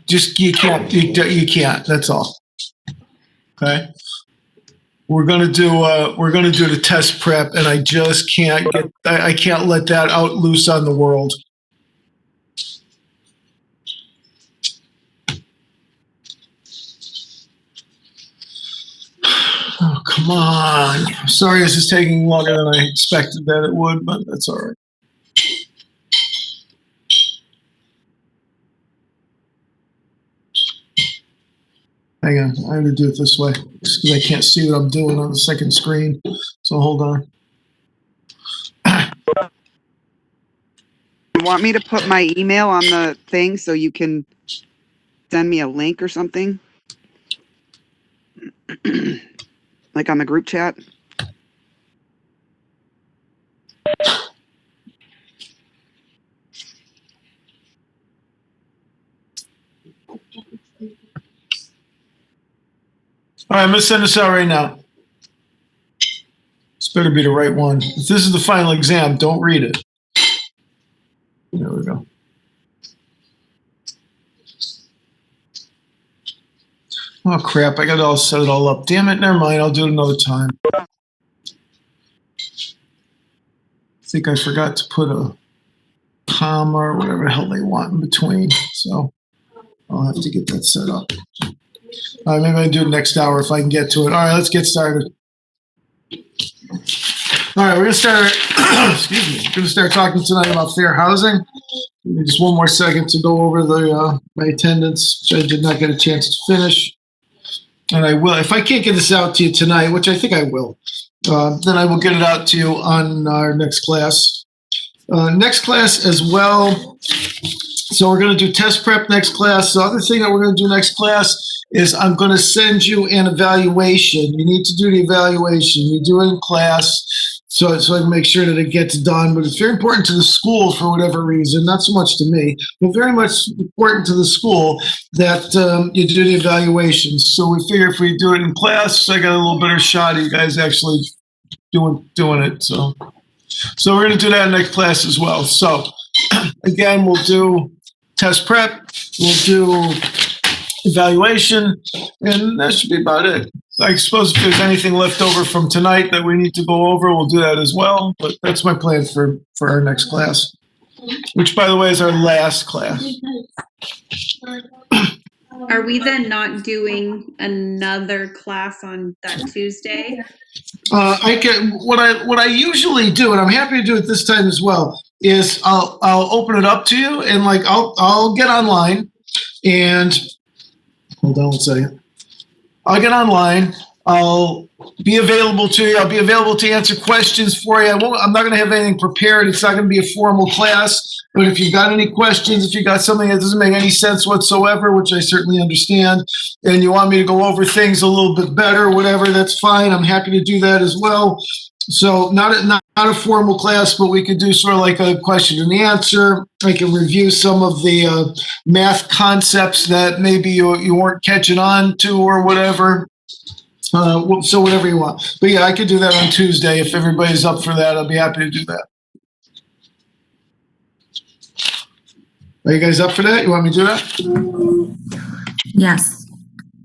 just you can't. You can't. That's all. Okay. We're gonna do the test prep, and I just can't get. I can't let that out loose on the world. Oh, come on. I'm sorry this is taking longer than I expected that it would, but that's all right. Hang on, I have to do it this way just because I can't see what I'm doing on the second screen. So hold on. You want me to put my email on the thing so you can send me a link or something? Like on the group chat? All right, I'm going to send this out right now. This better be the right one. If this is the final exam, don't read it. There we go. Oh, crap. I got to all set it all up. Damn it. Never mind. I'll do it another time. I think I forgot to put a comma or whatever the hell they want in between. So I'll have to get that set up. All right, maybe I'll do it next hour if I can get to it. All right, let's get started. All right, we're going to start, excuse me, we're going to start talking tonight about fair housing. Give me just one more second to go over my attendance, which I did not get a chance to finish. And I will, if I can't get this out to you tonight, which I think I will, then I will get it out to you on our next class. Next class as well. So we're going to do test prep next class. The other thing that we're going to do next class is I'm going to send you an evaluation. You need to do the evaluation. You do it in class so I can make sure that it gets done. But it's very important to the school for whatever reason, not so much to me, but very much important to the school that you do the evaluations. So we figure if we do it in class, I got a little better shot of you guys actually doing it. So we're going to do that in next class as well. So again, we'll do test prep, we'll do evaluation, and that should be about it. I suppose if there's anything left over from tonight that we need to go over, we'll do that as well. But that's my plan for our next class, which, by the way, is our last class. Are we then not doing another class on that Tuesday? I can. What I usually do, and I'm happy to do it this time as well, is I'll open it up to you, and like I'll get online, and hold on one second. I'll get online. I'll be available to you. I'll be available to answer questions for you. I'm not going to have anything prepared. It's not going to be a formal class. But if you've got any questions, if you got something that doesn't make any sense whatsoever, which I certainly understand, and you want me to go over things a little bit better, whatever, that's fine. I'm happy to do that as well. So not a formal class, but we could do sort of like a question and answer. I can review some of the math concepts that maybe you weren't catching on to or whatever. So whatever you want. But yeah, I could do that on Tuesday. If everybody's up for that, I'll be happy to do that. Are you guys up for that? You want me to do that? Yes.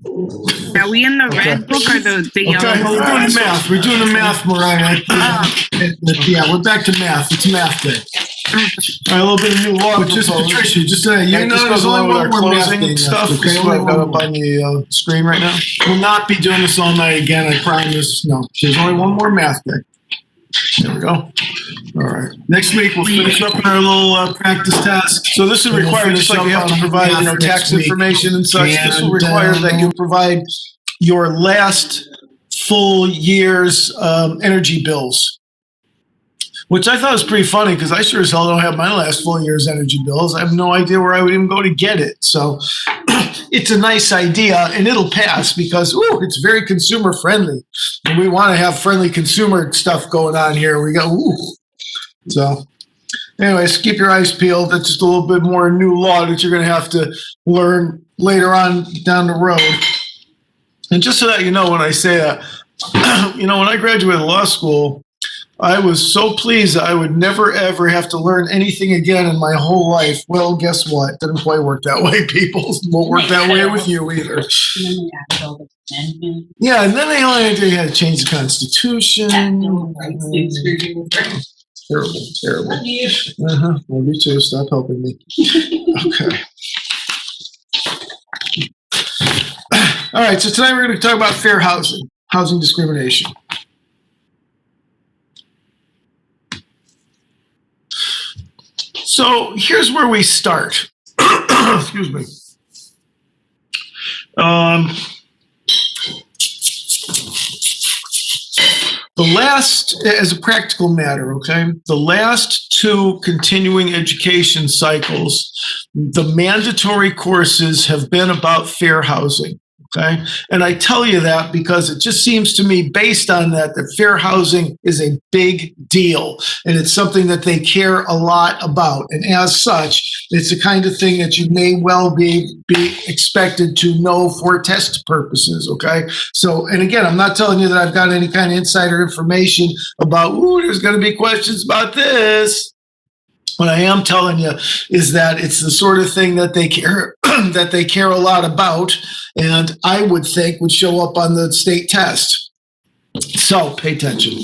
Are we in the red book or the yellow Okay, book? we're doing the math. We're doing the math, Mariah. Yeah, we're back to math. It's math day. All right, a little bit of new law. But just Patricia, just you know, there's only one more math thing stuff. Okay, only one up on the screen right now. We'll not be doing this all night again. I promise. No, there's only one more math day. There we go. All right. Next week we'll finish up our little practice task. So this will require, just like you have to provide, tax information and such. This will require that you provide your last full year's energy bills, which I thought was pretty funny because I sure as hell don't have my last full year's energy bills. I have no idea where I would even go to get it. So it's a nice idea, and it'll pass because it's very consumer friendly, and we want to have friendly consumer stuff going on here. We go so. Anyways, keep your eyes peeled. That's just a little bit more new law that you're going to have to learn later on down the road. And just so that you know, when I say that, when I graduated law school, I was so pleased I would never, ever have to learn anything again in my whole life. Well, guess what? Didn't quite work that way, people. Won't work that way with you either. Yeah, and then they had to change the Constitution. Terrible, terrible. Well, you too. Stop helping me. Okay. All right, so tonight we're going to talk about fair housing discrimination. So here's where we start. Excuse me. As a practical matter, okay, the last 2 continuing education cycles, the mandatory courses have been about fair housing. Okay. And I tell you that because it just seems to me, based on that fair housing is a big deal and it's something that they care a lot about. And as such, it's the kind of thing that you may well be expected to know for test purposes. Okay. So, and again, I'm not telling you that I've got any kind of insider information about, there's going to be questions about this. What I am telling you is that it's the sort of thing that they care that they care a lot about, and I would think would show up on the state test. So pay attention.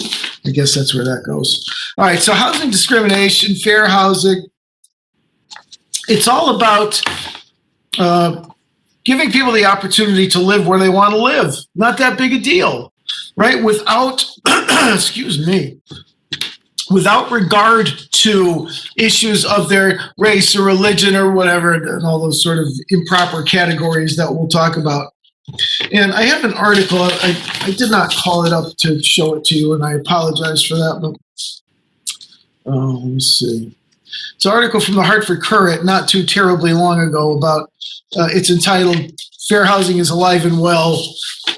I guess that's where that goes. All right. So housing discrimination, fair housing. It's all about giving people the opportunity to live where they want to live. Not that big a deal, right? Without, excuse me. Without regard to issues of their race or religion or whatever, and all those sort of improper categories that we'll talk about. And I have an article, I did not call it up to show it to you, and I apologize for that, but let me see. It's an article from the Hartford Courant not too terribly long ago about, it's entitled, Fair Housing is Alive and Well,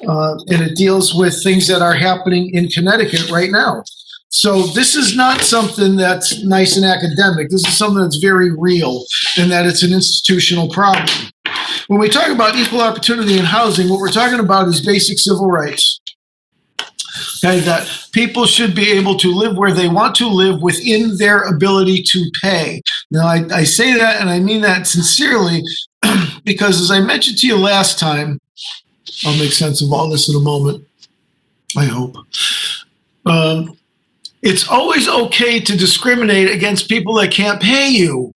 and it deals with things that are happening in Connecticut right now. So this is not something that's nice and academic. This is something that's very real, and that it's an institutional problem. When we talk about equal opportunity in housing, what we're talking about is basic civil rights. Okay, that people should be able to live where they want to live within their ability to pay. Now, I say that, and I mean that sincerely, because as I mentioned to you last time, I'll make sense of all this in a moment, I hope. It's always okay to discriminate against people that can't pay you,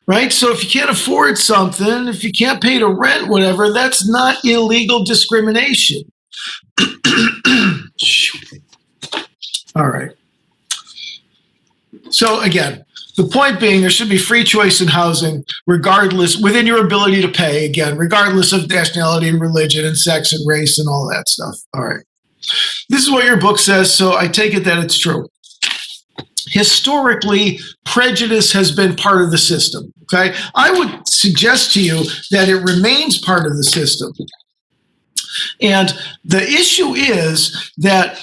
right? So if you can't afford something, if you can't pay to rent, whatever, that's not illegal discrimination. All right. So again, the point being, there should be free choice in housing, regardless, within your ability to pay, again, regardless of nationality and religion and sex and race and all that stuff. All right. This is what your book says, so I take it that it's true. Historically, prejudice has been part of the system, okay? I would suggest to you that it remains part of the system. And the issue is that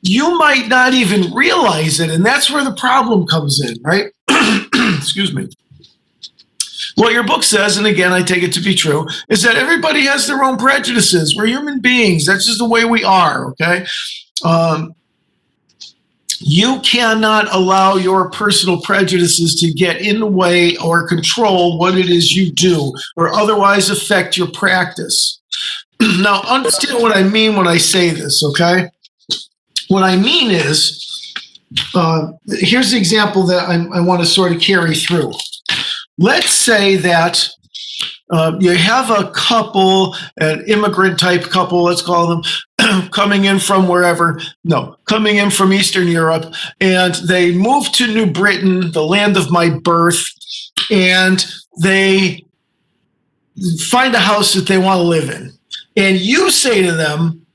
you might not even realize it, and that's where the problem comes in, right? Excuse me. What your book says, and again, I take it to be true, is that everybody has their own prejudices. We're human beings. That's just the way we are, okay? You cannot allow your personal prejudices to get in the way or control what it is you do or otherwise affect your practice. Now, understand what I mean when I say this, okay? What I mean is, here's the example that I want to sort of carry through. Let's say that you have a couple, an immigrant type couple, let's call them, coming in from wherever, coming in from Eastern Europe, and they move to New Britain, the land of my birth, and they find a house that they want to live in. And you say to them,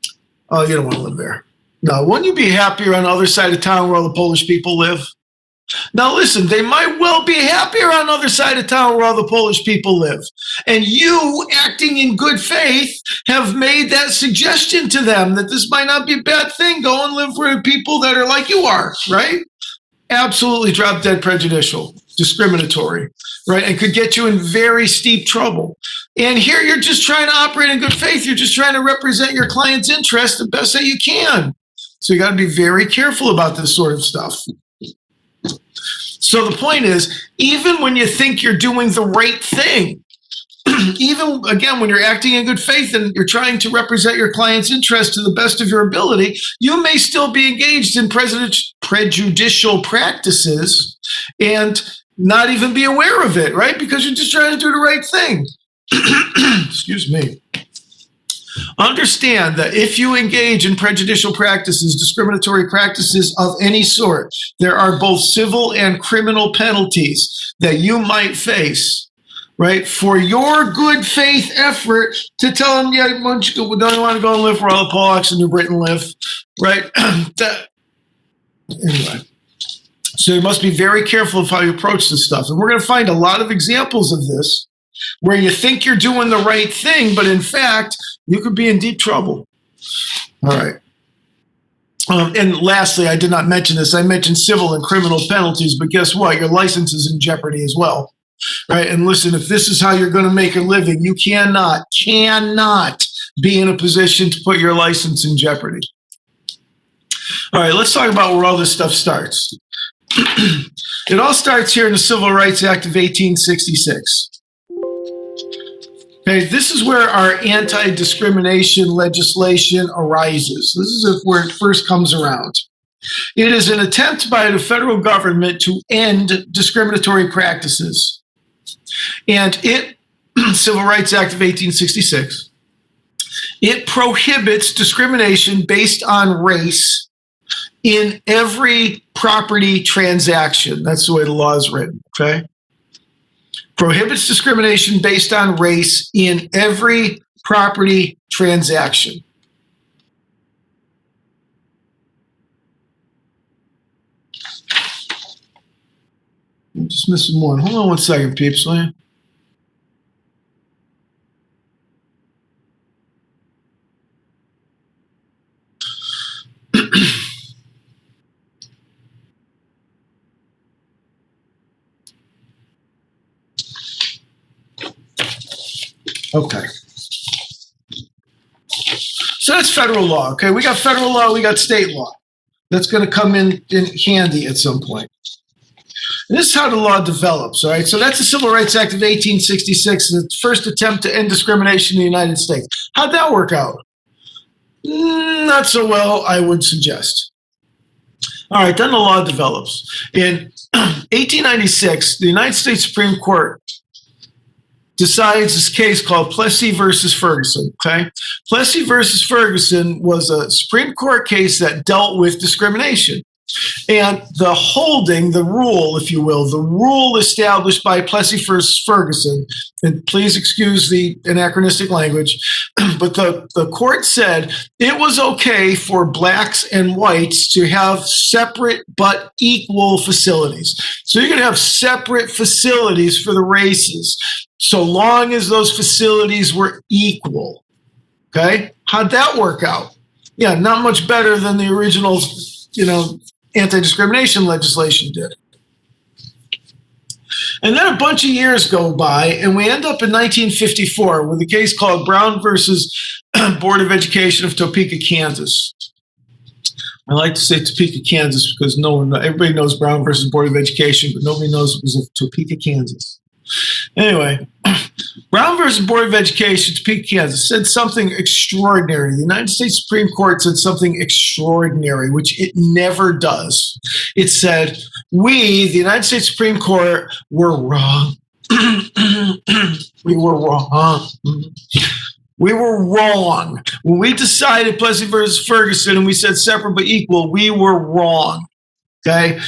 oh, you don't want to live there. No, wouldn't you be happier on the other side of town where all the Polish people live? Now, listen, they might well be happier on the other side of town where all the Polish people live. And you, acting in good faith, have made that suggestion to them that this might not be a bad thing. Go and live where people that are like you are, right? Absolutely drop dead prejudicial, discriminatory, right? And could get you in very steep trouble. And here you're just trying to operate in good faith. You're just trying to represent your client's interest the best that you can. So you got to be very careful about this sort of stuff. So the point is, even when you think you're doing the right thing, even again, when you're acting in good faith and you're trying to represent your client's interest to the best of your ability, you may still be engaged in prejudicial practices and not even be aware of it, right? Because you're just trying to do the right thing. Excuse me. Understand that if you engage in prejudicial practices, discriminatory practices of any sort, there are both civil and criminal penalties that you might face, right? For your good faith effort to tell them, yeah, don't you want to go and live where all the Pollocks in New Britain live, right? Anyway. So you must be very careful of how you approach this stuff. And we're going to find a lot of examples of this where you think you're doing the right thing, but in fact, you could be in deep trouble. All right. And lastly, I did not mention this. I mentioned civil and criminal penalties, but guess what? Your license is in jeopardy as well. Right? And listen, if this is how you're going to make a living, you cannot be in a position to put your license in jeopardy. All right, let's talk about where all this stuff starts. It all starts here in the Civil Rights Act of 1866. Okay, this is where our anti-discrimination legislation arises. This is where it first comes around. It is an attempt by the federal government to end discriminatory practices. And Civil Rights Act of 1866, it prohibits discrimination based on race in every property transaction. That's the way the law is written, okay? Prohibits discrimination based on race in every property transaction. I'm just missing one. Hold on one second, peeps. Will you? Okay. So that's federal law, okay? We got federal law, we got state law. That's going to come in handy at some point. And this is how the law develops, all right? So that's the Civil Rights Act of 1866, the first attempt to end discrimination in the United States. How'd that work out? Not so well, I would suggest. All right, then the law develops. In 1896, the United States Supreme Court decides this case called Plessy versus Ferguson, okay? Plessy versus Ferguson was a Supreme Court case that dealt with discrimination. And the holding, the rule, if you will, the rule established by Plessy versus Ferguson, and please excuse the anachronistic language, but the court said it was okay for blacks and whites to have separate but equal facilities. So you're going to have separate facilities for the races, so long as those facilities were equal. Okay? How'd that work out? Yeah, not much better than the original, anti-discrimination legislation did. And then a bunch of years go by, and we end up in 1954 with a case called Brown versus Board of Education of Topeka, Kansas. I like to say Topeka, Kansas, because everybody knows Brown versus Board of Education, but nobody knows it was of Topeka, Kansas. Anyway, Brown versus Board of Education, Topeka, Kansas, said something extraordinary. The United States Supreme Court said something extraordinary, which it never does. It said, we, the United States Supreme Court, were wrong. We were wrong. We were wrong. When we decided Plessy versus Ferguson and we said separate but equal, we were wrong. Okay?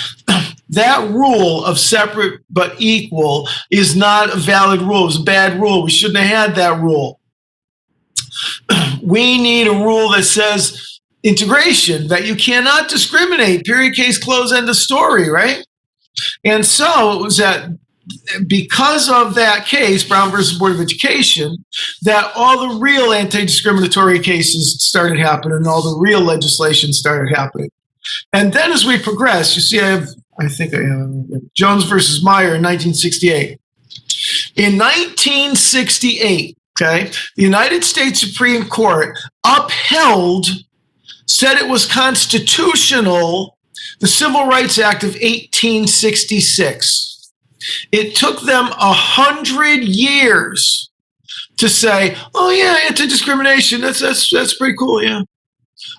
That rule of separate but equal is not a valid rule. It was a bad rule. We shouldn't have had that rule. We need a rule that says integration, that you cannot discriminate, period, case, close, end of story, right? And so it was that because of that case, Brown versus Board of Education, that all the real anti-discriminatory cases started happening and all the real legislation started happening. And then as we progress, you see I think I have Jones versus Meyer in 1968. In 1968, okay, the United States Supreme Court upheld said it was constitutional, the Civil Rights Act of 1866. It took them 100 years to say, oh yeah, anti-discrimination, that's pretty cool, yeah.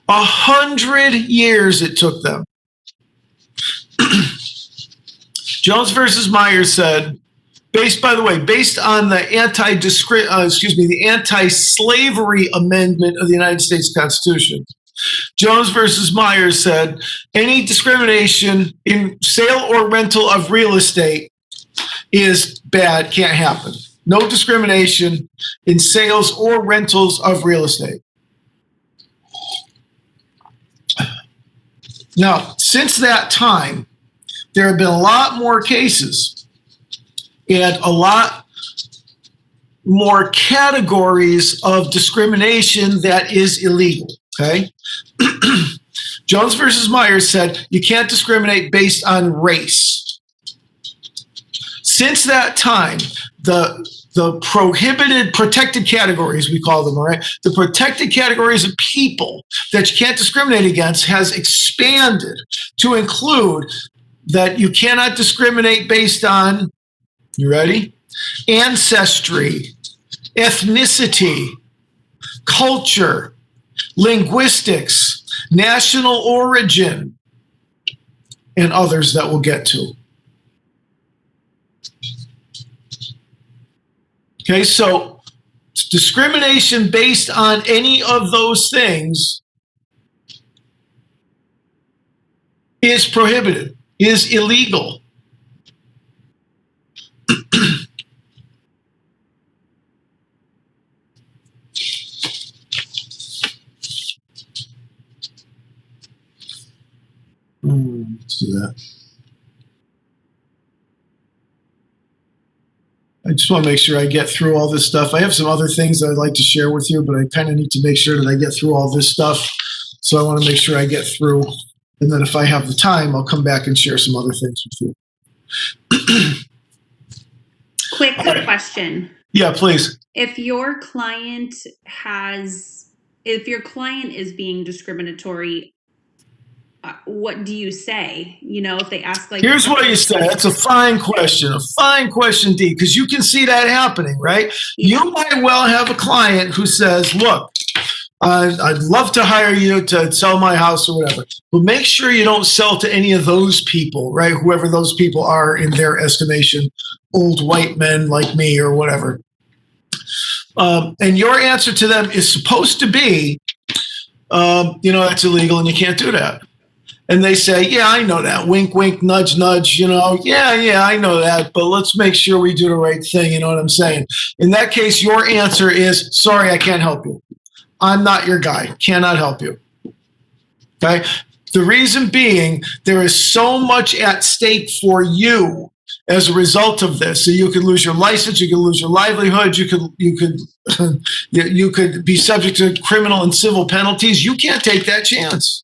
100 years it took them. Jones versus Myers said, based on the anti-slavery amendment of the United States Constitution, Jones versus Myers said, any discrimination in sale or rental of real estate is bad, can't happen. No discrimination in sales or rentals of real estate. Now, since that time, there have been a lot more cases and a lot more categories of discrimination that is illegal, okay? Jones versus Myers said you can't discriminate based on race. Since that time, the prohibited protected categories, we call them, all right? The protected categories of people that you can't discriminate against has expanded to include that you cannot discriminate based on, you ready? Ancestry, ethnicity, culture, linguistics, national origin, and others that we'll get to. Okay, so discrimination based on any of those things is prohibited, is illegal. Let's do that. I just want to make sure I get through all this stuff. I have some other things that I'd like to share with you, but I kind of need to make sure that I get through all this stuff. So I want to make sure I get through. And then if I have the time, I'll come back and share some other things with you. Quick question. Yeah, please. If your client is being discriminatory, what do you say? You know, if they ask like, here's what you say. That's a fine question, D, because you can see that happening, right? Yeah. You might well have a client who says, look, I'd love to hire you to sell my house or whatever, but make sure you don't sell to any of those people, right? Whoever those people are in their estimation, old white men like me or whatever. And your answer to them is supposed to be, that's illegal and you can't do that. And they say, yeah, I know that. Wink, wink, nudge, nudge, yeah, I know that, but let's make sure we do the right thing. You know what I'm saying? In that case, your answer is, sorry, I can't help you. I'm not your guy. Cannot help you. Okay? The reason being, there is so much at stake for you as a result of this. So you could lose your license, you could lose your livelihood, you could be subject to criminal and civil penalties. You can't take that chance.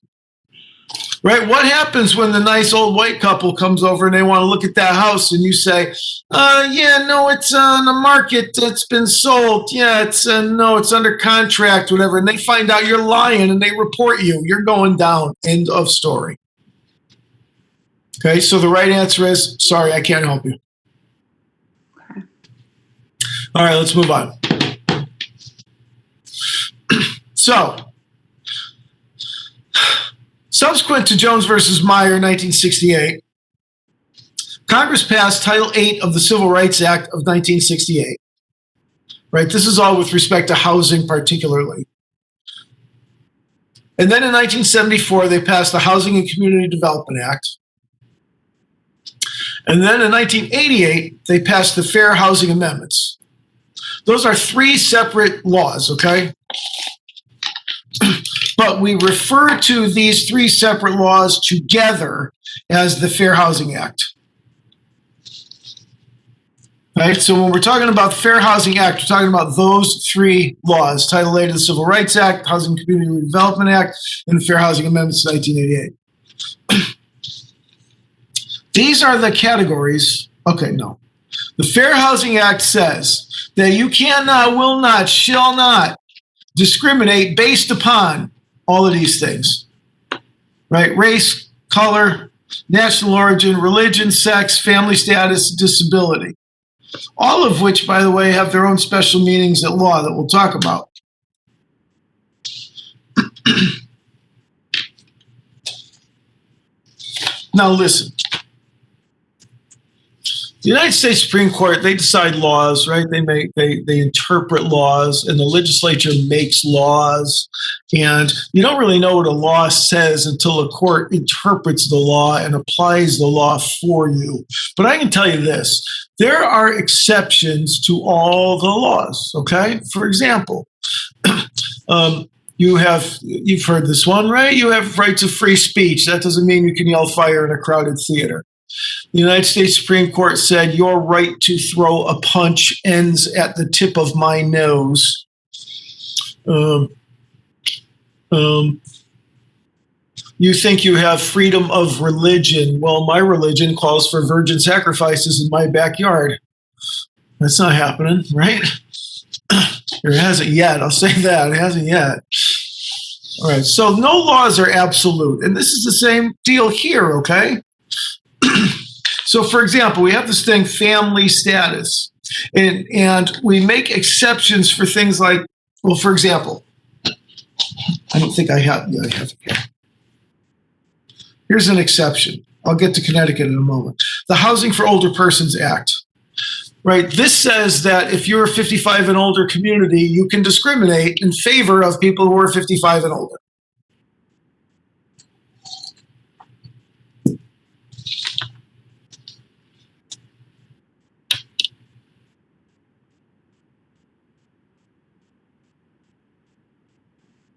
Right? What happens when the nice old white couple comes over and they want to look at that house and you say, it's on the market. It's been sold. Yeah, it's under contract, whatever. And they find out you're lying and they report you. You're going down. End of story. Okay, so the right answer is, sorry, I can't help you. Okay. All right, let's move on. So, subsequent to Jones versus Meyer in 1968, Congress passed Title VIII of the Civil Rights Act of 1968. Right, this is all with respect to housing particularly. And then in 1974, they passed the Housing and Community Development Act. And then in 1988, they passed the Fair Housing Amendments. Those are three separate laws, okay? But we refer to these three separate laws together as the Fair Housing Act. Right? So when we're talking about the Fair Housing Act, we're talking about those three laws, Title VIII of the Civil Rights Act, Housing and Community Development Act, and the Fair Housing Amendments of 1988. These are the categories. Okay, no. The Fair Housing Act says that you cannot, will not, shall not discriminate based upon all of these things, right? Race, color, national origin, religion, sex, family status, disability. All of which, by the way, have their own special meanings at law that we'll talk about. Now listen. The United States Supreme Court, they decide laws, right? They interpret laws, and the legislature makes laws. And you don't really know what a law says until a court interprets the law and applies the law for you. But I can tell you this, there are exceptions to all the laws, okay? For example, you've heard this one, right? You have rights of free speech. That doesn't mean you can yell fire in a crowded theater. The United States Supreme Court said your right to throw a punch ends at the tip of my nose. You think you have freedom of religion. Well, my religion calls for virgin sacrifices in my backyard. That's not happening, right? It hasn't yet. I'll say that. It hasn't yet. All right. So no laws are absolute. And this is the same deal here, okay? So, for example, we have this thing, family status. And we make exceptions for things like, well, for example, I don't think I have it here. Here's an exception. I'll get to Connecticut in a moment. The Housing for Older Persons Act. Right. This says that if you're a 55 and older community, you can discriminate in favor of people who are 55 and older.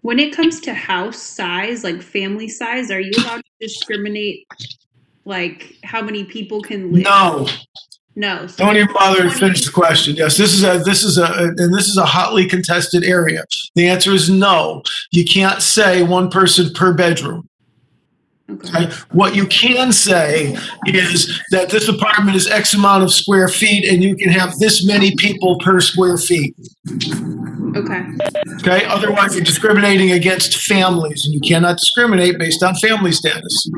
When it comes to house size, like family size, are you allowed to discriminate, like how many people can live? No. No. So Don't even bother to finish the question. Yes, this is a hotly contested area. The answer is no. You can't say one person per bedroom. Okay. Right? What you can say is that this apartment is X amount of square feet and you can have this many people per square feet. Okay. Okay. Otherwise, you're discriminating against families, and you cannot discriminate based on family status.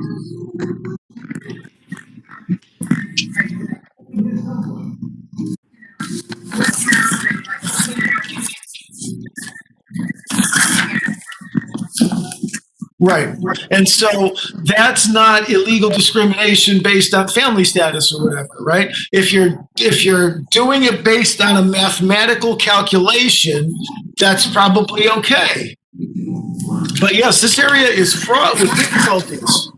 Right. And so that's not illegal discrimination based on family status or whatever, right? If you're doing it based on a mathematical calculation, that's probably okay. But yes, this area is fraught with difficulties.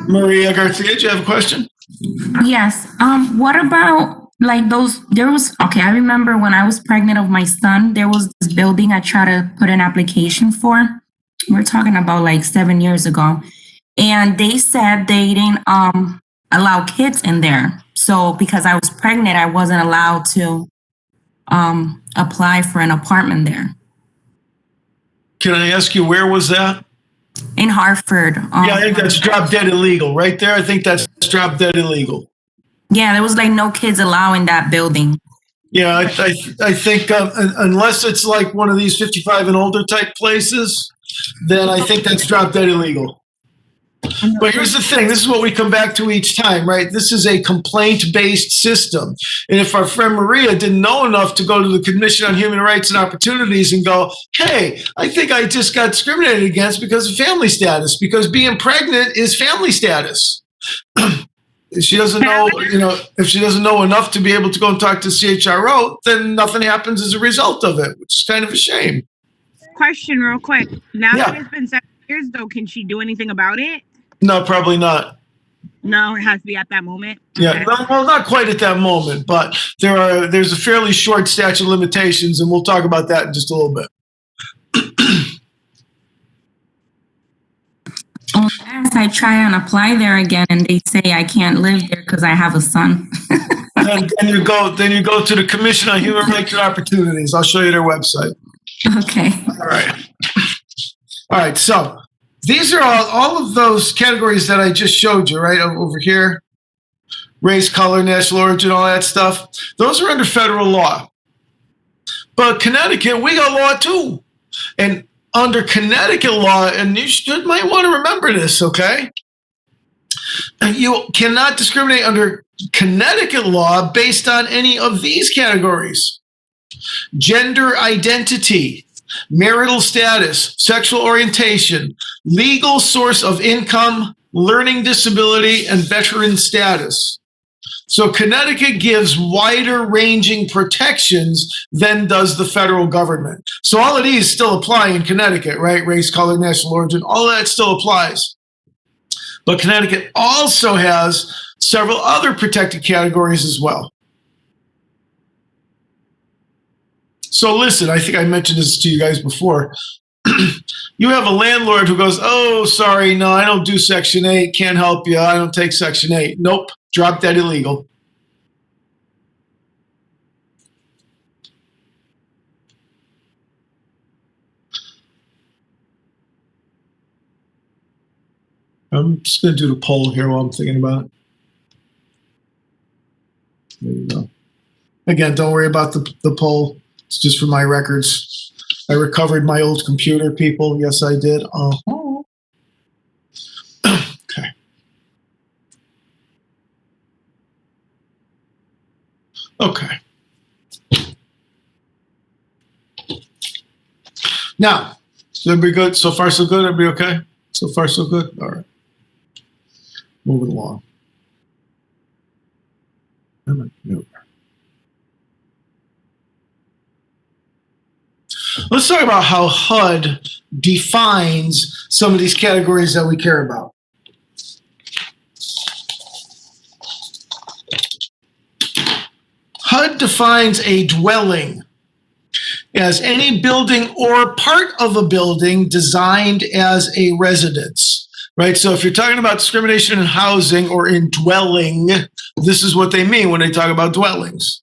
Maria Garcia, do you have a question? Yes. What about like those? I remember when I was pregnant of my son, there was this building I tried to put an application for. We're talking about like 7 years ago. And they said they didn't allow kids in there. So because I was pregnant, I wasn't allowed to apply for an apartment there. Can I ask you, where was that? In Hartford. Yeah, I think that's drop dead illegal. Right there, I think that's drop dead illegal. Yeah, there was like no kids allowed in that building. Yeah, I think unless it's like one of these 55 and older type places, then I think that's drop dead illegal. But here's the thing. This is what we come back to each time, right? This is a complaint-based system. And if our friend Maria didn't know enough to go to the Commission on Human Rights and Opportunities and go, hey, I think I just got discriminated against because of family status, because being pregnant is family status. If she doesn't know, if she doesn't know enough to be able to go and talk to CHRO, then nothing happens as a result of it, which is kind of a shame. Question real quick. Now Yeah. that it's been 7 years, though, can she do anything about it? No, probably not. No, it has to be at that moment. Yeah, Okay. well, not quite at that moment, but there's a fairly short statute of limitations, and we'll talk about that in just a little bit. Unless I try and apply there again and they say I can't live there because I have a son. Then you go to the Commission on Human Rights and Opportunities. I'll show you their website. Okay. All right. So these are all of those categories that I just showed you, right over here. Race, color, national origin, all that stuff. Those are under federal law. But Connecticut, we got law too. And under Connecticut law, and you might want to remember this, okay? You cannot discriminate under Connecticut law based on any of these categories: gender identity, marital status, sexual orientation, legal source of income, learning disability, and veteran status. So Connecticut gives wider ranging protections than does the federal government. So all of these still apply in Connecticut, right? Race, color, national origin, all of that still applies. But Connecticut also has several other protected categories as well. So listen, I think I mentioned this to you guys before. You have a landlord who goes, oh, sorry, no, I don't do Section 8, can't help you, I don't take Section 8. Nope, drop that illegal. I'm just going to do the poll here while I'm thinking about it. There you go. Again, don't worry about the poll. It's just for my records. I recovered my old computer, people. Yes, I did. Okay. Okay. Now, is everybody good? So far, so good? Everybody okay? So far, so good? All right. Moving along. Let's talk about how HUD defines some of these categories that we care about. HUD defines a dwelling as any building or part of a building designed as a residence, right? So if you're talking about discrimination in housing or in dwelling, this is what they mean when they talk about dwellings.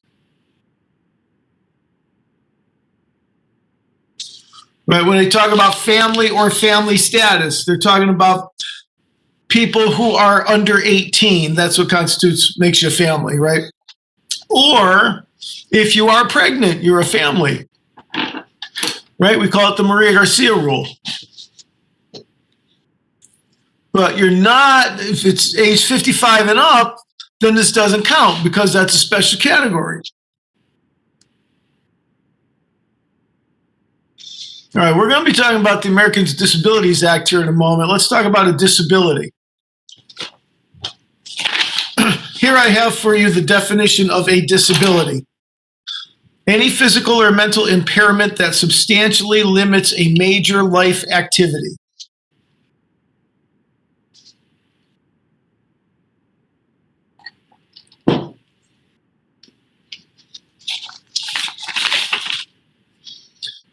Right, when they talk about family or family status, they're talking about people who are under 18. That's what makes you a family, right? Or if you are pregnant, you're a family, right? We call it the Maria Garcia rule. But you're not, if it's age 55 and up, then this doesn't count because that's a special category. All right, we're going to be talking about the Americans with Disabilities Act here in a moment. Let's talk about a disability. Here I have for you the definition of a disability. Any physical or mental impairment that substantially limits a major life activity.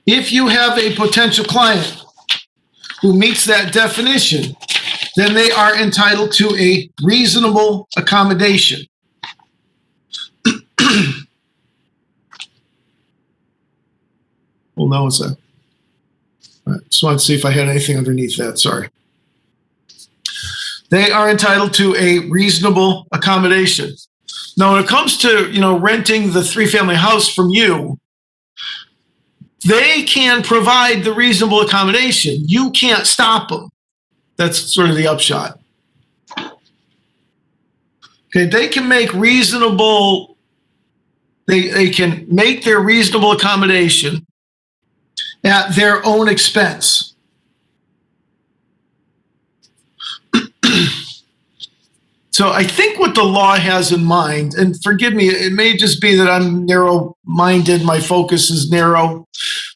If you have a potential client who meets that definition, then they are entitled to a reasonable accommodation. Well, no, it's a. I just wanted to see if I had anything underneath that. Sorry. They are entitled to a reasonable accommodation. Now, when it comes to renting the 3-family house from you, they can provide the reasonable accommodation. You can't stop them. That's sort of the upshot. Okay, they can make reasonable. They can make their reasonable accommodation at their own expense. So I think what the law has in mind, and forgive me, it may just be that I'm narrow-minded, my focus is narrow,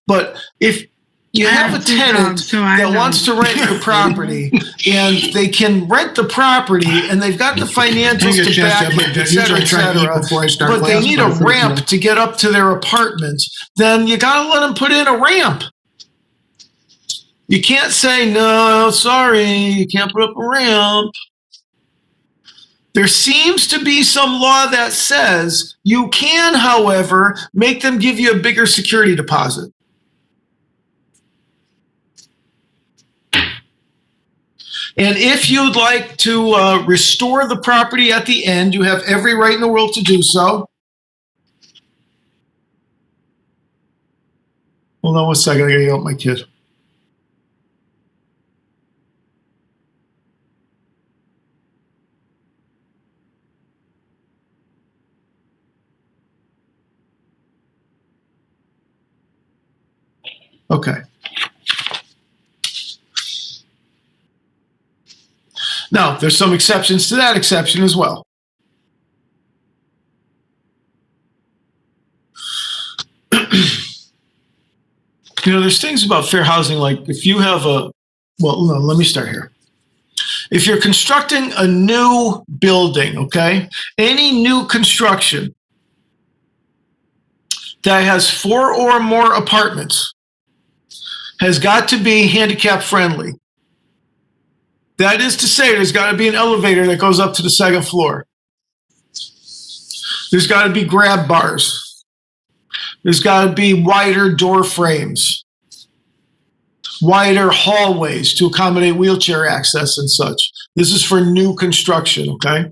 but if you have a tenant that wants to rent your property and they can rent the property and they've got the financials to back it, et cetera, but they need a ramp to get up to their apartment, then you got to let them put in a ramp. You can't say, no, sorry, you can't put up a ramp. There seems to be some law that says you can, however, make them give you a bigger security deposit. And if you'd like to restore the property at the end, you have every right in the world to do so. Hold on one second. I gotta yell at my kid. Okay. Now, there's some exceptions to that exception as well. There's things about fair housing, like if you have well, no, let me start here. If you're constructing a new building, okay, any new construction that has 4 or more apartments has got to be handicap friendly. That is to say, there's got to be an elevator that goes up to the second floor. There's got to be grab bars. There's got to be wider door frames, wider hallways to accommodate wheelchair access and such. This is for new construction, okay?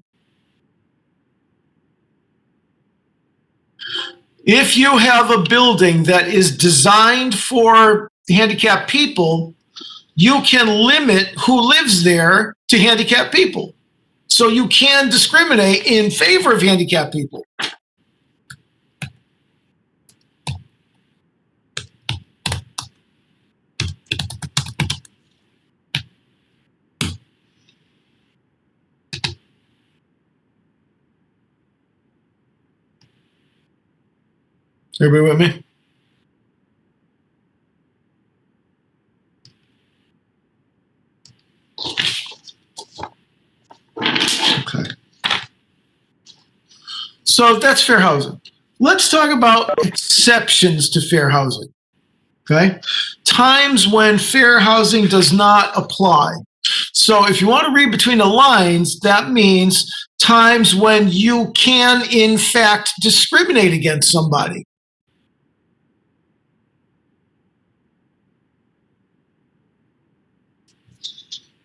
If you have a building that is designed for handicapped people, you can limit who lives there to handicapped people. So you can discriminate in favor of handicapped people. Everybody with me? Okay. So that's fair housing. Let's talk about exceptions to fair housing. Okay. Times when fair housing does not apply. So if you want to read between the lines, that means times when you can, in fact, discriminate against somebody.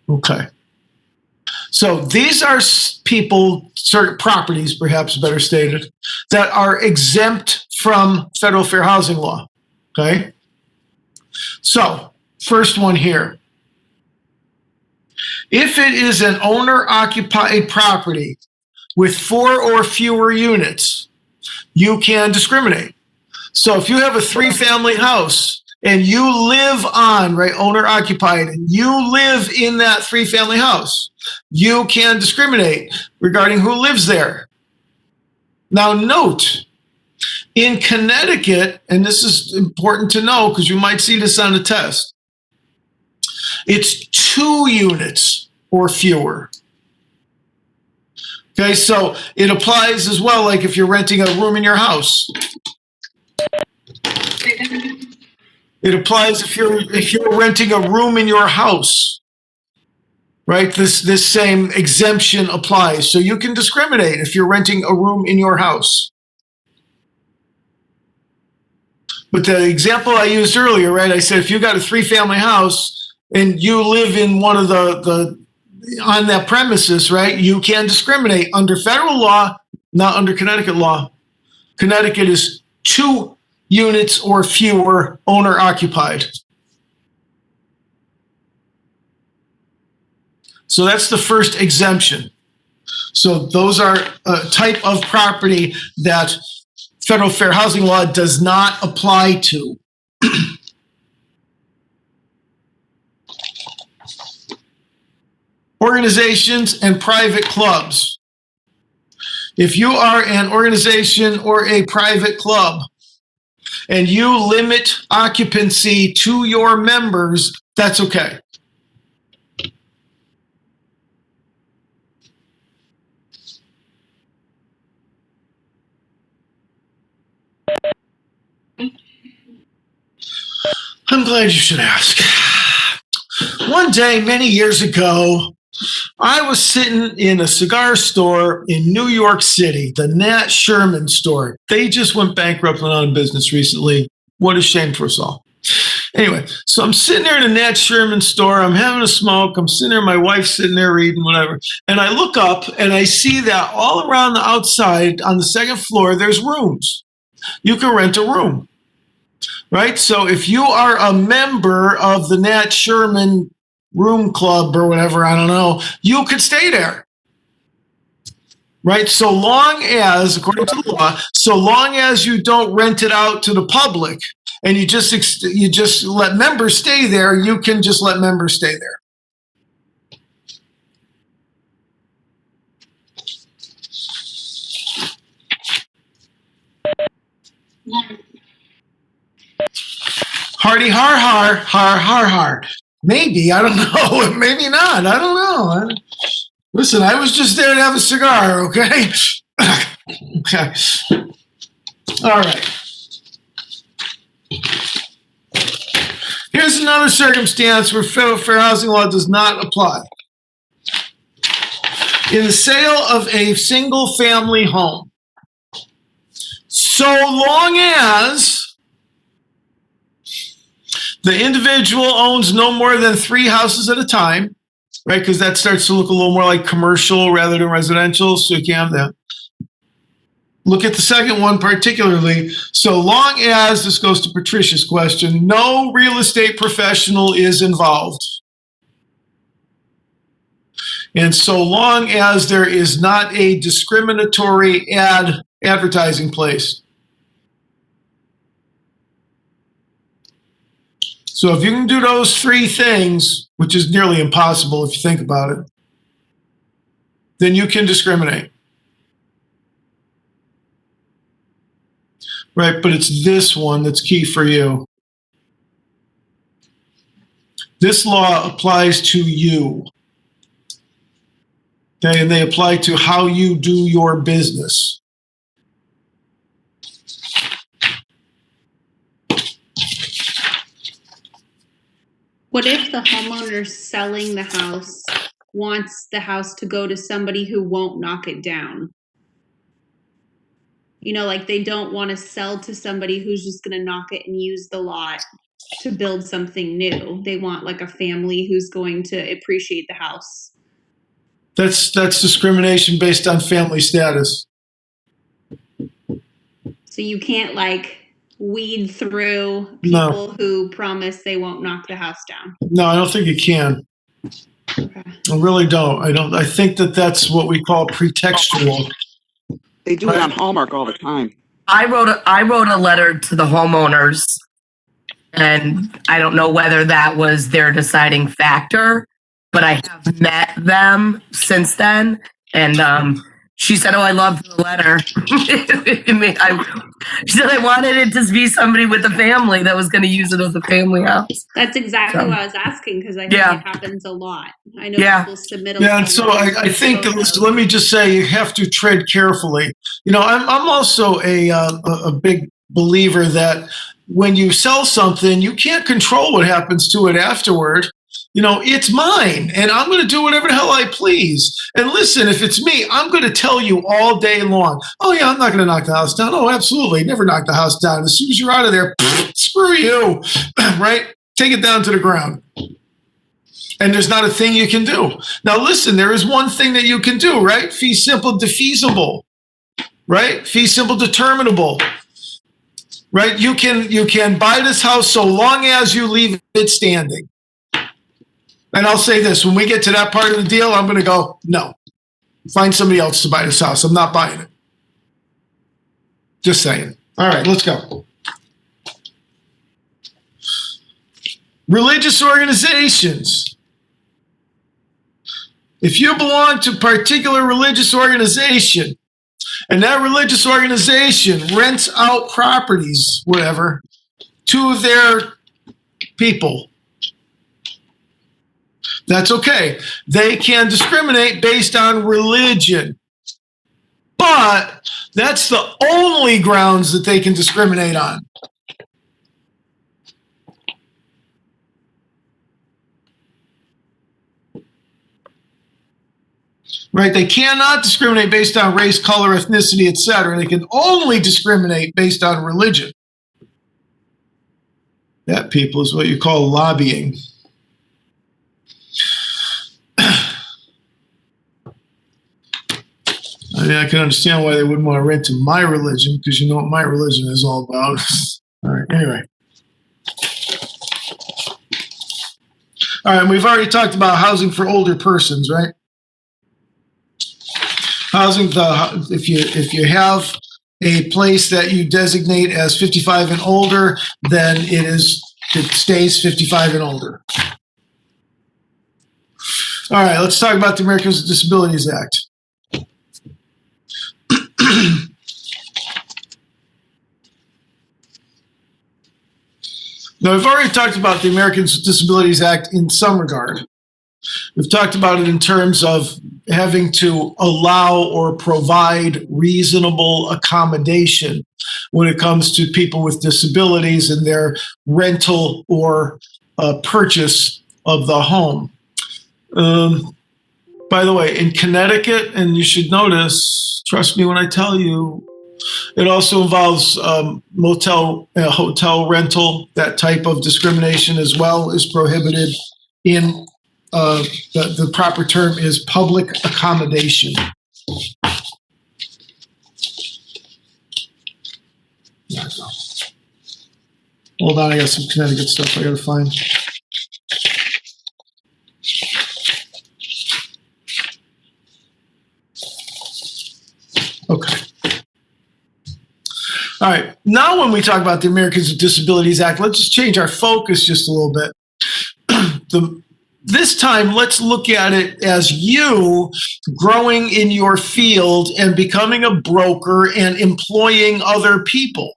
Okay. So these are people, certain properties, perhaps better stated, that are exempt from federal fair housing law. Okay. So first one here. If it is an owner-occupied property with 4 or fewer units, you can discriminate. So if you have a 3-family house and you live on, right, owner-occupied, and you live in that 3-family house, you can discriminate regarding who lives there. Now note, in Connecticut, and this is important to know because you might see this on the test, it's 2 units or fewer. Okay, so it applies as well, like if you're renting a room in your house. It applies if you're renting a room in your house, right? This same exemption applies. So you can discriminate if you're renting a room in your house. But the example I used earlier, right? I said if you got a 3-family house and you live in one of the on that premises, right? You can discriminate under federal law, not under Connecticut law. Connecticut is 2 units or fewer owner occupied. So that's the first exemption. So those are a type of property that federal fair housing law does not apply to. Organizations and private clubs. If you are an organization or a private club and you limit occupancy to your members, that's okay. I'm glad you should ask. One day, many years ago, I was sitting in a cigar store in New York City, the Nat Sherman store. They just went bankrupt and out of business recently. What a shame for us all. Anyway, so I'm sitting there in the Nat Sherman store. I'm having a smoke. I'm sitting there. My wife's sitting there reading, whatever. And I look up and I see that all around the outside on the second floor, there's rooms. You can rent a room. right? So if you are a member of the Nat Sherman Room Club or whatever, I don't know, you could stay there. Right? So long as, according to the law, so long as you don't rent it out to the public and you just let members stay there, you can just let members stay there. Hardy har har har har har. Maybe, I don't know. Maybe not. I don't know. Listen, I was just there to have a cigar, okay? Okay. All right. Here's another circumstance where federal fair housing law does not apply. In the sale of a single family home, so long as the individual owns no more than 3 houses at a time, right? Because that starts to look a little more like commercial rather than residential, so you can't have that. Look at the second one particularly. So long as, this goes to Patricia's question, no real estate professional is involved. And so long as there is not a discriminatory advertising placed. So if you can do those 3 things, which is nearly impossible if you think about it, then you can discriminate. Right, but it's this one that's key for you. This law applies to you. Okay, and they apply to how you do your business. What if the homeowner selling the house wants the house to go to somebody who won't knock it down? You know, like they don't want to sell to somebody who's just going to knock it and use the lot to build something new. They want like a family who's going to appreciate the house. That's discrimination based on family status. So you can't like weed through people who promise they won't knock the house down. No, I don't think you can. Okay. I really don't. I think that's what we call pretextual. They do it on Hallmark all the time. I wrote a letter to the homeowners, and I don't know whether that was their deciding factor, but I have met them since then, and she said, "Oh, I loved the letter." She said, "I wanted it to be somebody with a family that was going to use it as a family house." That's exactly what I was asking, because I think it happens a lot. I know people submit a lot. Yeah, and so I think that, let me just say, you have to tread carefully. You know, I'm also a big believer that when you sell something, you can't control what happens to it afterward. You know, it's mine, and I'm going to do whatever the hell I please. And listen, if it's me, I'm going to tell you all day long, oh, yeah, I'm not going to knock the house down. Oh, absolutely. Never knock the house down. As soon as you're out of there, screw you, right? Take it down to the ground. And there's not a thing you can do. Now, listen, there is one thing that you can do, right? Fee simple defeasible, right? Fee simple determinable, right? You can buy this house so long as you leave it standing. And I'll say this, when we get to that part of the deal, I'm going to go, no, find somebody else to buy this house. I'm not buying it. Just saying. All right, let's go. Religious organizations. If you belong to a particular religious organization, and that religious organization rents out properties, whatever, to their people, that's okay. They can discriminate based on religion. But that's the only grounds that they can discriminate on. Right? They cannot discriminate based on race, color, ethnicity, etc. They can only discriminate based on religion. That, people, is what you call lobbying. I mean, I can understand why they wouldn't want to rent to my religion, because you know what my religion is all about. All right, anyway. All right, we've already talked about housing for older persons, right? Housing, if you have a place that you designate as 55 and older, then it stays 55 and older. All right, let's talk about the Americans with Disabilities Act. Now, we've already talked about the Americans with Disabilities Act in some regard. We've talked about it in terms of having to allow or provide reasonable accommodation when it comes to people with disabilities and their rental or purchase of the home. By the way, in Connecticut, and you should notice, trust me when I tell you, it also involves hotel rental. That type of discrimination as well is prohibited in the proper term is public accommodation. Hold on, I got some Connecticut stuff I gotta find. Okay. All right. Now, when we talk about the Americans with Disabilities Act, let's just change our focus just a little bit. This time, let's look at it as you growing in your field and becoming a broker and employing other people,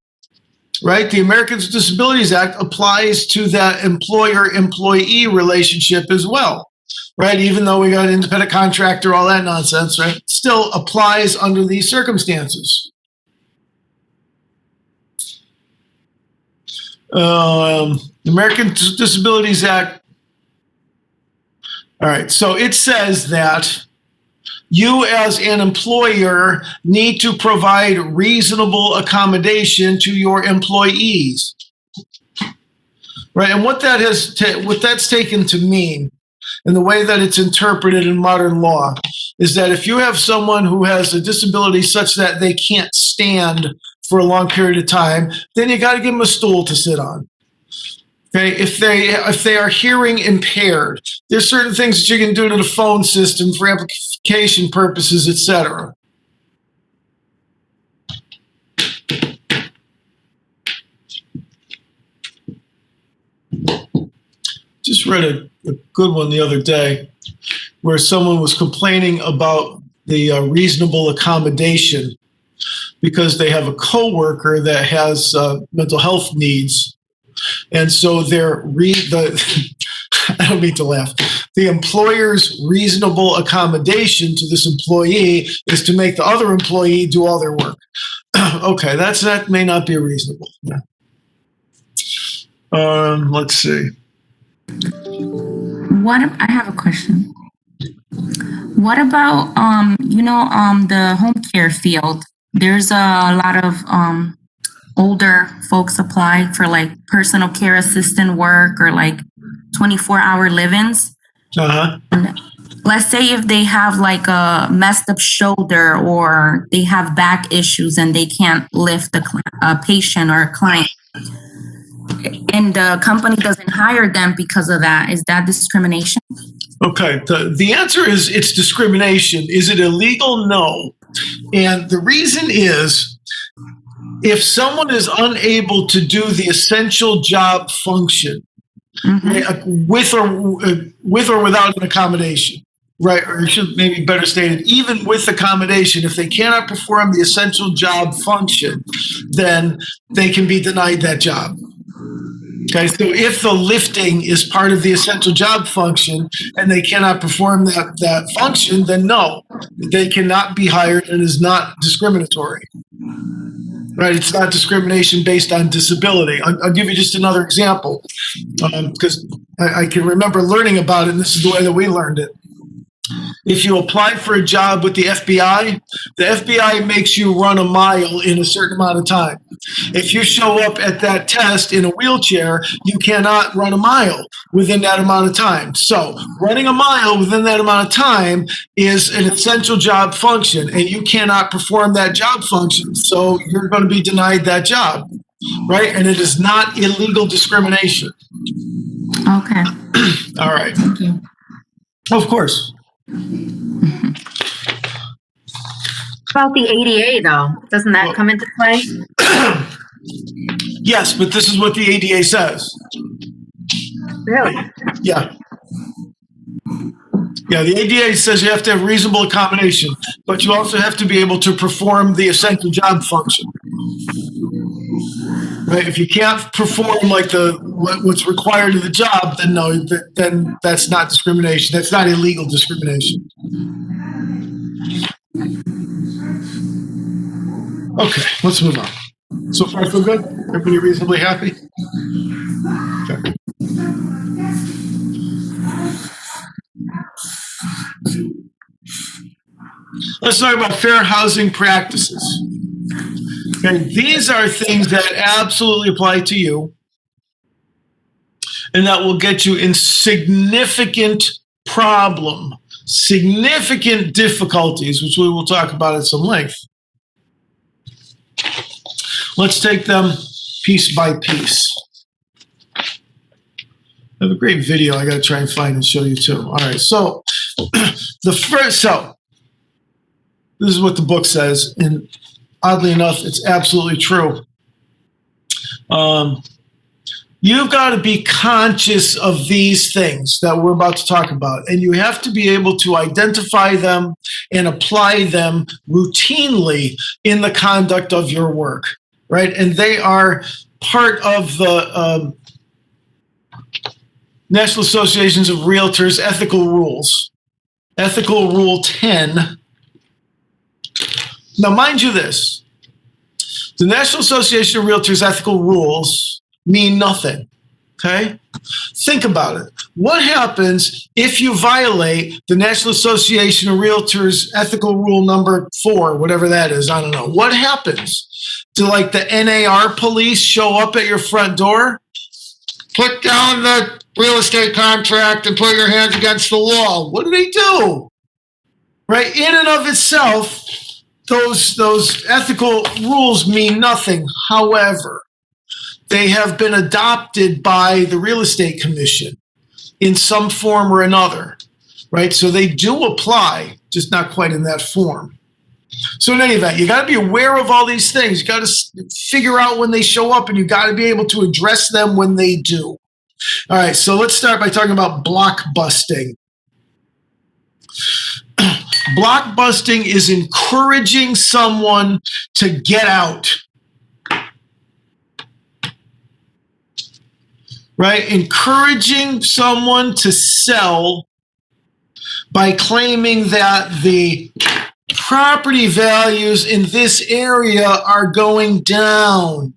right? The Americans with Disabilities Act applies to that employer-employee relationship as well, right? Even though we got an independent contractor, all that nonsense, right? Still applies under these circumstances. The Americans with Disabilities Act. All right, so it says that you as an employer need to provide reasonable accommodation to your employees, right? And what that's taken to mean, and the way that it's interpreted in modern law, is that if you have someone who has a disability such that they can't stand for a long period of time, then you got to give them a stool to sit on. Okay, if they are hearing impaired, there's certain things that you can do to the phone system for amplification purposes, etc. Just read a good one the other day where someone was complaining about the reasonable accommodation because they have a coworker that has mental health needs. And so I don't mean to laugh. The employer's reasonable accommodation to this employee is to make the other employee do all their work. Okay, that may not be reasonable. Yeah. Let's see. I have a question. What about the home care field? There's a lot of older folks apply for like personal care assistant work or like 24-hour live-ins. Uh-huh. And let's say if they have like a messed up shoulder or they have back issues and they can't lift a patient or a client, and the company doesn't hire them because of that, is that discrimination? Okay, the answer is it's discrimination. Is it illegal? No. And the reason is, if someone is unable to do the essential job function, with or without an accommodation, right? Or it should maybe better stated, even with accommodation, if they cannot perform the essential job function, then they can be denied that job. Okay, so if the lifting is part of the essential job function and they cannot perform that function, then no, they cannot be hired and is not discriminatory. Right, it's not discrimination based on disability. I'll give you just another example because I can remember learning about it, and this is the way that we learned it. If you apply for a job with the FBI makes you run a mile in a certain amount of time. If you show up at that test in a wheelchair, you cannot run a mile within that amount of time. So running a mile within that amount of time is an essential job function, and you cannot perform that job function. So you're going to be denied that job. right? And it is not illegal discrimination. Okay. All right. Thank you. Of course. About the ADA though, doesn't that come into play? Yes, but this is what the ADA says. Really? Yeah. Yeah, the ADA says you have to have reasonable accommodation, but you also have to be able to perform the essential job function. Right? If you can't perform like what's required of the job, then no, then that's not discrimination. That's not illegal discrimination. Okay, let's move on. So far, so good? Everybody reasonably happy? Okay. Let's talk about fair housing practices. Okay, these are things that absolutely apply to you and that will get you in significant difficulties, which we will talk about at some length. Let's take them piece by piece. I have a great video I got to try and find and show you too. All right, so this is what the book says, and oddly enough, it's absolutely true. You've got to be conscious of these things that we're about to talk about, and you have to be able to identify them and apply them routinely in the conduct of your work, right? And they are part of the National Associations of Realtors Ethical Rules, Ethical Rule 10. Now, mind you this, the National Association of Realtors Ethical Rules mean nothing, okay? Think about it. What happens if you violate the National Association of Realtors Ethical Rule number 4, whatever that is, I don't know. What happens? Do like the NAR police show up at your front door? Put down the real estate contract and put your hands against the wall. What do? Right? In and of itself, those ethical rules mean nothing. However, they have been adopted by the Real Estate Commission in some form or another, right? So they do apply, just not quite in that form. So in any event, you got to be aware of all these things. You got to figure out when they show up, and you got to be able to address them when they do. All right, so let's start by talking about block busting. Block busting is encouraging someone to get out. Right? Encouraging someone to sell by claiming that the property values in this area are going down.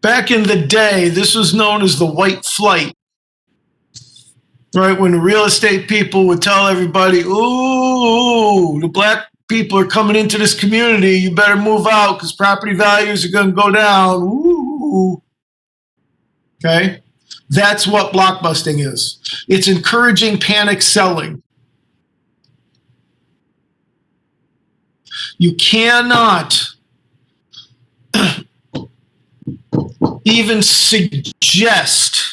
Back in the day, this was known as the white flight. Right, when the real estate people would tell everybody, ooh, the black people are coming into this community, you better move out because property values are going to go down. Ooh. Okay, that's what blockbusting is. It's encouraging panic selling. You cannot even suggest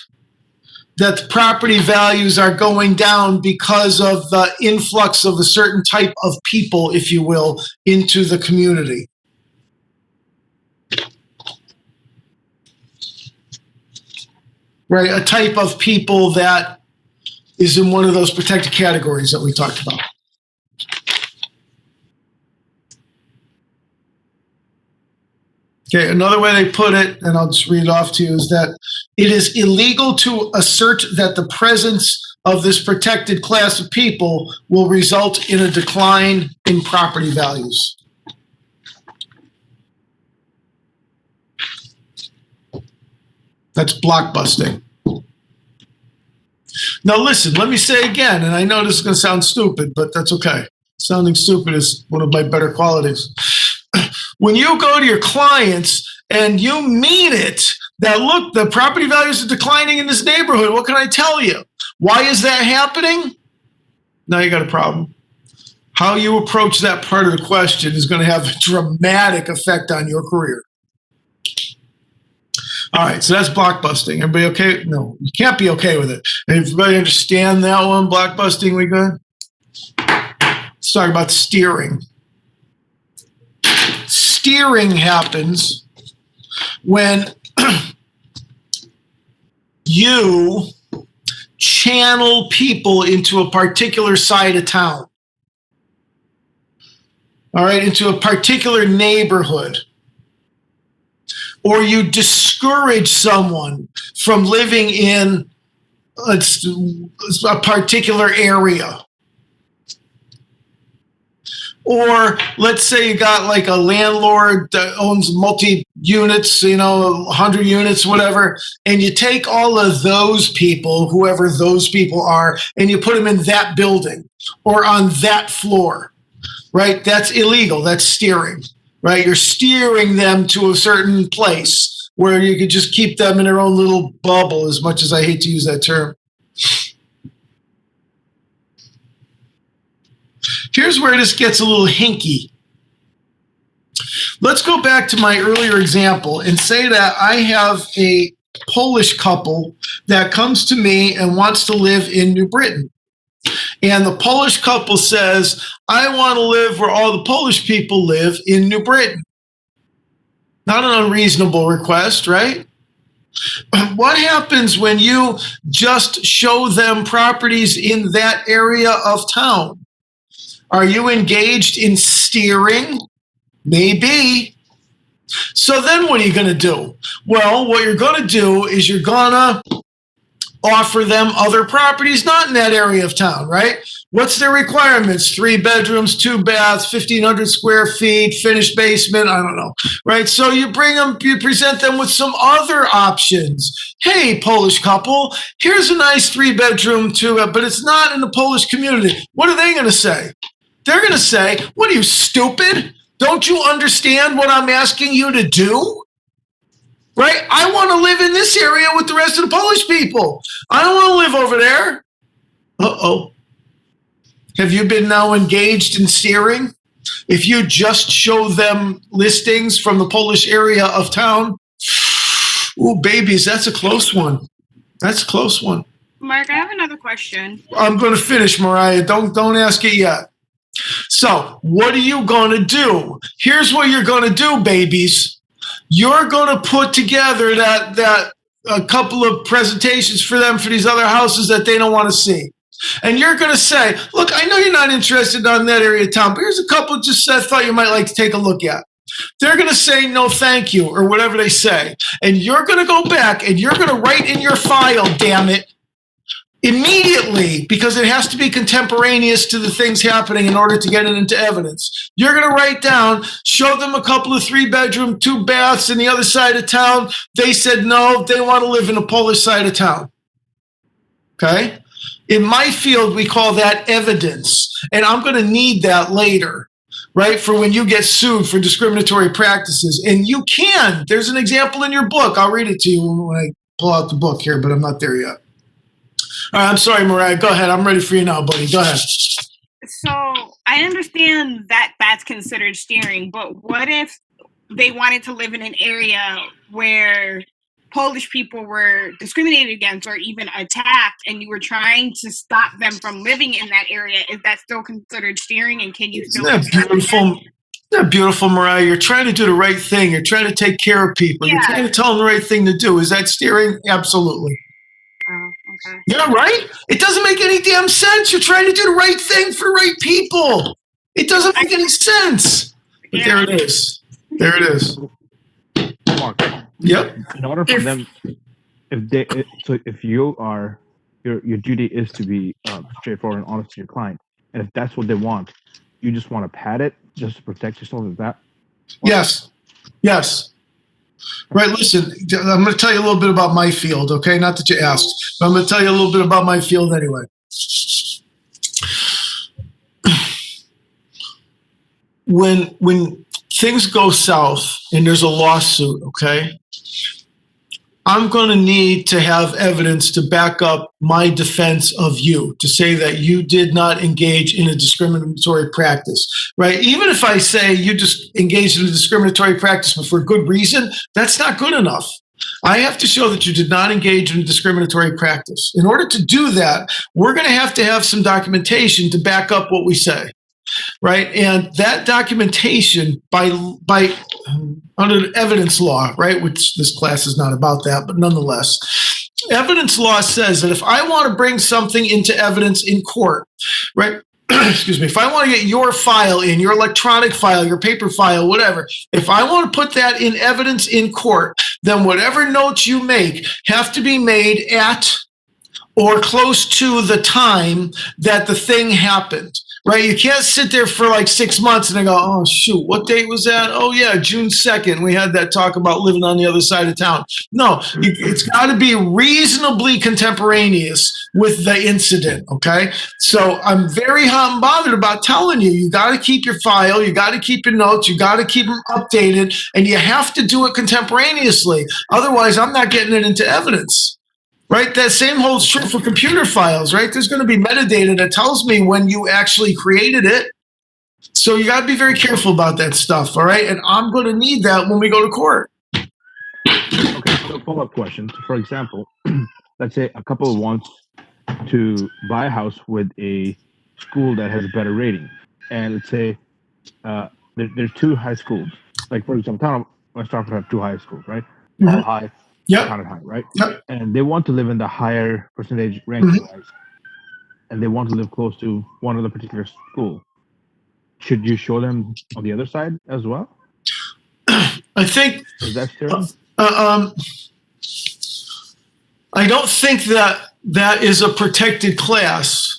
that the property values are going down because of the influx of a certain type of people, if you will, into the community. Right, a type of people that is in one of those protected categories that we talked about. Okay, another way they put it, and I'll just read it off to you, is that it is illegal to assert that the presence of this protected class of people will result in a decline in property values. That's blockbusting. Now listen, let me say again, and I know this is going to sound stupid, but that's okay. Sounding stupid is one of my better qualities. When you go to your clients and you mean it, that look, the property values are declining in this neighborhood, what can I tell you? Why is that happening? Now you got a problem. how you approach that part of the question is going to have a dramatic effect on your career. All right, so that's blockbusting. Everybody okay? No, you can't be okay with it. Everybody understand that one? Blockbusting, we good? Let's talk about steering. Steering happens when you channel people into a particular side of town. All right, into a particular neighborhood. Or you discourage someone from living in a particular area. Or let's say you got like a landlord that owns multi-units, 100 units, whatever, and you take all of those people, whoever those people are, and you put them in that building or on that floor, right? That's illegal. That's steering, right? You're steering them to a certain place where you could just keep them in their own little bubble, as much as I hate to use that term. Here's where this gets a little hinky. Let's go back to my earlier example and say that I have a Polish couple that comes to me and wants to live in New Britain. And the Polish couple says, I want to live where all the Polish people live in New Britain. Not an unreasonable request, right? What happens when you just show them properties in that area of town? Are you engaged in steering? Maybe. So then what are you going to do? Well, what you're going to do is you're going to offer them other properties not in that area of town, right? What's their requirements? 3 bedrooms, 2 baths, 1,500 square feet, finished basement, I don't know, right? So you present them with some other options. Hey, Polish couple, here's a nice 3-bedroom, but it's not in the Polish community. What are they going to say? They're going to say, what are you, stupid? Don't you understand what I'm asking you to do? Right? I want to live in this area with the rest of the Polish people. I don't want to live over there. Uh-oh. Have you been now engaged in steering? If you just show them listings from the Polish area of town, ooh, babies, that's a close one. That's a close one. Mark, I have another question. I'm going to finish, Mariah. Don't ask it yet. So what are you going to do? Here's what you're going to do, babies. You're going to put together that a couple of presentations for them for these other houses that they don't want to see. And you're going to say, look, I know you're not interested in that area of town, but here's a couple just I thought you might like to take a look at. They're going to say no thank you or whatever they say. And you're going to go back and you're going to write in your file, damn it, immediately, because it has to be contemporaneous to the things happening in order to get it into evidence. You're going to write down, show them a couple of 3-bedroom, 2 baths in the other side of town. They said no, they want to live in the Polish side of town. Okay? In my field, we call that evidence. And I'm going to need that later, right? For when you get sued for discriminatory practices. And you can. There's an example in your book. I'll read it to you when I pull out the book here, but I'm not there yet. All right, I'm sorry, Mariah. Go ahead. I'm ready for you now, buddy. Go ahead. So I understand that that's considered steering, but what if they wanted to live in an area where Polish people were discriminated against or even attacked, and you were trying to stop them from living in that area? Is that still considered steering? And can you still? Isn't that beautiful? Isn't that beautiful, Mariah? You're trying to do the right thing. You're trying to take care of people. Yeah. You're trying to tell them the right thing to do. Is that steering? Absolutely. Oh, okay. Yeah, right? It doesn't make any damn sense. You're trying to do the right thing for the right people. It doesn't make any sense. But there it is. There it is. Mark. Yep. In order for them, if you are, your duty is to be straightforward and honest to your client, and if that's what they want, you just want to pad it just to protect yourself. Is that? Yes. Yes. Right, listen, I'm going to tell you a little bit about my field, okay? Not that you asked, but I'm going to tell you a little bit about my field anyway. When things go south and there's a lawsuit, okay, I'm going to need to have evidence to back up my defense of you, to say that you did not engage in a discriminatory practice, right? Even if I say you just engaged in a discriminatory practice but for good reason, that's not good enough. I have to show that you did not engage in a discriminatory practice. In order to do that, we're going to have some documentation to back up what we say, right? And that documentation by under evidence law, right, which this class is not about that, but nonetheless, evidence law says that if I want to bring something into evidence in court, right, excuse me, if I want to get your file in, your electronic file, your paper file, whatever, if I want to put that in evidence in court, then whatever notes you make have to be made at or close to the time that the thing happened, right? You can't sit there for like 6 months and then go, oh, shoot, what date was that? Oh, yeah, June 2nd. We had that talk about living on the other side of town. No, it's got to be reasonably contemporaneous with the incident, okay? So I'm very hot and bothered about telling you, you got to keep your file, you got to keep your notes, you got to keep them updated, and you have to do it contemporaneously. Otherwise, I'm not getting it into evidence. Right? That same holds true for computer files, right? There's going to be metadata that tells me when you actually created it. So you got to be very careful about that stuff, all right? And I'm going to need that when we go to court. Okay, so follow-up question. For example, let's say a couple wants to buy a house with a school that has a better rating. And let's say there's two high schools. Like, for example, West Stratford have two high schools, right? All high, counted high, right? Yep. And they want to live in the higher percentage ranking-wise, and they want to live close to one of the particular school. Should you show them on the other side as well? I think Is that steering? I don't think that is a protected class.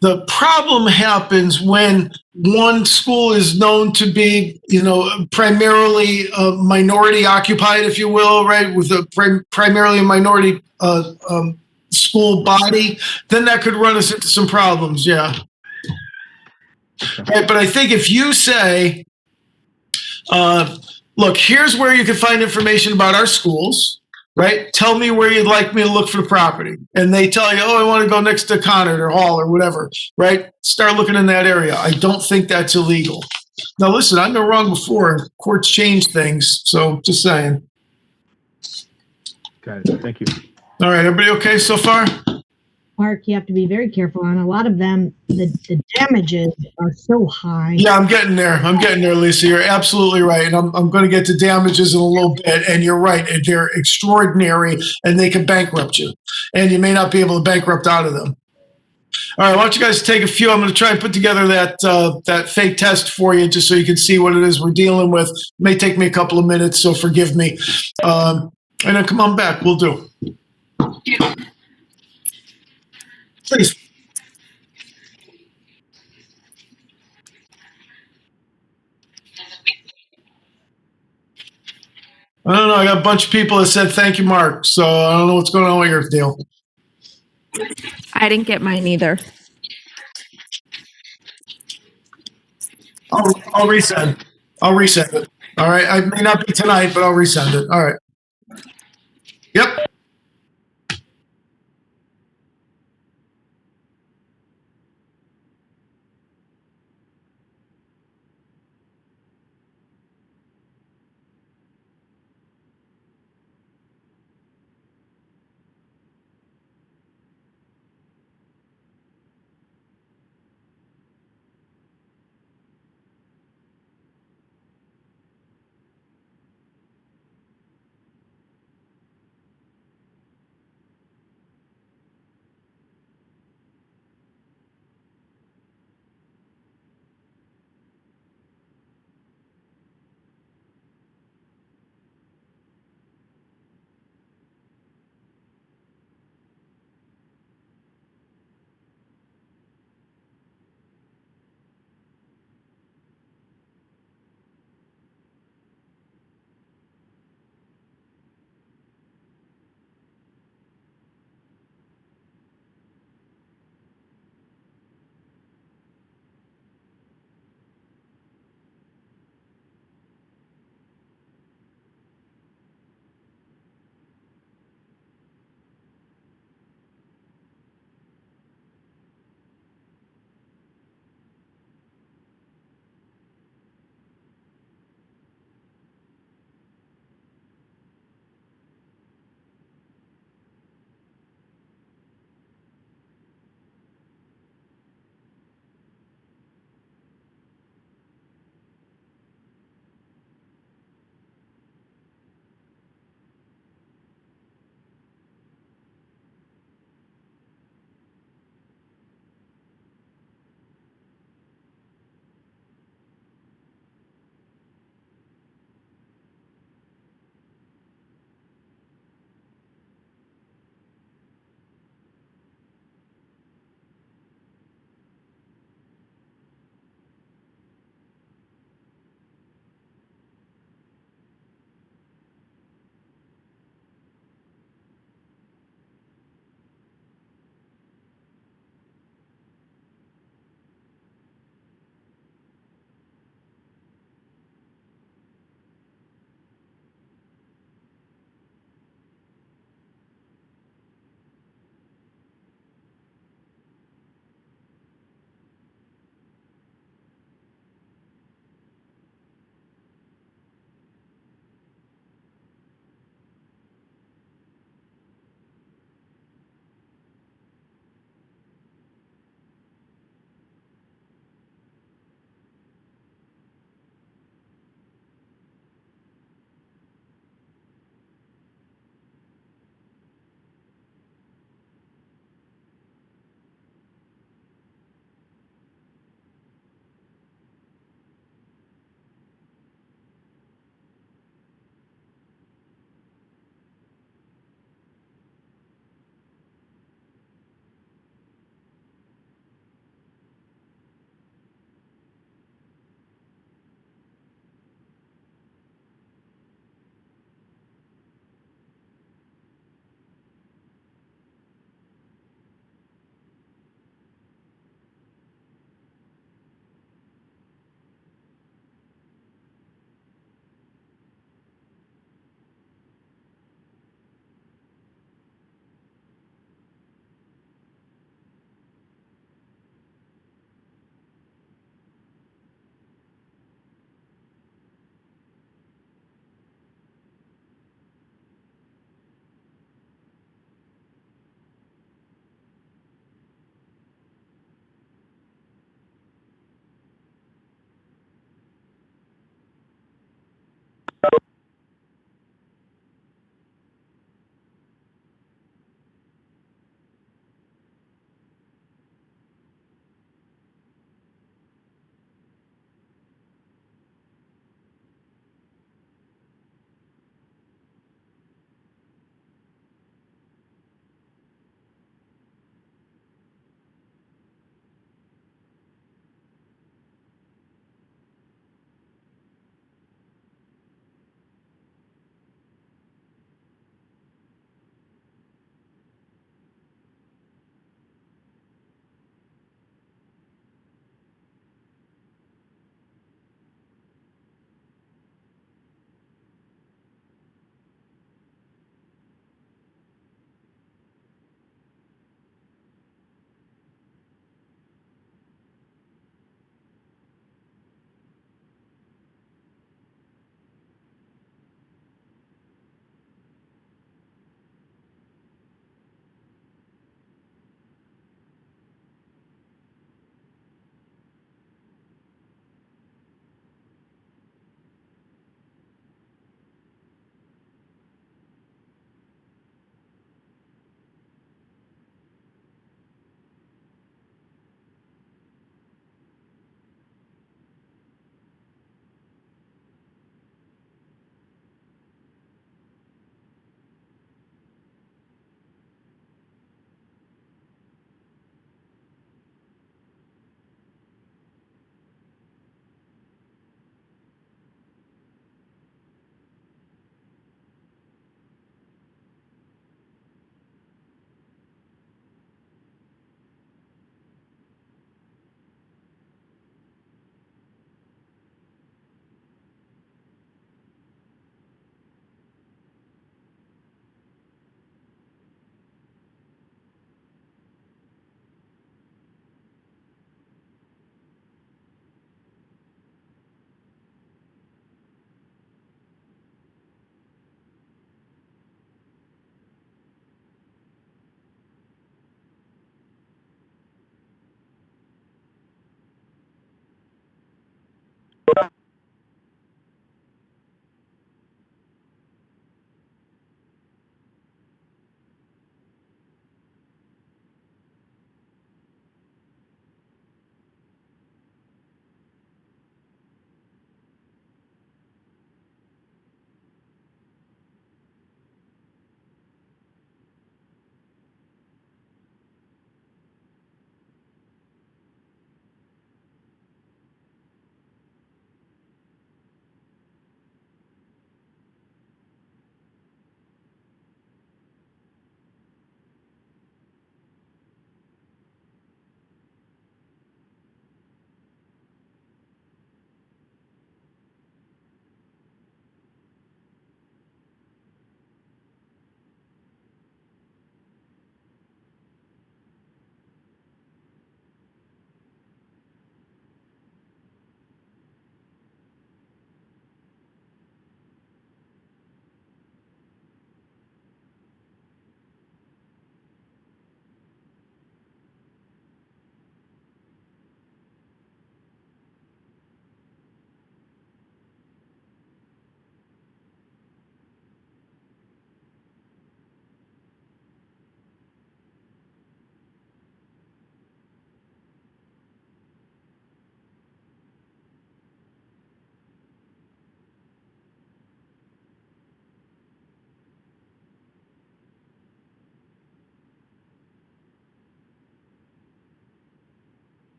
The problem happens when one school is known to be, primarily minority occupied, if you will, right, with a primarily a minority school body. Then that could run us into some problems. Yeah. Right, but I think if you say, look, here's where you can find information about our schools. Right? Tell me where you'd like me to look for the property. And they tell you, oh, I want to go next to Conard or Hall or whatever. Right? Start looking in that area. I don't think that's illegal. Now, listen, I've been wrong before. Courts change things. So just saying. Got it. Thank you. All right. Everybody okay so far? Mark, you have to be very careful. On a lot of them, the damages are so high. Yeah, I'm getting there, Lisa. You're absolutely right. And I'm going to get to damages in a little bit. And you're right. They're extraordinary and they can bankrupt you. And you may not be able to bankrupt out of them. All right, why don't you guys take a few? I'm going to try and put together that fake test for you just so you can see what it is we're dealing with. It may take me a couple of minutes, so forgive me. And then come on back. We'll do. Please. I don't know. I got a bunch of people that said thank you, Mark. So I don't know what's going on with your deal. I didn't get mine either. I'll resend. I'll resend it. All right. I may not be tonight, but I'll resend it. All right. Yep.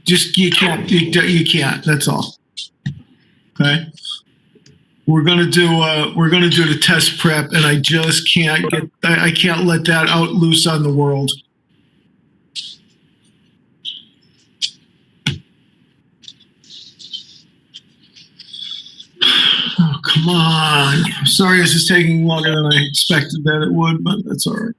just, you can't, that's all. Okay? We're gonna do the test prep, and I just I can't let that out loose on the world. Oh, come on. Sorry this is taking longer than I expected that it would, but that's all right.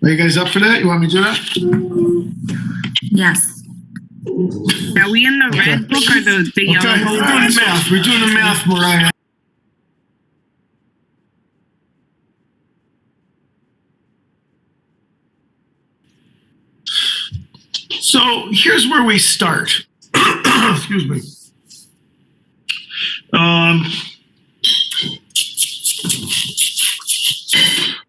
Are you guys up for that? You want me to do that? Yes. Are we in the red book or the yellow Okay, book? we're doing the math. We're doing the math, Mariah. So here's where we start. Excuse me.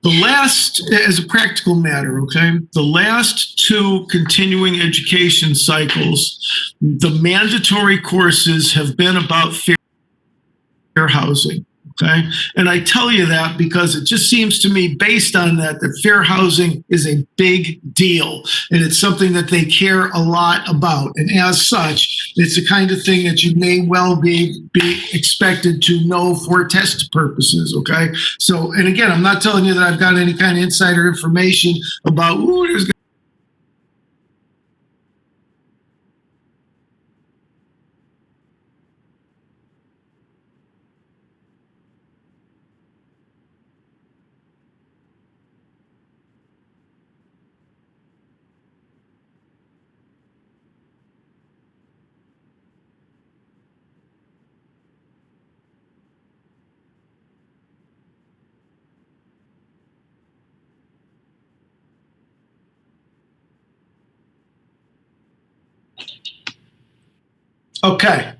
The last, as a practical matter, okay, the last 2 continuing education cycles, the mandatory courses have been about fair housing. Okay. And I tell you that because it just seems to me, based on that fair housing is a big deal and it's something that they care a lot about. And as such, it's the kind of thing that you may well be expected to know for test purposes. Okay. So, and again, I'm not telling you that I've got any kind of insider information about, there's okay.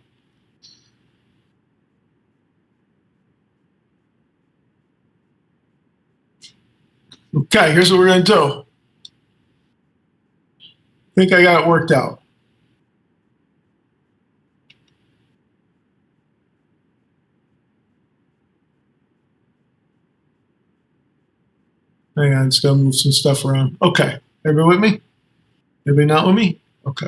Okay, here's what we're going to do. I think I got it worked out. Hang on, just got to move some stuff around. Okay, everybody with me? Everybody not with me? Okay.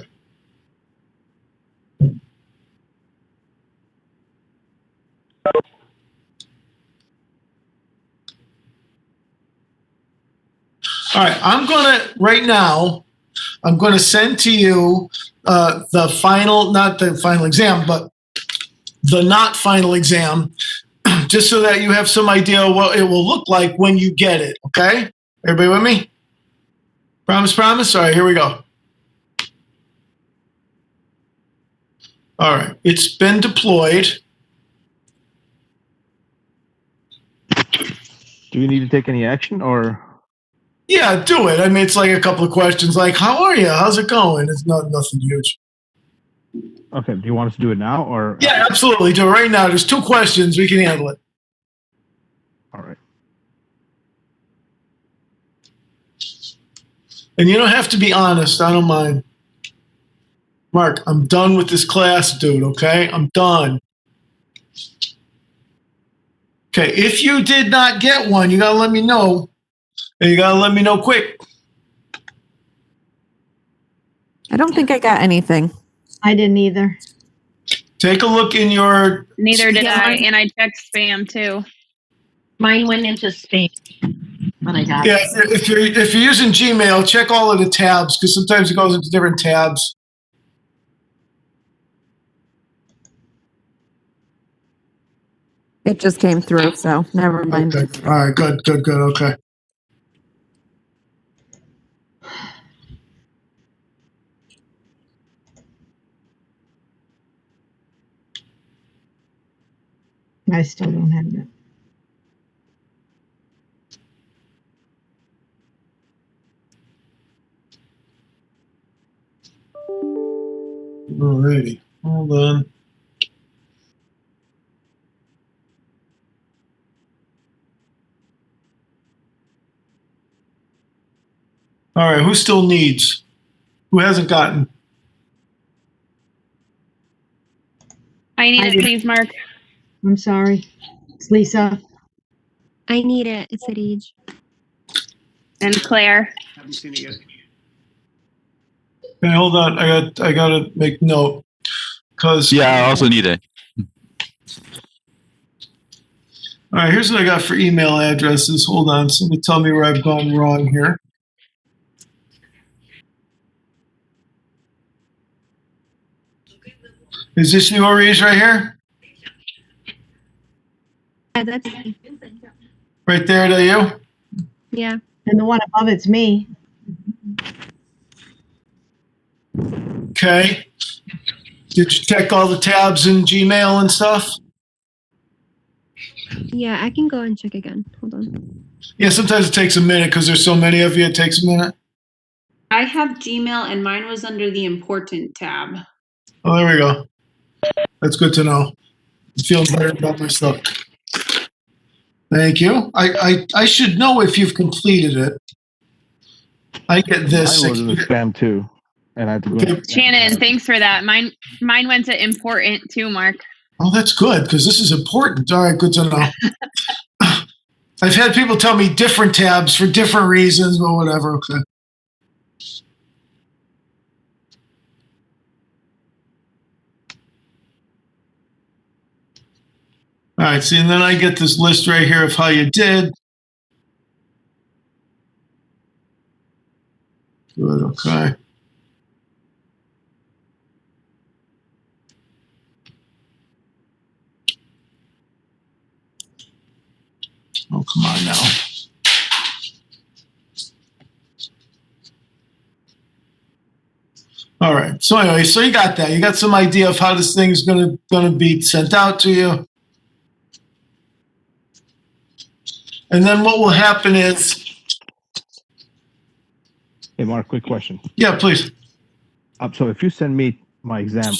All right, I'm going to send to you the final, not the final exam, but the not final exam, just so that you have some idea what it will look like when you get it, okay? Everybody with me? Promise, promise? All right, here we go. All right, it's been deployed. Do you need to take any action or? Yeah, do it. I mean, it's like a couple of questions like, how are you? How's it going? It's nothing huge. Okay, do you want us to do it now or? Yeah, absolutely. Do it right now. There's 2 questions. We can handle it. All right. And you don't have to be honest. I don't mind. Mark, I'm done with this class, dude, okay? I'm done. Okay, if you did not get one, you got to let me know. And you got to let me know quick. I don't think I got anything. I didn't either. Take a look in your... Neither did I, and I checked spam too. Mine went into spam when I got Yeah, it. if you're using Gmail, check all of the tabs because sometimes it goes into different tabs. It just came through, so never mind. Okay. All right, good, okay. I still don't have it. Alrighty, hold on. All right, who still needs? Who hasn't gotten? I need I it, did- please, Mark. I'm sorry. It's Lisa. I need it. It's at age. And Claire. Haven't seen it yet. Okay, hold on. I gotta make note because Yeah, I also need it. All right, here's what I got for email addresses. Hold on. Somebody tell me where I've gone wrong here. Is this new Maurice right here? Yeah, that's me. Right there to you? Yeah. And the one above it's me. Okay. Did you check all the tabs in Gmail and stuff? Yeah, I can go and check again. Hold on. Yeah, sometimes it takes a minute because there's so many of you. It takes a minute. I have Gmail and mine was under the important tab. Oh, there we go. That's good to know. I'm feeling better about myself. Thank you. I should know if you've completed it. I get this. Mine was in the spam too, and I had to go. Okay. Shannon, thanks for that. Mine went to important too, Mark. Oh, that's good because this is important. All right, good to know. I've had people tell me different tabs for different reasons, but whatever. Okay. All right, see, and then I get this list right here of how you did. Good, okay. Oh, come on now. All right. So anyway, so you got that. You got some idea of how this thing is gonna be sent out to you. And then what will happen is, Hey, Mark, quick question. yeah, please. So if you send me my exam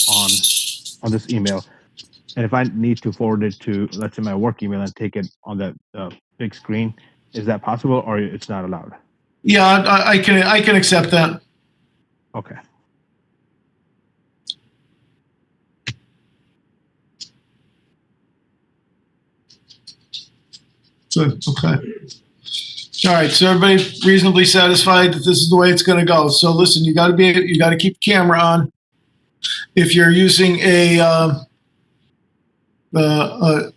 on this email, and if I need to forward it to, let's say, my work email and take it on that big screen, is that possible or it's not allowed? Yeah, I can accept that. Okay. Good. Okay. All right. So everybody reasonably satisfied that this is the way it's going to go. So listen, you got to keep the camera on. If you're using a phone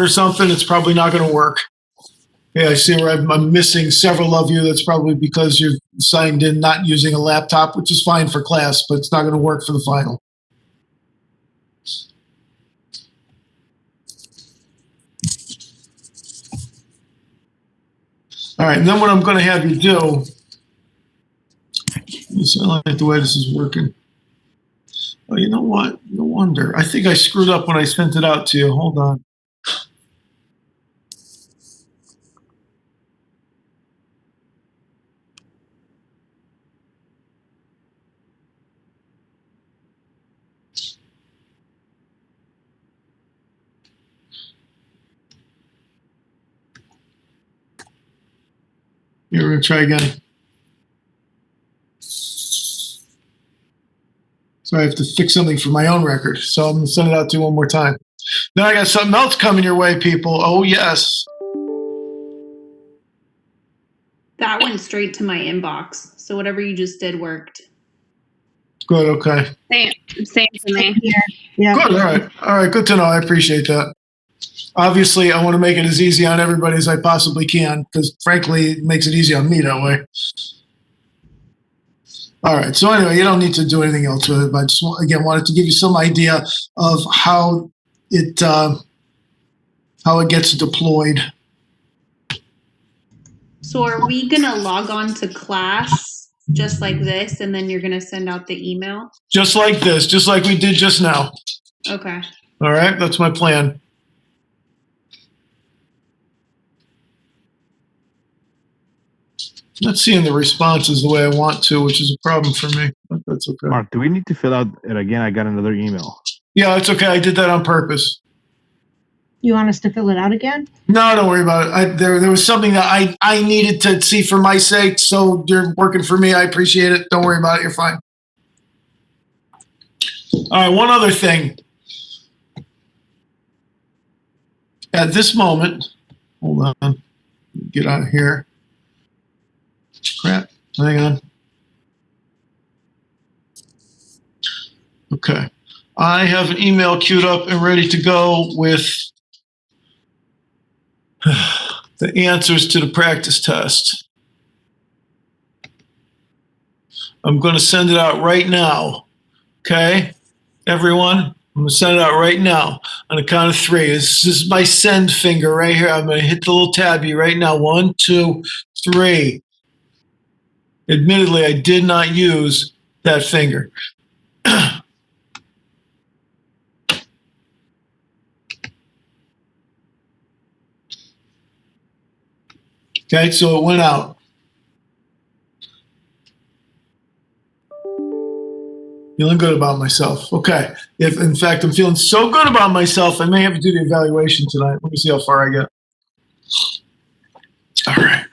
or something, it's probably not going to work. Yeah, I see where I'm missing several of you. That's probably because you're signed in not using a laptop, which is fine for class, but it's not going to work for the final. All right, and then what I'm going to have you do, I don't like the way this is working. Oh, you know what? No wonder. I think I screwed up when I sent it out to you. Hold on. Here, we're going to try again. So I have to fix something for my own record. So I'm going to send it out to you one more time. Then I got something else coming your way, people. Oh, yes. That went straight to my inbox. So whatever you just did worked. Good, okay. Same to me. Yeah. Good, all right. All right, good to know. I appreciate that. Obviously, I want to make it as easy on everybody as I possibly can because, frankly, it makes it easy on me that way. All right. So anyway, you don't need to do anything else with it. But I just, again, wanted to give you some idea of how it gets deployed. So are we going to log on to class just like this and then you're going to send out the email? Just like this, just like we did just now. Okay. All right. That's my plan. Not seeing the responses the way I want to, which is a problem for me, but that's okay. Mark, do we need to fill out it again? I got another email. Yeah, it's okay. I did that on purpose. You want us to fill it out again? No, don't worry about it. There was something that I needed to see for my sake, so you're working for me. I appreciate it. Don't worry about it. You're fine. All right, one other thing. At this moment, hold on, get out of here. Crap, hang on. Okay. I have an email queued up and ready to go with the answers to the practice test. I'm going to send it out right now. Okay, everyone? I'm going to send it out right now on the count of 3. This is my send finger right here. I'm going to hit the little tabby right now. 1, 2, 3. Admittedly, I did not use that finger. Okay, so it went out. Feeling good about myself. Okay. If in fact I'm feeling so good about myself, I may have to do the evaluation tonight. Let me see how far I get. All right.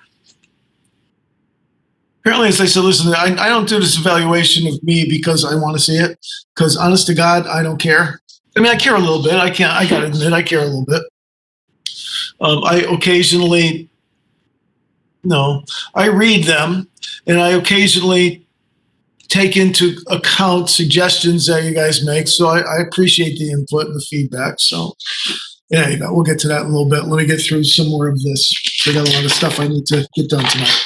Apparently, as I said, listen, I don't do this evaluation of me because I want to see it. Because honest to God, I don't care. I mean, I care a little bit. I gotta admit, I care a little bit. I occasionally, I read them, and I occasionally take into account suggestions that you guys make. So I appreciate the input and the feedback. So there you go. We'll get to that in a little bit. Let me get through some more of this. I got a lot of stuff I need to get done tonight.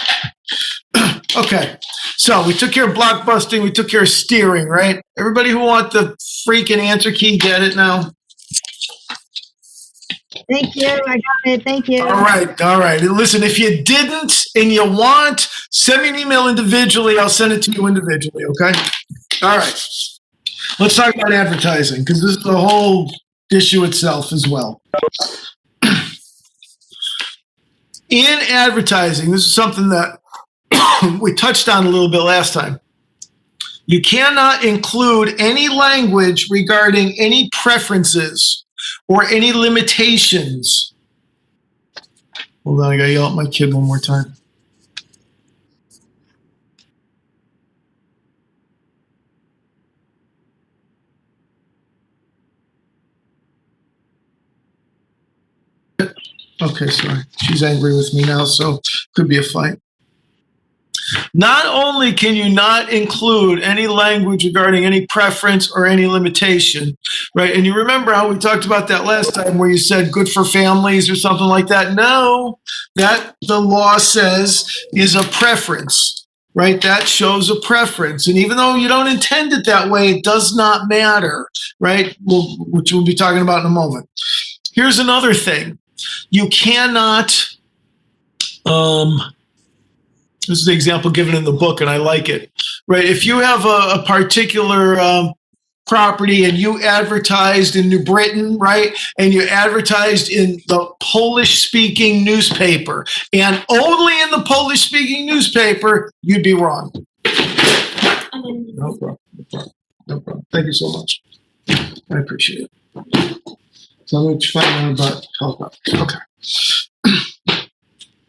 Okay. So we took care of blockbusting. We took care of steering, right? Everybody who want the freaking answer key, get it now? Thank you. I got it. Thank you. All right. All right. And listen, if you didn't and you want, send me an email individually. I'll send it to you individually. Okay. All right. Let's talk about advertising because this is the whole issue itself as well. In advertising, this is something that we touched on a little bit last time. You cannot include any language regarding any preferences or any limitations. Hold on, I gotta yell at my kid one more time. Okay, sorry. She's angry with me now, so could be a fight. Not only can you not include any language regarding any preference or any limitation, right? And you remember how we talked about that last time where you said good for families or something like that? No, that the law says is a preference, right? That shows a preference. And even though you don't intend it that way, it does not matter, right? Which we'll be talking about in a moment. Here's another thing. You cannot, this is the example given in the book, and I like it, right? If you have a particular property and you advertised in New Britain, right? And you advertised in the Polish-speaking newspaper, and only in the Polish-speaking newspaper, you'd be wrong. No problem. No problem. Thank you so much. I appreciate it. So I'm going to find out about helicopters. Okay.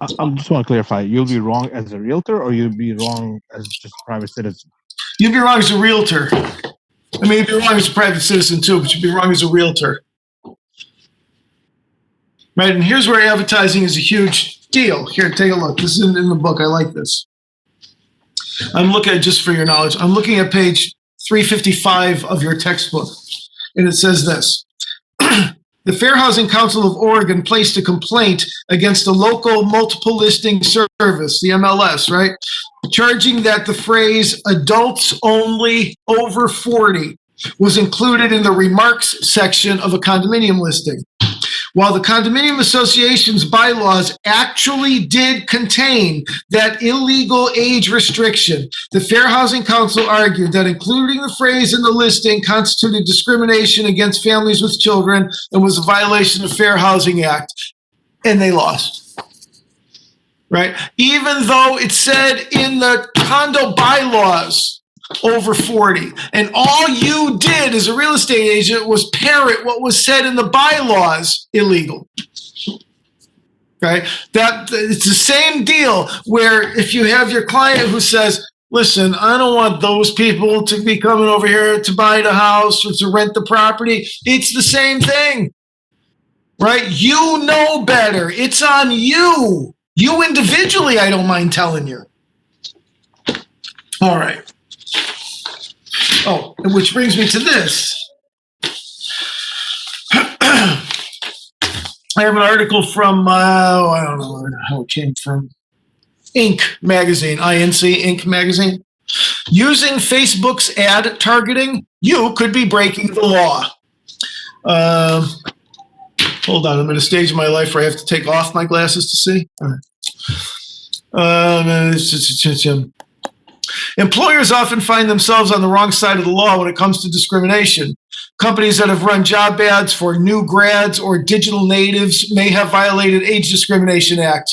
I just want to clarify. You'll be wrong as a realtor, or you'll be wrong as just a private citizen? You'd be wrong as a realtor. I mean, you'd be wrong as a private citizen too, but you'd be wrong as a realtor. Right, and here's where advertising is a huge deal. Here, take a look. This is in the book. I like this. I'm looking at, just for your knowledge, I'm looking at page 355 of your textbook, and it says this. The Fair Housing Council of Oregon placed a complaint against the local multiple listing service, the MLS, right? Charging that the phrase adults only over 40 was included in the remarks section of a condominium listing. While the Condominium Association's bylaws actually did contain that illegal age restriction, the Fair Housing Council argued that including the phrase in the listing constituted discrimination against families with children and was a violation of the Fair Housing Act, and they lost. Right? Even though it said in the condo bylaws over 40, and all you did as a real estate agent was parrot what was said in the bylaws illegal. Right? That it's the same deal where if you have your client who says, listen, I don't want those people to be coming over here to buy the house or to rent the property. It's the same thing, right? You know better. It's on you. You individually, I don't mind telling you. All right. Oh, which brings me to this. I have an article from, I don't know how it came from, Inc. magazine, INC Inc. magazine. Using Facebook's ad targeting, you could be breaking the law. Hold on, I'm at a stage in my life where I have to take off my glasses to see. All right. Employers often find themselves on the wrong side of the law when it comes to discrimination. Companies that have run job ads for new grads or digital natives may have violated Age Discrimination Act.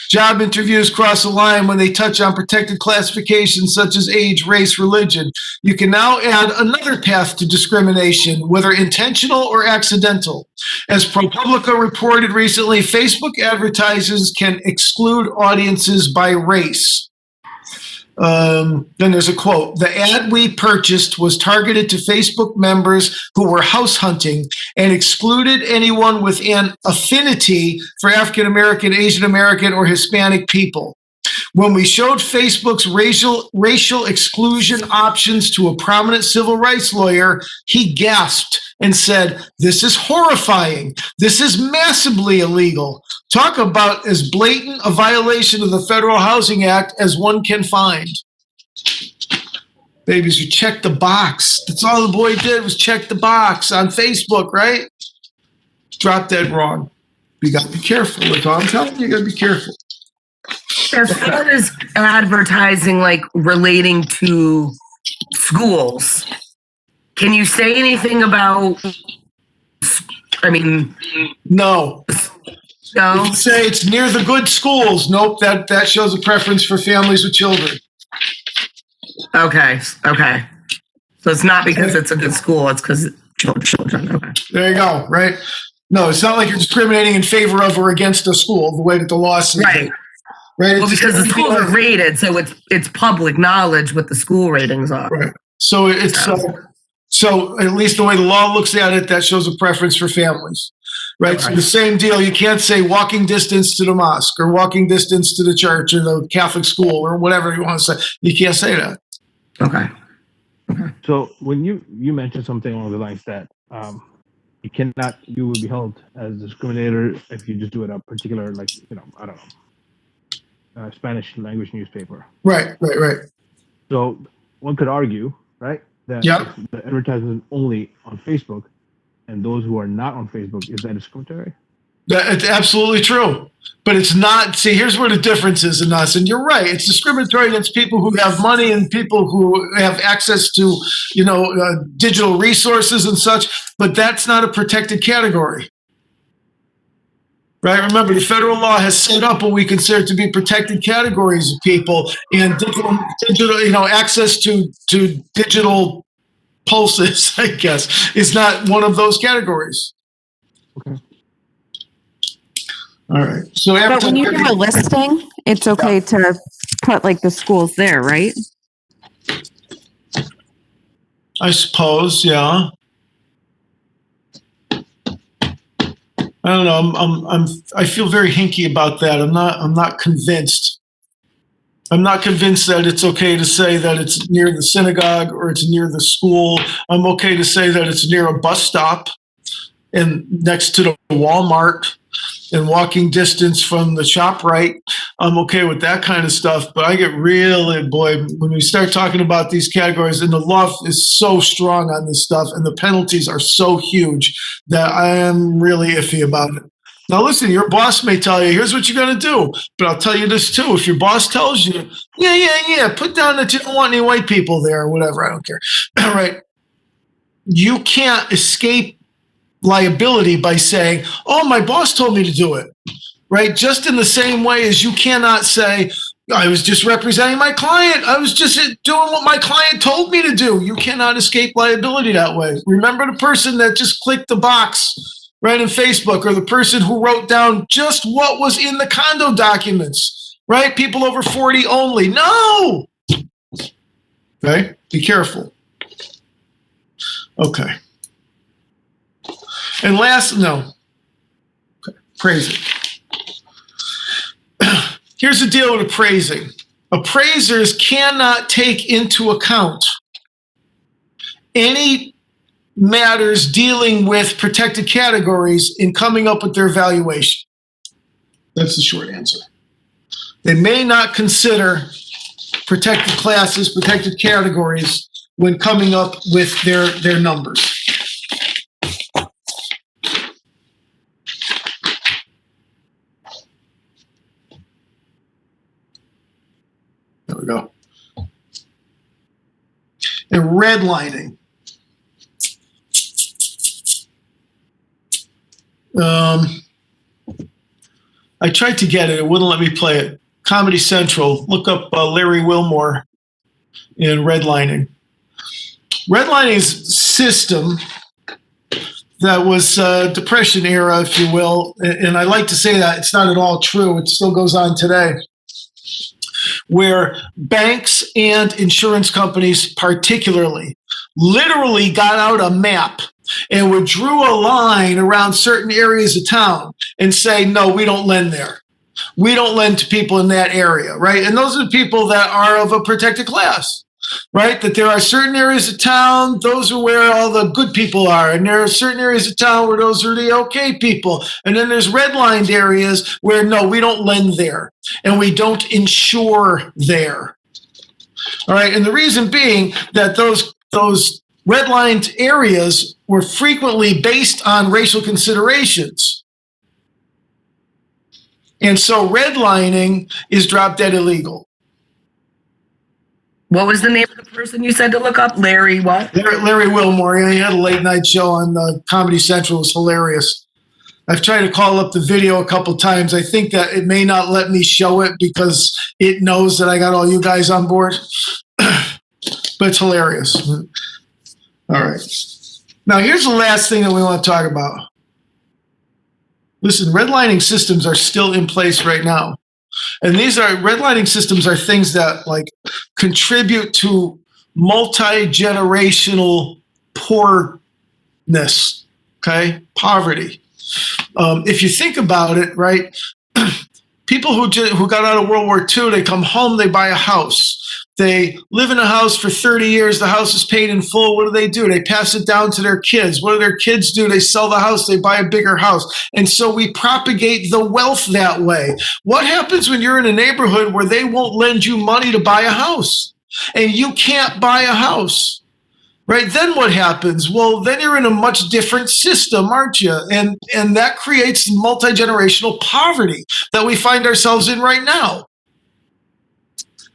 Job interviews cross a line when they touch on protected classifications such as age, race, religion. You can now add another path to discrimination, whether intentional or accidental. As ProPublica reported recently, Facebook advertisers can exclude audiences by race. Then there's a quote. The ad we purchased was targeted to Facebook members who were house hunting and excluded anyone with an affinity for African American, Asian American, or Hispanic people. When we showed Facebook's racial exclusion options to a prominent civil rights lawyer, he gasped and said, "This is horrifying. This is massively illegal. Talk about as blatant a violation of the Federal Housing Act as one can find." Babies, you checked the box. That's all the boy did was check the box on Facebook, right? Drop dead wrong. You got to be careful. That's all I'm telling you. You got to be careful. As far as advertising, like relating to schools, can you say anything about, I mean, no. No? If you say it's near the good schools, nope, that shows a preference for families with children. Okay. So it's not because it's a good school, it's because children. Okay. There you go, right? No, it's not like you're discriminating in favor of or against a school, the way that the law says. Right. Right. Well, because the schools are rated, so it's public knowledge what the school ratings are. Right. So it's so at least the way the law looks at it, that shows a preference for families. Right. So the same deal. You can't say walking distance to the mosque or walking distance to the church or the Catholic school or whatever you want to say. You can't say that. Okay. So when you mentioned something along the lines that you would be held as a discriminator if you just do it a particular, like, I don't know, Spanish language newspaper. Right. So one could argue, right, that if the advertisement is only on Facebook and those who are not on Facebook, is that discriminatory? It's absolutely true. But it's not. See, here's where the difference is in us. And you're right. It's discriminatory against people who have money and people who have access to, digital resources and such. But that's not a protected category. Right. Remember, the federal law has set up what we consider to be protected categories of people, and digital, access to digital pulses, I guess, is not one of those categories. Okay. All right. So, but when you do a listing, it's okay to put like the schools there, right? I suppose, yeah. I don't know. I feel very hinky about that. I'm not convinced. I'm not convinced that it's okay to say that it's near the synagogue or it's near the school. I'm okay to say that it's near a bus stop and next to the Walmart and walking distance from the ShopRite. I'm okay with that kind of stuff, but I get really, when we start talking about these categories, and the law is so strong on this stuff and the penalties are so huge that I am really iffy about it. Now listen, your boss may tell you, here's what you're going to do, but I'll tell you this too. If your boss tells you, yeah, put down that you don't want any white people there or whatever, I don't care. All right. You can't escape liability by saying, oh, my boss told me to do it, right? Just in the same way as you cannot say, I was just representing my client. I was just doing what my client told me to do. You cannot escape liability that way. Remember the person that just clicked the box right in Facebook, or the person who wrote down just what was in the condo documents, right? People over 40 only. No, Okay, be careful. Okay. And appraising. Here's the deal with appraising. Appraisers cannot take into account any matters dealing with protected categories in coming up with their valuation. That's the short answer. They may not consider protected classes, protected categories when coming up with their numbers. There we go. And redlining. I tried to get it. It wouldn't let me play it. Comedy Central. Look up Larry Wilmore in redlining. Redlining's system that was Depression era, if you will, and I like to say that it's not at all true. It still goes on today, where banks and insurance companies particularly literally got out a map and would drew a line around certain areas of town and say, no, we don't lend there. We don't lend to people in that area, right? And those are the people that are of a protected class, right? That there are certain areas of town, those are where all the good people are. And there are certain areas of town where those are the okay people. And then there's redlined areas where, no, we don't lend there and we don't insure there. All right. And the reason being that those redlined areas were frequently based on racial considerations. And so redlining is drop dead illegal. What was the name of the person you said to look up? Larry what? Larry Wilmore. He had a late night show on Comedy Central. It was hilarious. I've tried to call up the video a couple times. I think that it may not let me show it because it knows that I got all you guys on board. But it's hilarious. All right. Now, here's the last thing that we want to talk about. Listen, redlining systems are still in place right now. And redlining systems are things that like contribute to multi-generational poorness, okay? Poverty. If you think about it, right, people who got out of World War II, they come home, they buy a house. They live in a house for 30 years. The house is paid in full. What do? They pass it down to their kids. What do their kids do? They sell the house. They buy a bigger house. And so we propagate the wealth that way. What happens when you're in a neighborhood where they won't lend you money to buy a house and you can't buy a house? Right? Then what happens? Well, then you're in a much different system, aren't you? And that creates multi-generational poverty that we find ourselves in right now.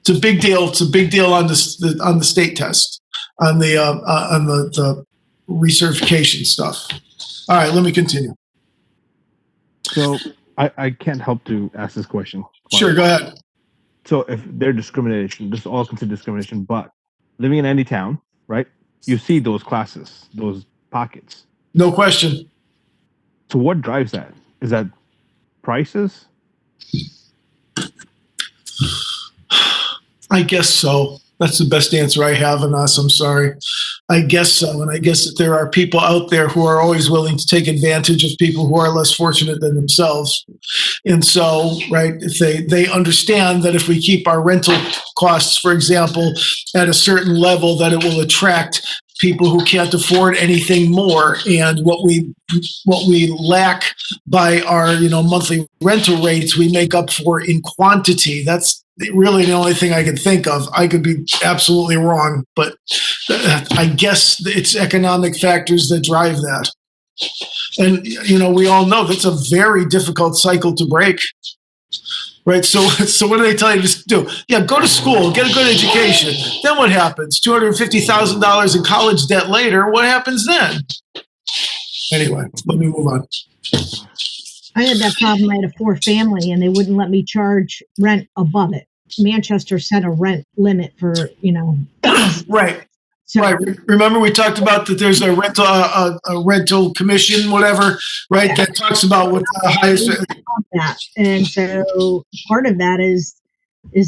It's a big deal. It's a big deal on the state test, on the recertification stuff. All right, let me continue. So I can't help to ask this question. Sure, go ahead. So if they're discrimination, this is all considered discrimination, but living in any town, right? You see those classes, those pockets. No question. So what drives that? Is that prices? I guess so. That's the best answer I have on us. I'm sorry. I guess so. And I guess that there are people out there who are always willing to take advantage of people who are less fortunate than themselves. And so, right, if they understand that if we keep our rental costs, for example, at a certain level, that it will attract people who can't afford anything more. And what we lack by our monthly rental rates, we make up for in quantity. That's really the only thing I can think of. I could be absolutely wrong, but I guess it's economic factors that drive that. And we all know that's a very difficult cycle to break. Right. So what do they tell you to do? Yeah, go to school, get a good education. Then what happens? $250,000 in college debt later. What happens then? Anyway, let me move on. I had that problem. I had a 4-family and they wouldn't let me charge rent above it. Manchester set a rent limit for, Right. So, right. Remember we talked about that there's a rental commission, whatever, right? That talks about what the highest. That. And so part of that is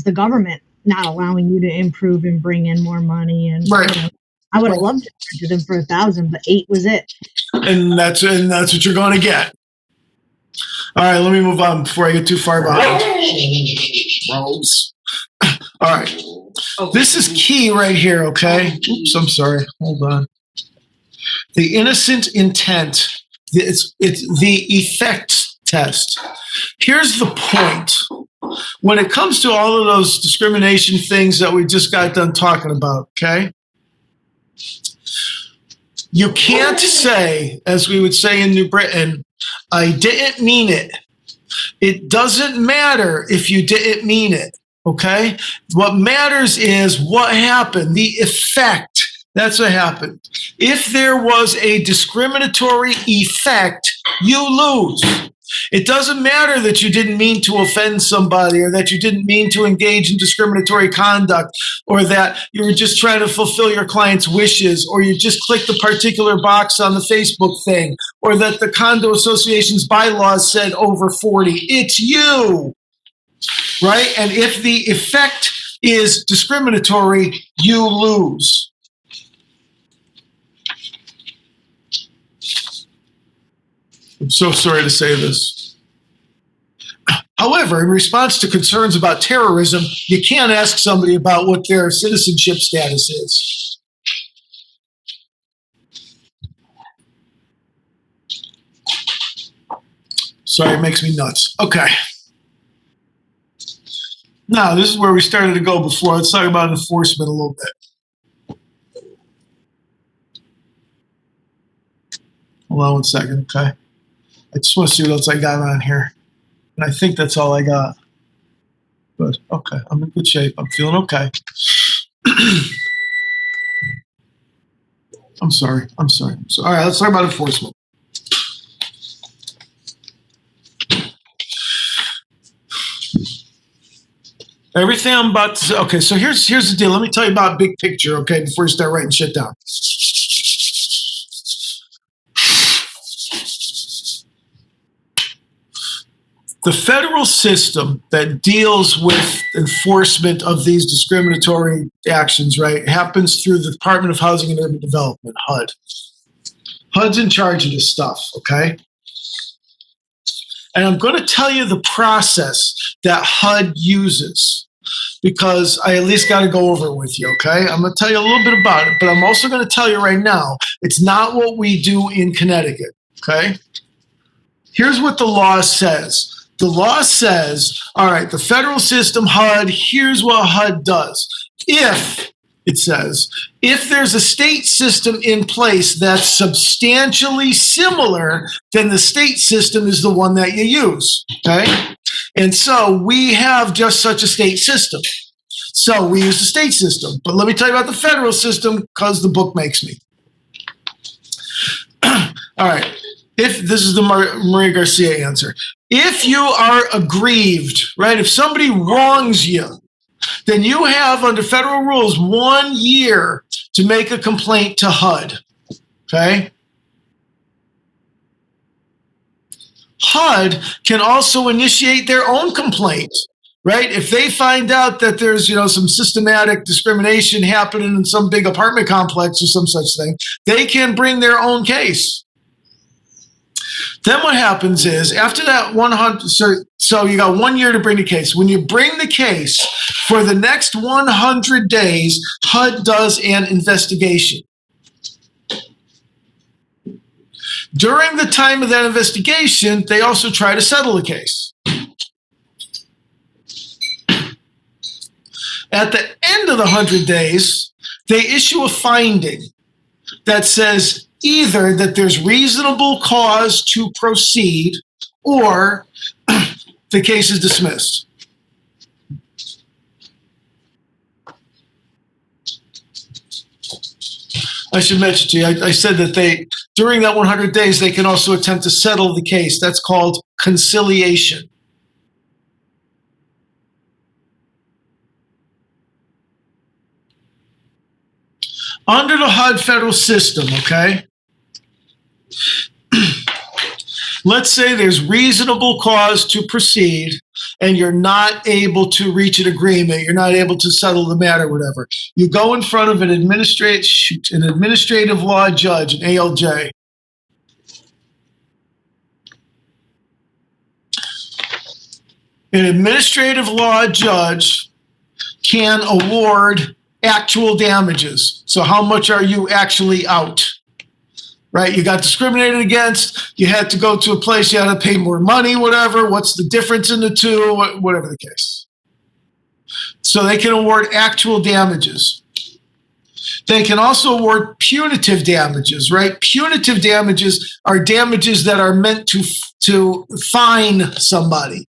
the government not allowing you to improve and bring in more money. And Right. you know, I would have loved to have rented them for 1,000, but 8 was it. And that's what you're going to get. All right, let me move on before I get too far behind. Rose. All right. This is key right here, okay? Oops, I'm sorry. Hold on. The innocent intent. It's the effect test. Here's the point. When it comes to all of those discrimination things that we just got done talking about, okay? You can't say, as we would say in New Britain, I didn't mean it. It doesn't matter if you didn't mean it, okay? What matters is what happened, the effect. That's what happened. If there was a discriminatory effect, you lose. It doesn't matter that you didn't mean to offend somebody or that you didn't mean to engage in discriminatory conduct or that you were just trying to fulfill your client's wishes or you just clicked a particular box on the Facebook thing or that the condo association's bylaws said over 40. It's you, right? And if the effect is discriminatory, you lose. I'm so sorry to say this. However, in response to concerns about terrorism, you can't ask somebody about what their citizenship status is. Sorry, it makes me nuts. Okay. Now, this is where we started to go before. Let's talk about enforcement a little bit. Hold on one second, okay? I just want to see what else I got on here. And I think that's all I got. But, okay, I'm in good shape. I'm feeling okay. I'm sorry. So, all right, let's talk about enforcement. Everything I'm about to say, okay, so here's the deal. Let me tell you about big picture, okay, before you start writing shit down. The federal system that deals with enforcement of these discriminatory actions, right, happens through the Department of Housing and Urban Development, HUD. HUD's in charge of this stuff, okay? And I'm going to tell you the process that HUD uses because I at least got to go over it with you, okay? I'm going to tell you a little bit about it, but I'm also going to tell you right now, it's not what we do in Connecticut, okay? Here's what the law says. The law says, all right, the federal system, HUD, here's what HUD does. If, it says, if there's a state system in place that's substantially similar, then the state system is the one that you use, okay? And so we have just such a state system. So we use the state system. But let me tell you about the federal system because the book makes me. All right. If this is the Maria Garcia answer. If you are aggrieved, right, if somebody wrongs you, then you have under federal rules 1 year to make a complaint to HUD, okay? HUD can also initiate their own complaint, right? If they find out that there's, some systematic discrimination happening in some big apartment complex or some such thing, they can bring their own case. Then what happens is after that 100, so you got 1 year to bring the case. When you bring the case for the next 100 days, HUD does an investigation. During the time of that investigation, they also try to settle the case. At the end of the 100 days, they issue a finding that says either that there's reasonable cause to proceed or the case is dismissed. I should mention to you, I said that during that 100 days, they can also attempt to settle the case. That's called conciliation. Under the HUD federal system, okay? Let's say there's reasonable cause to proceed and you're not able to reach an agreement, you're not able to settle the matter, whatever, you go in front of an administrative law judge, an ALJ. An administrative law judge can award actual damages. So how much are you actually out? Right? You got discriminated against, you had to go to a place, you had to pay more money, whatever. What's the difference in the two? Whatever the case. So they can award actual damages. They can also award punitive damages, right? Punitive damages are damages that are meant to fine somebody,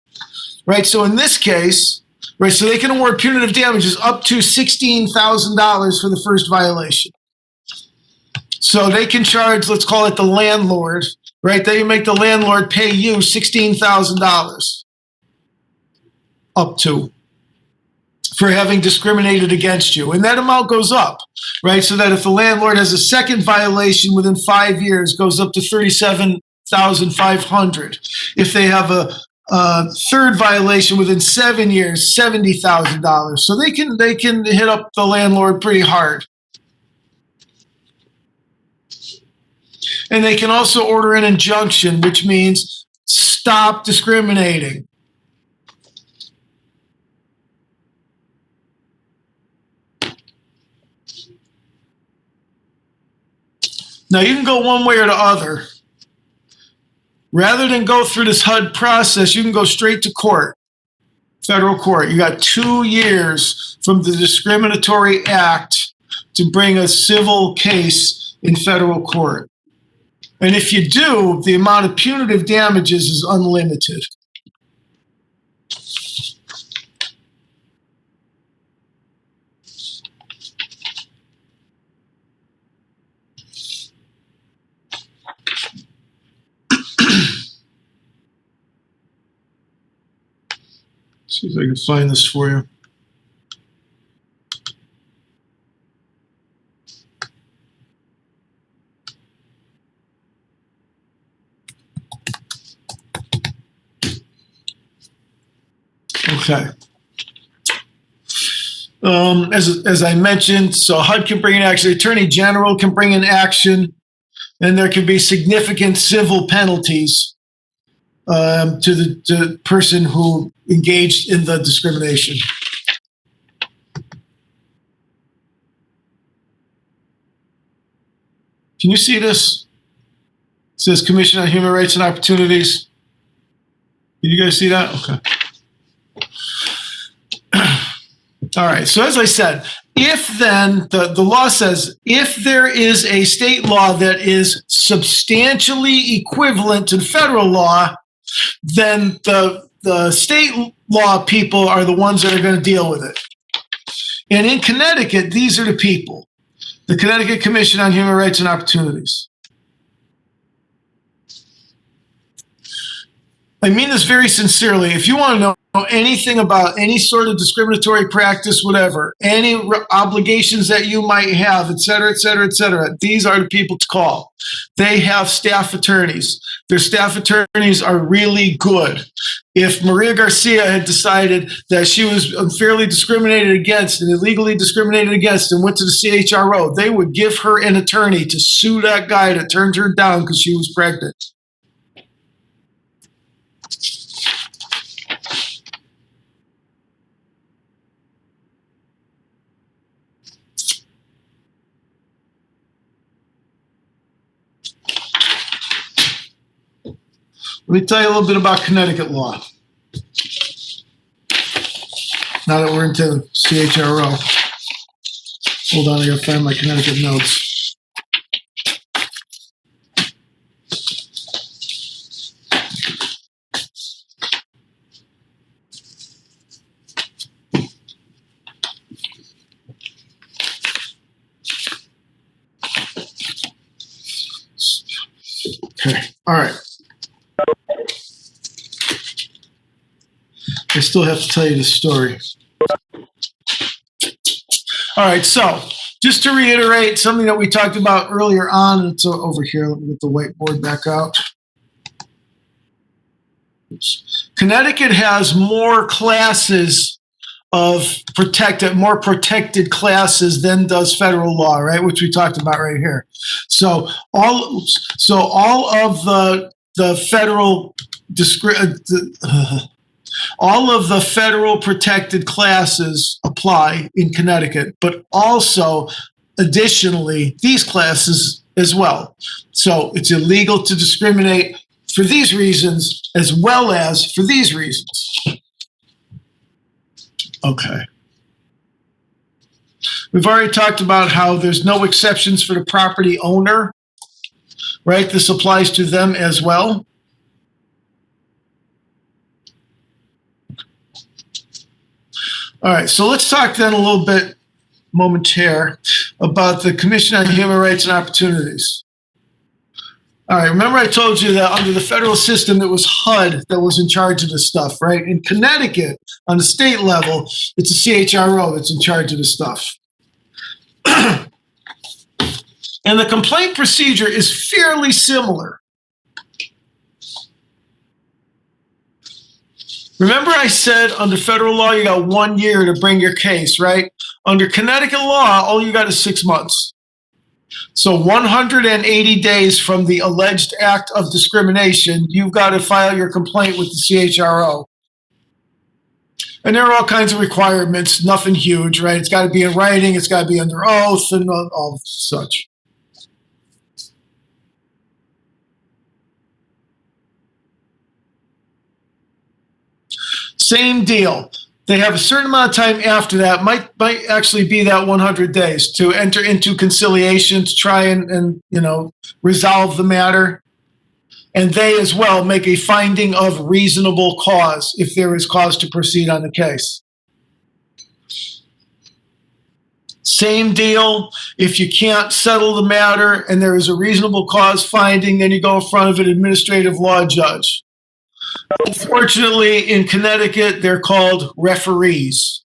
right? So in this case, right, so they can award punitive damages up to $16,000 for the first violation. So they can charge, let's call it the landlord, right? They make the landlord pay you $16,000 up to for having discriminated against you. And that amount goes up, right? So that if the landlord has a second violation within 5 years, goes up to $37,500. If they have a third violation within 7 years, $70,000. So they can hit up the landlord pretty hard. And they can also order an injunction, which means stop discriminating. Now, you can go one way or the other. Rather than go through this HUD process, you can go straight to court, federal court. You got 2 years from the discriminatory act to bring a civil case in federal court. And if you do, the amount of punitive damages is unlimited. See if I can find this for you. Okay. As I mentioned, so HUD can bring an action, the Attorney General can bring an action, and there can be significant civil penalties to the person who engaged in the discrimination. Can you see this? It says Commission on Human Rights and Opportunities. Can you guys see that? Okay. All right. So as I said, if then the law says if there is a state law that is substantially equivalent to federal law, then the state law people are the ones that are going to deal with it. And in Connecticut, these are the people. The Connecticut Commission on Human Rights and Opportunities. I mean this very sincerely. If you want to know anything about any sort of discriminatory practice, whatever, any obligations that you might have, et cetera, et cetera, et cetera, these are the people to call. They have staff attorneys. Their staff attorneys are really good. If Maria Garcia had decided that she was unfairly discriminated against and illegally discriminated against and went to the CHRO, they would give her an attorney to sue that guy that turned her down because she was pregnant. Let me tell you a little bit about Connecticut law. Now that we're into CHRO. Hold on, I gotta find my Connecticut notes. Okay, all right. I still have to tell you this story. All right, so just to reiterate something that we talked about earlier on, it's over here. Let me get the whiteboard back out. Oops. Connecticut has more classes of more protected classes than does federal law, right? Which we talked about right here. So all of the federal all of the federal protected classes apply in Connecticut, but also additionally these classes as well. So it's illegal to discriminate for these reasons as well as for these reasons. Okay. We've already talked about how there's no exceptions for the property owner, right? This applies to them as well. All right, so let's talk then a little bit, momentary, about the Commission on Human Rights and Opportunities. All right, remember I told you that under the federal system, it was HUD that was in charge of this stuff, right? In Connecticut, on the state level, it's a CHRO that's in charge of this stuff. And the complaint procedure is fairly similar. Remember I said under federal law, you got 1 year to bring your case, right? Under Connecticut law, all you got is 6 months. So 180 days from the alleged act of discrimination, you've got to file your complaint with the CHRO. And there are all kinds of requirements, nothing huge, right? It's got to be in writing, it's got to be under oath and all such. Same deal. They have a certain amount of time after that, might actually be that 100 days to enter into conciliation to try and resolve the matter. And they as well make a finding of reasonable cause if there is cause to proceed on the case. Same deal. If you can't settle the matter and there is a reasonable cause finding, then you go in front of an administrative law judge. Unfortunately, in Connecticut, they're called referees.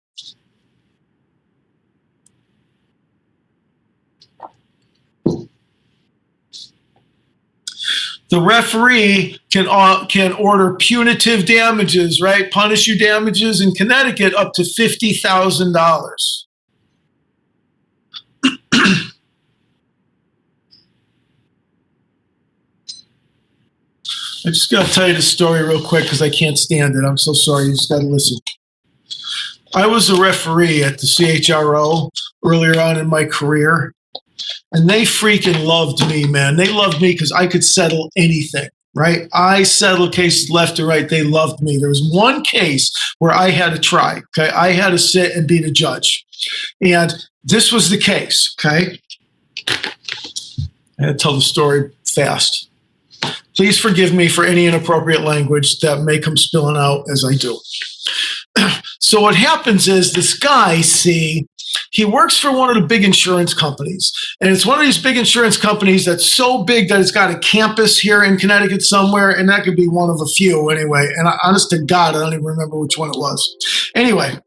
The referee can order punitive damages, right? Punish you damages in Connecticut up to $50,000. I just got to tell you the story real quick because I can't stand it. I'm so sorry. You just got to listen. I was a referee at the CHRO earlier on in my career, and they freaking loved me, man. They loved me because I could settle anything, right? I settled cases left to right. They loved me. There was one case where I had to try, okay? I had to sit and be the judge. And this was the case, okay? I had to tell the story fast. Please forgive me for any inappropriate language that may come spilling out as I do. So what happens is this guy, see, he works for one of the big insurance companies. And it's one of these big insurance companies that's so big that it's got a campus here in Connecticut somewhere. And that could be one of a few anyway. And honest to God, I don't even remember which one it was. Anyway,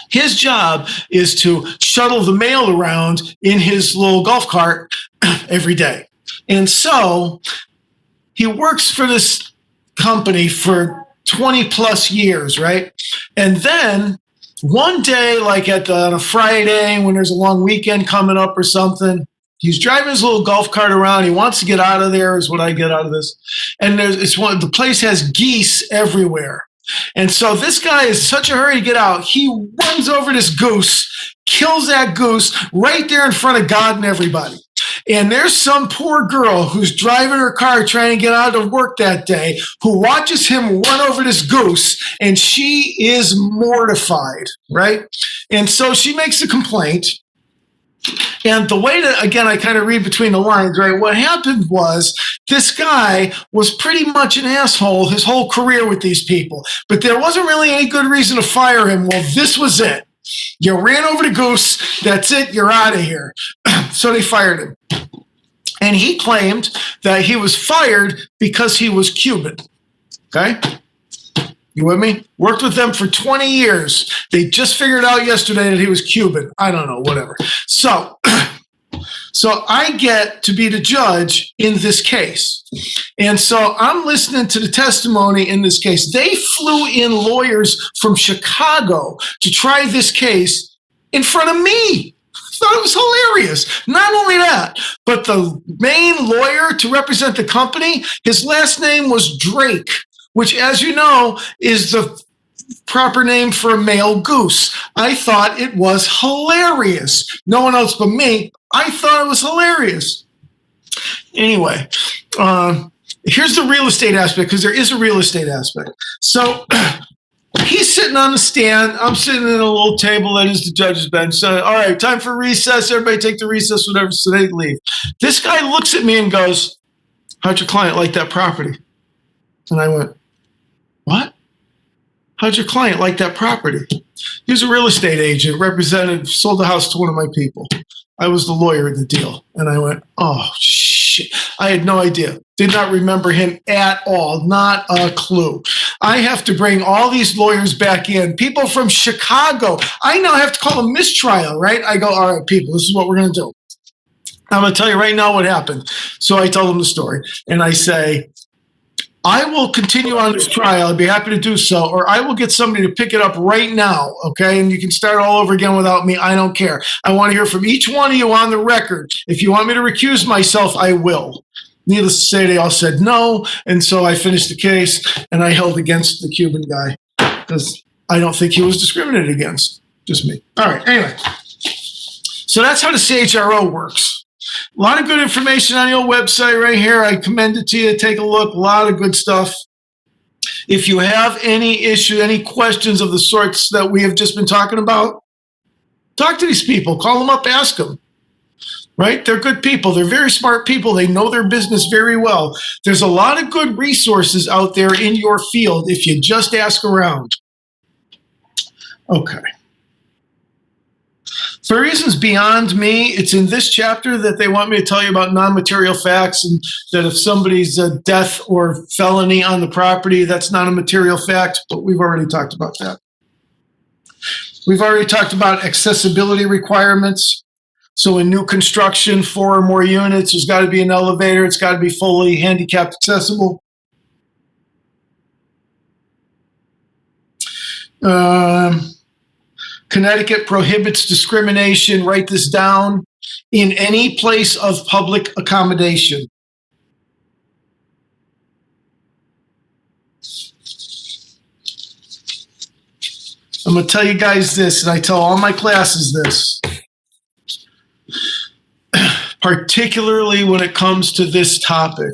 his job is to shuttle the mail around in his little golf cart every day. And so he works for this company for 20 plus years, right? And then one day, like on a Friday when there's a long weekend coming up or something, he's driving his little golf cart around. He wants to get out of there is what I get out of this. And the place has geese everywhere. And so this guy is in such a hurry to get out. He runs over this goose, kills that goose right there in front of God and everybody. And there's some poor girl who's driving her car trying to get out of work that day who watches him run over this goose, and she is mortified, right? And so she makes a complaint. And the way that, again, I kind of read between the lines, right? What happened was this guy was pretty much an asshole his whole career with these people, but there wasn't really any good reason to fire him. Well, this was it. You ran over the goose. That's it. You're out of here. So they fired him. And he claimed that he was fired because he was Cuban. Okay? You with me? Worked with them for 20 years. They just figured out yesterday that he was Cuban. I don't know, whatever. So So I get to be the judge in this case. And so I'm listening to the testimony in this case. They flew in lawyers from Chicago to try this case in front of me. I thought it was hilarious. Not only that, but the main lawyer to represent the company, his last name was Drake, which, as you know, is the proper name for a male goose. I thought it was hilarious. No one else but me. I thought it was hilarious. Anyway, here's the real estate aspect, because there is a real estate aspect. So he's sitting on the stand. I'm sitting at a little table that is the judge's bench. So, all right, time for recess. Everybody take the recess, whatever, so they leave. This guy looks at me and goes, how'd your client like that property? And I went, what? How'd your client like that property? He was a real estate agent, sold the house to one of my people. I was the lawyer in the deal. And I went, oh, shit. I had no idea. Did not remember him at all. Not a clue. I have to bring all these lawyers back in. People from Chicago. I now have to call a mistrial, right? I go, all right, people, this is what we're going to do. I'm going to tell you right now what happened. So I tell them the story. And I say, I will continue on this trial. I'd be happy to do so, or I will get somebody to pick it up right now, okay? And you can start all over again without me. I don't care. I want to hear from each one of you on the record. If you want me to recuse myself, I will. Needless to say, they all said no, and so I finished the case, and I held against the Cuban guy because I don't think he was discriminated against, just me. All right, anyway. So that's how the CHRO works. A lot of good information on your website right here. I commend it to you. Take a look. A lot of good stuff. If you have any issue, any questions of the sorts that we have just been talking about, talk to these people. Call them up. Ask them. Right? They're good people. They're very smart people. They know their business very well. There's a lot of good resources out there in your field if you just ask around. Okay. For reasons beyond me, it's in this chapter that they want me to tell you about non-material facts, and that if somebody's death or felony on the property, that's not a material fact, but we've already talked about that. We've already talked about accessibility requirements. So in new construction, 4 or more units, there's got to be an elevator. It's got to be fully handicapped accessible. Connecticut prohibits discrimination, write this down, in any place of public accommodation. I'm going to tell you guys this, and I tell all my classes this, particularly when it comes to this topic.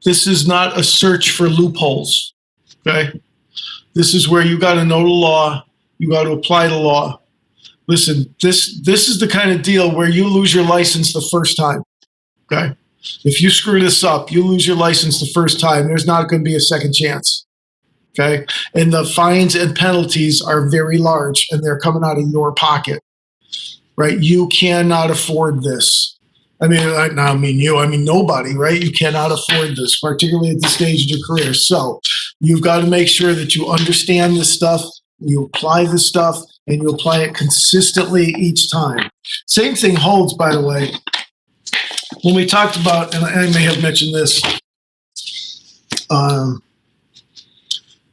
This is not a search for loopholes, okay? This is where you got to know the law. You got to apply the law. Listen, this is the kind of deal where you lose your license the first time, okay? If you screw this up, you lose your license the first time. There's not going to be a second chance, okay? And the fines and penalties are very large, and they're coming out of your pocket, right? You cannot afford this. I mean nobody, right? You cannot afford this, particularly at this stage of your career. So you've got to make sure that you understand this stuff, you apply this stuff, and you apply it consistently each time. Same thing holds, by the way, when we talked about, and I may have mentioned this,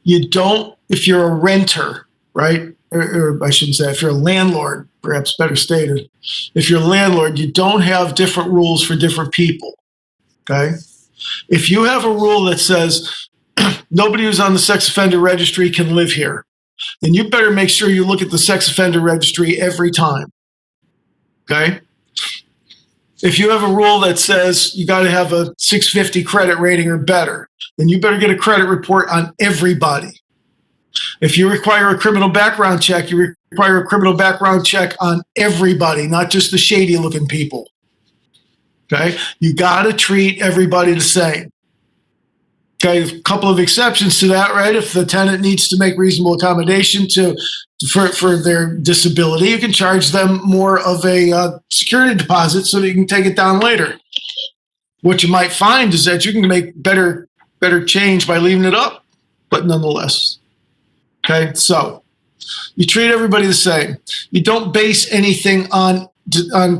you don't, if you're a renter, right? Or I shouldn't say, if you're a landlord, perhaps better stated, if you're a landlord, you don't have different rules for different people, okay? If you have a rule that says nobody who's on the sex offender registry can live here, then you better make sure you look at the sex offender registry every time, okay? If you have a rule that says you got to have a 650 credit rating or better, then you better get a credit report on everybody. If you require a criminal background check, you require a criminal background check on everybody, not just the shady looking people. Okay? You got to treat everybody the same. Okay, a couple of exceptions to that, right? If the tenant needs to make reasonable accommodation for their disability, you can charge them more of a security deposit so that you can take it down later. What you might find is that you can make better change by leaving it up, but nonetheless. Okay, so You treat everybody the same. You don't base anything on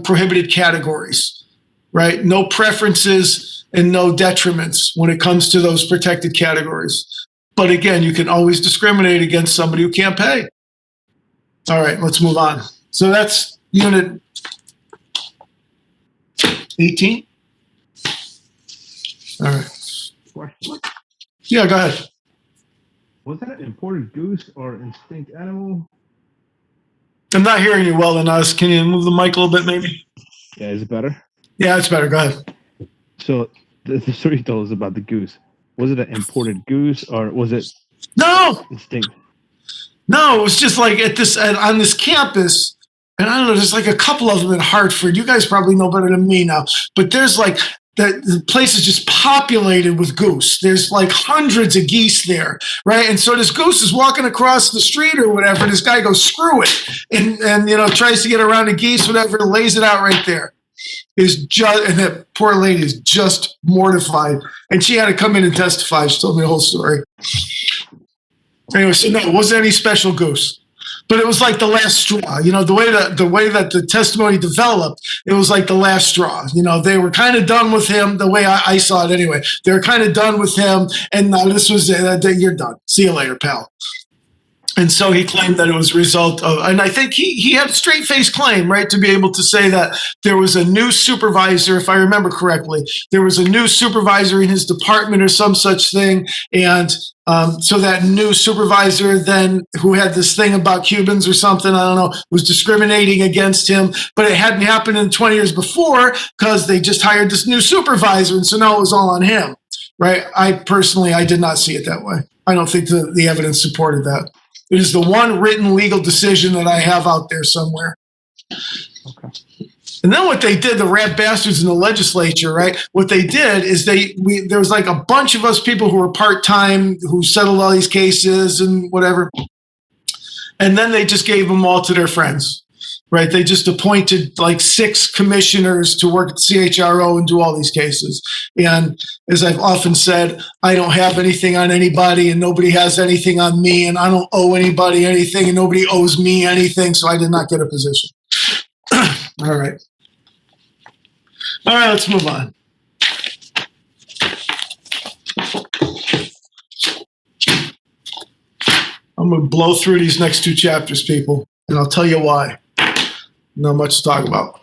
prohibited categories, right? No preferences and no detriments when it comes to those protected categories. But again, you can always discriminate against somebody who can't pay. All right, let's move on. So that's unit 18. All right. Question. Yeah, go ahead. Was that an imported goose or extinct animal? I'm not hearing you well enough. Can you move the mic a little bit, maybe? Yeah, is it better? Yeah, it's better. Go ahead. So the story you told us about the goose. Was it an imported goose or was it No, extinct? no, it was just like on this campus, and I don't know, there's like a couple of them in Hartford. You guys probably know better than me now, but there's like the place is just populated with goose. There's like hundreds of geese there, right? And so this goose is walking across the street or whatever. This guy goes, screw it, and tries to get around the geese, whatever, lays it out right there. And that poor lady is just mortified, and she had to come in and testify. She told me the whole story. Anyway, so no, it wasn't any special goose, but it was like the last straw. The way that the testimony developed, it was like the last straw. They were kind of done with him. The way I saw it, anyway, they were kind of done with him, and now this was you're done. See you later, pal. And so he claimed that it was a result of, and I think he had a straight-faced claim, right, to be able to say that there was a new supervisor, if I remember correctly, there was a new supervisor in his department or some such thing, and so that new supervisor then, who had this thing about Cubans or something, I don't know, was discriminating against him, but it hadn't happened in 20 years before because they just hired this new supervisor, and so now it was all on him, right? I did not see it that way. I don't think the evidence supported that. It is the one written legal decision that I have out there somewhere. Okay. And then what they did, the rat bastards in the legislature, right? What they did is there was like a bunch of us people who were part-time who settled all these cases and whatever. And then they just gave them all to their friends, right? They just appointed like 6 commissioners to work at CHRO and do all these cases. And as I've often said, I don't have anything on anybody and nobody has anything on me, and I don't owe anybody anything and nobody owes me anything, so I did not get a position. All right. All right, let's move on. I'm going to blow through these next 2 chapters, people, and I'll tell you why. Not much to talk about.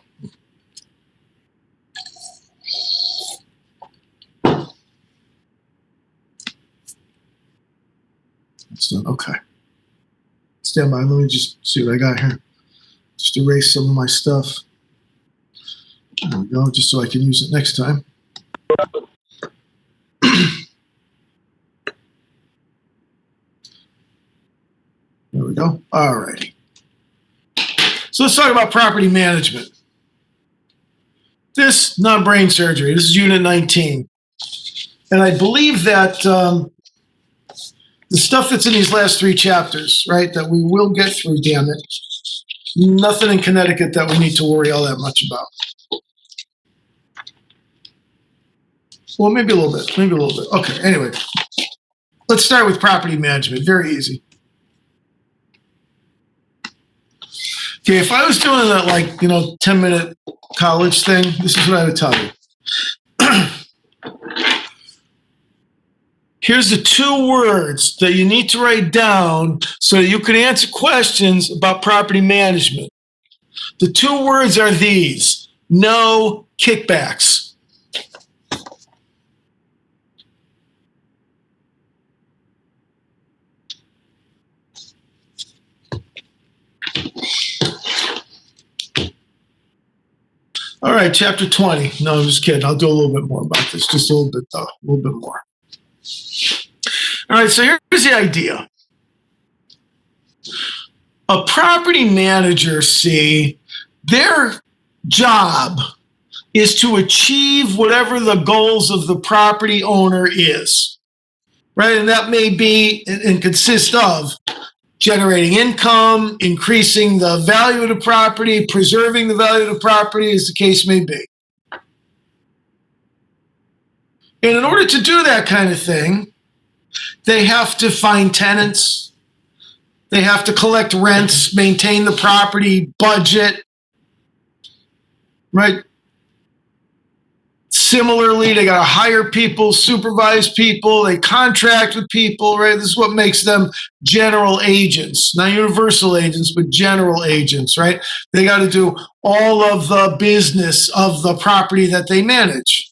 It's done. Okay. Stand by. Let me just see what I got here. Just erase some of my stuff. There we go, just so I can use it next time. There we go. All righty. So let's talk about property management. This, not brain surgery, this is Unit 19. And I believe that the stuff that's in these last 3 chapters, right, that we will get through, damn it, nothing in Connecticut that we need to worry all that much about. Well, maybe a little bit. Okay, anyway. Let's start with property management. Very easy. Okay, if I was doing that 10-minute college thing, this is what I would tell you. Here's the 2 words that you need to write down so that you can answer questions about property management. The 2 words are these: no kickbacks. All right, chapter 20. No, I'm just kidding. I'll do a little bit more about this. Just a little bit, though. A little bit more. All right, so here's the idea. A property manager, their job is to achieve whatever the goals of the property owner is, right? And that may be and consist of generating income, increasing the value of the property, preserving the value of the property, as the case may be. And in order to do that kind of thing, they have to find tenants. They have to collect rents, maintain the property, budget, right? Similarly, they got to hire people, supervise people, they contract with people, right? This is what makes them general agents, not universal agents, but general agents, right? They got to do all of the business of the property that they manage.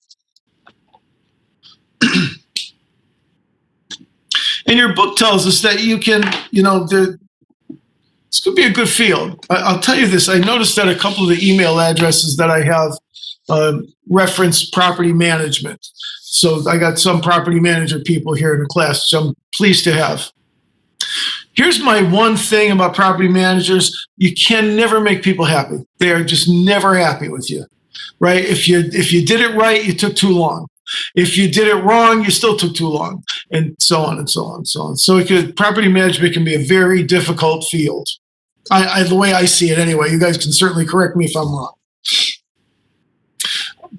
And your book tells us that you can, this could be a good field. I'll tell you this. I noticed that a couple of the email addresses that I have reference property management. So I got some property manager people here in the class, which I'm pleased to have. Here's my one thing about property managers. You can never make people happy. They are just never happy with you, right? If you did it right, you took too long. If you did it wrong, you still took too long, and so on and so on and so on. So property management can be a very difficult field. The way I see it anyway. You guys can certainly correct me if I'm wrong.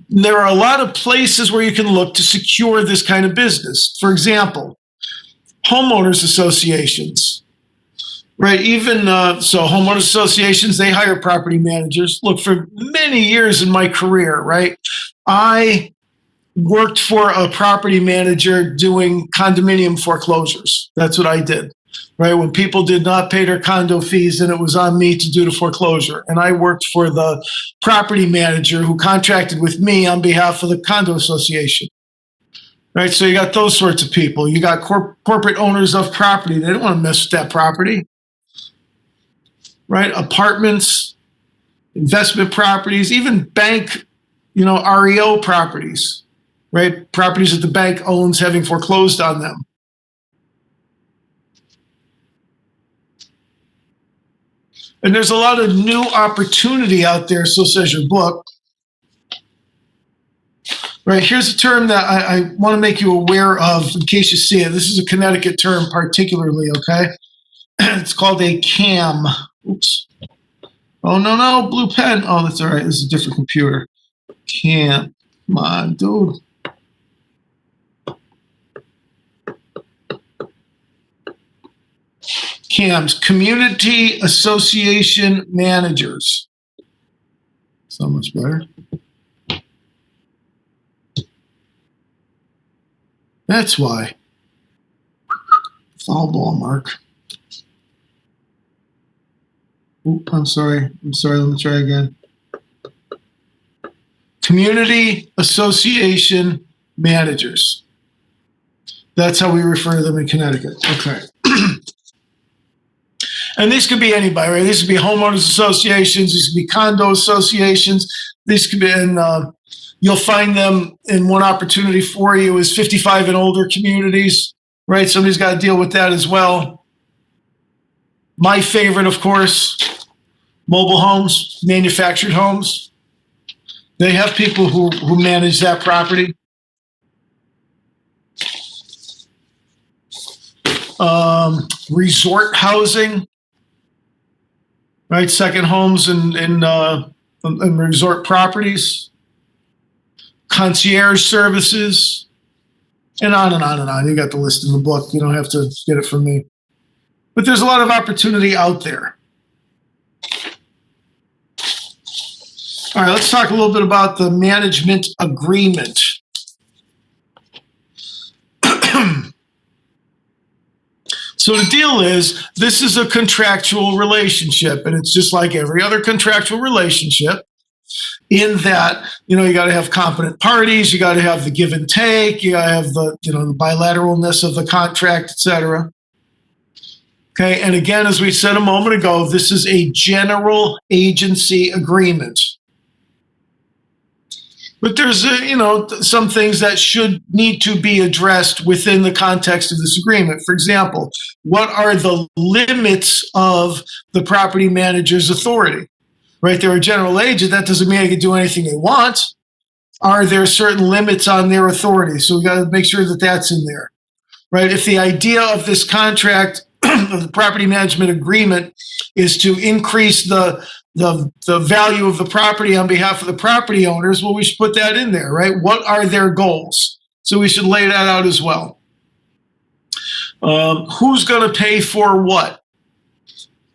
There are a lot of places where you can look to secure this kind of business. For example, homeowners associations, right? Even so, homeowners associations, they hire property managers. Look, for many years in my career, right, I worked for a property manager doing condominium foreclosures. That's what I did, right? When people did not pay their condo fees, then it was on me to do the foreclosure. And I worked for the property manager who contracted with me on behalf of the condo association, right? So you got those sorts of people. You got corporate owners of property. They don't want to mess with that property, right? Apartments, investment properties, even bank, REO properties, right? Properties that the bank owns having foreclosed on them. And there's a lot of new opportunity out there, so says your book. Right, here's a term that I want to make you aware of in case you see it. This is a Connecticut term particularly, okay? It's called a CAM. Oops. Oh, no, blue pen. Oh, that's all right. This is a different computer. CAM. Come on, dude. CAMs, Community Association Managers. So much better. That's why. Foul ball, Mark. Oop, I'm sorry. Let me try again. Community Association Managers. That's how we refer to them in Connecticut. Okay. And these could be anybody, right? These could be homeowners associations. These could be condo associations. These could be, and you'll find them in one opportunity for you is 55 and older communities, right? Somebody's got to deal with that as well. My favorite, of course, mobile homes, manufactured homes. They have people who manage that property. Resort housing. Right, second homes and resort properties, concierge services, and on and on and on. You got the list in the book. You don't have to get it from me. But there's a lot of opportunity out there. All right, let's talk a little bit about the management agreement. So the deal is, this is a contractual relationship, and it's just like every other contractual relationship in that, you got to have competent parties, you got to have the give and take, you got to have the, the bilateralness of the contract, et cetera. Okay, and again, as we said a moment ago, this is a general agency agreement. But there's, some things that should need to be addressed within the context of this agreement. For example, what are the limits of the property manager's authority? Right? They're a general agent. That doesn't mean they can do anything they want. Are there certain limits on their authority? So we got to make sure that that's in there. Right? If the idea of this contract, of the property management agreement, is to increase the value of the property on behalf of the property owners, well, we should put that in there, right? What are their goals? So we should lay that out as well. Who's going to pay for what?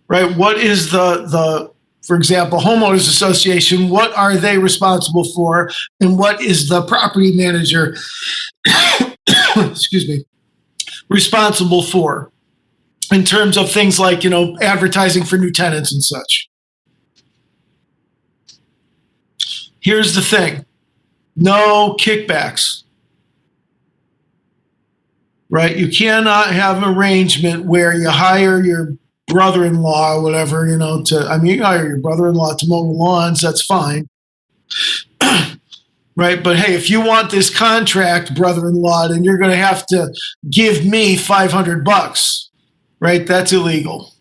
right? What is for example, homeowners association, what are they responsible for? And what is the property manager, excuse me, responsible for in terms of things like, advertising for new tenants and such? Here's the thing. No kickbacks, right? You cannot have an arrangement where you hire your brother-in-law or whatever, you can hire your brother-in-law to mow the lawns, that's fine. Right? But hey, if you want this contract, brother-in-law, then you're going to have to give me $500, right? That's illegal.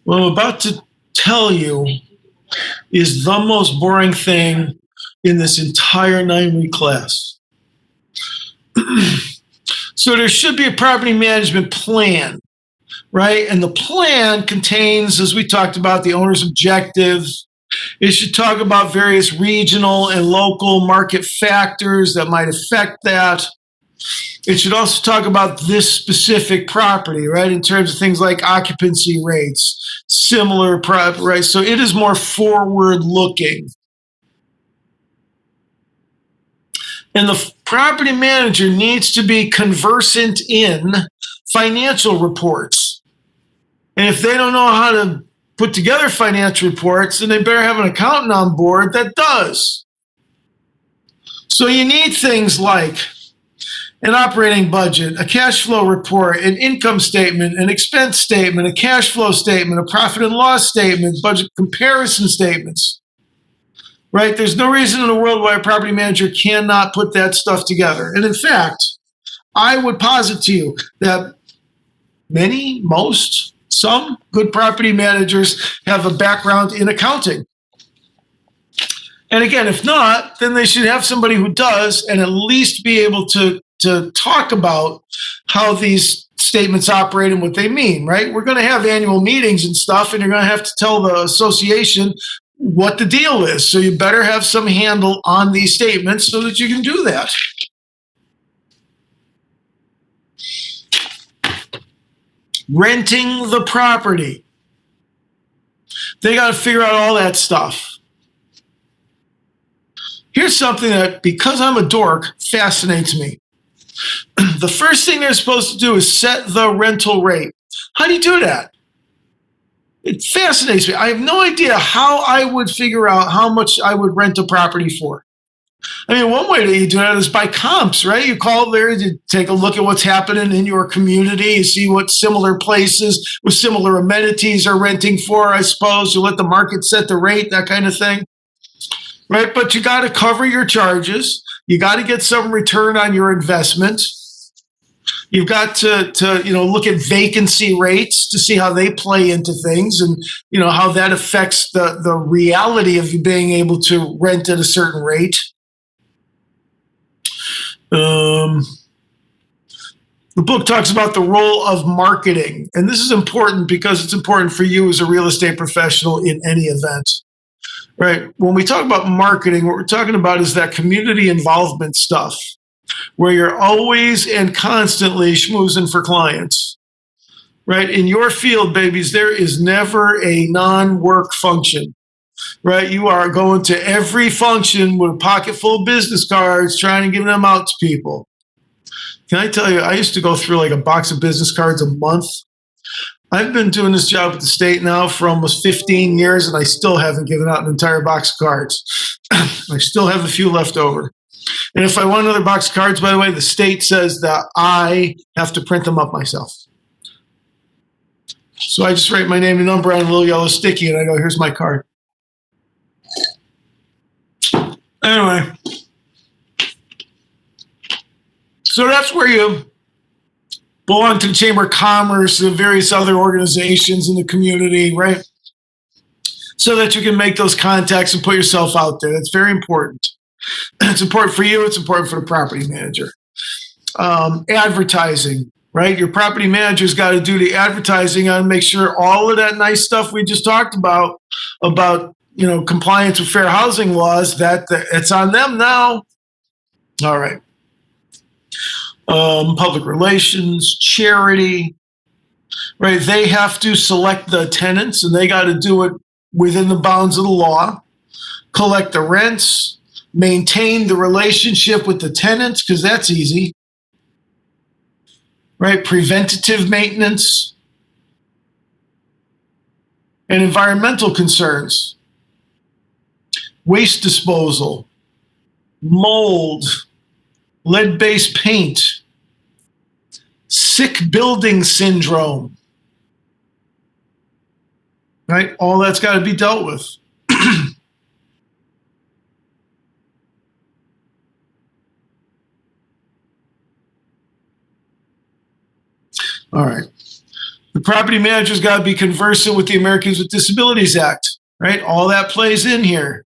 What I'm about to tell you is the most boring thing in this entire 9-week class. So there should be a property management plan, right? And the plan contains, as we talked about, the owner's objectives. It should talk about various regional and local market factors that might affect that. It should also talk about this specific property, right, in terms of things like occupancy rates, similar property, right? So it is more forward-looking. And the property manager needs to be conversant in financial reports. And if they don't know how to put together financial reports, then they better have an accountant on board that does. So you need things like an operating budget, a cash flow report, an income statement, an expense statement, a cash flow statement, a profit and loss statement, budget comparison statements. Right? There's no reason in the world why a property manager cannot put that stuff together. And in fact, I would posit to you that some good property managers have a background in accounting. And again, if not, then they should have somebody who does and at least be able to talk about how these statements operate and what they mean, right? We're going to have annual meetings and stuff, and you're going to have to tell the association what the deal is. So you better have some handle on these statements so that you can do that. Renting the property. They got to figure out all that stuff. Here's something that, because I'm a dork, fascinates me. The first thing they're supposed to do is set the rental rate. How do you do that? It fascinates me. I have no idea how I would figure out how much I would rent a property for. I mean, one way that you do that is by comps, right? You call there, you take a look at what's happening in your community, you see what similar places with similar amenities are renting for, I suppose. You let the market set the rate, that kind of thing. Right? But you got to cover your charges. You got to get some return on your investment. You've got to look at vacancy rates to see how they play into things and, how that affects the reality of you being able to rent at a certain rate. The book talks about the role of marketing. And this is important because it's important for you as a real estate professional in any event. Right? When we talk about marketing, what we're talking about is that community involvement stuff, where you're always and constantly schmoozing for clients, right? In your field, babies, there is never a non-work function, right? You are going to every function with a pocket full of business cards, trying to give them out to people. Can I tell you, I used to go through like a box of business cards a month. I've been doing this job at the state now for almost 15 years, and I still haven't given out an entire box of cards. I still have a few left over. And if I want another box of cards, by the way, the state says that I have to print them up myself. So I just write my name and number on a little yellow sticky, and I go, here's my card. Anyway. So that's where you belong to the Chamber of Commerce and various other organizations in the community, right? So that you can make those contacts and put yourself out there. That's very important. It's important for you. It's important for the property manager. Advertising, right? Your property manager's got to do the advertising and make sure all of that nice stuff we just talked about compliance with fair housing laws, that it's on them now. All right. Public relations, charity, right? They have to select the tenants and they got to do it within the bounds of the law, collect the rents, maintain the relationship with the tenants, because that's easy, right? Preventative maintenance and environmental concerns, waste disposal, mold, lead-based paint, sick building syndrome, right? All that's got to be dealt with. All right. The property manager's got to be conversant with the Americans with Disabilities Act, right? All that plays in here,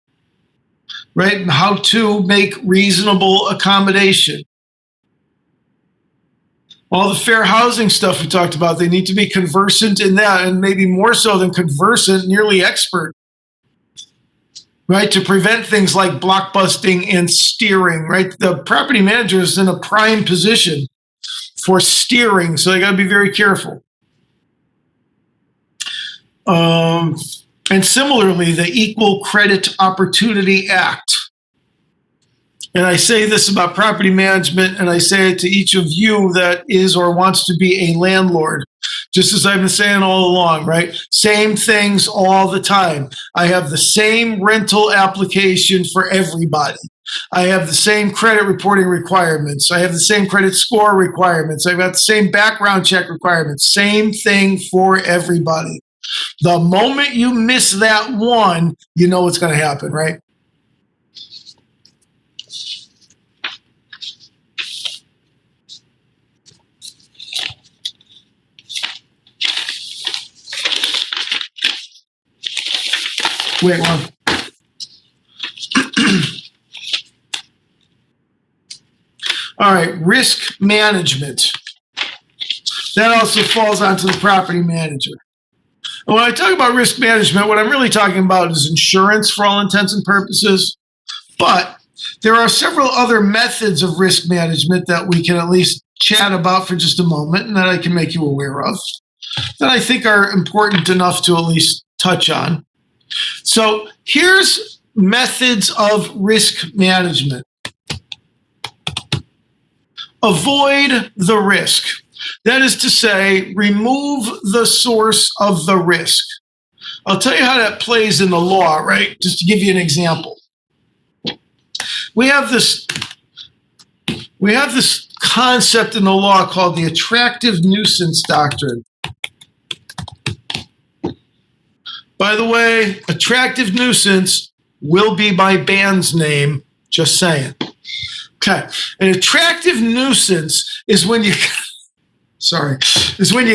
right? And how to make reasonable accommodation. All the fair housing stuff we talked about, they need to be conversant in that, and maybe more so than conversant, nearly expert, right? To prevent things like blockbusting and steering, right? The property manager is in a prime position for steering, so they got to be very careful. And similarly, the Equal Credit Opportunity Act. And I say this about property management, and I say it to each of you that is or wants to be a landlord, just as I've been saying all along, right? Same things all the time. I have the same rental application for everybody. I have the same credit reporting requirements. I have the same credit score requirements. I've got the same background check requirements. Same thing for everybody. The moment you miss that one, you know what's going to happen, right? Wait one. All right, risk management. That also falls onto the property manager. And when I talk about risk management, what I'm really talking about is insurance for all intents and purposes. But there are several other methods of risk management that we can at least chat about for just a moment and that I can make you aware of that I think are important enough to at least touch on. So here's methods of risk management. Avoid the risk. That is to say, remove the source of the risk. I'll tell you how that plays in the law, right? Just to give you an example. We have this concept in the law called the attractive nuisance doctrine. By the way, attractive nuisance will be my band's name, just saying. Okay, an attractive nuisance is when you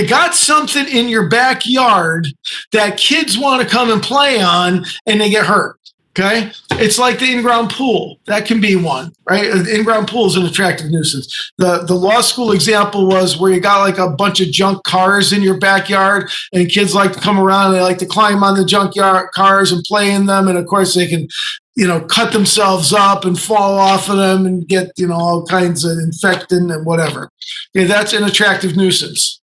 got something in your backyard that kids want to come and play on and they get hurt. Okay, it's like the in-ground pool. That can be one, right? An in-ground pool is an attractive nuisance. The law school example was where you got like a bunch of junk cars in your backyard, and kids like to come around and they like to climb on the junkyard cars and play in them, and of course they can, cut themselves up and fall off of them and get, all kinds of infectant and whatever. Okay, that's an attractive nuisance.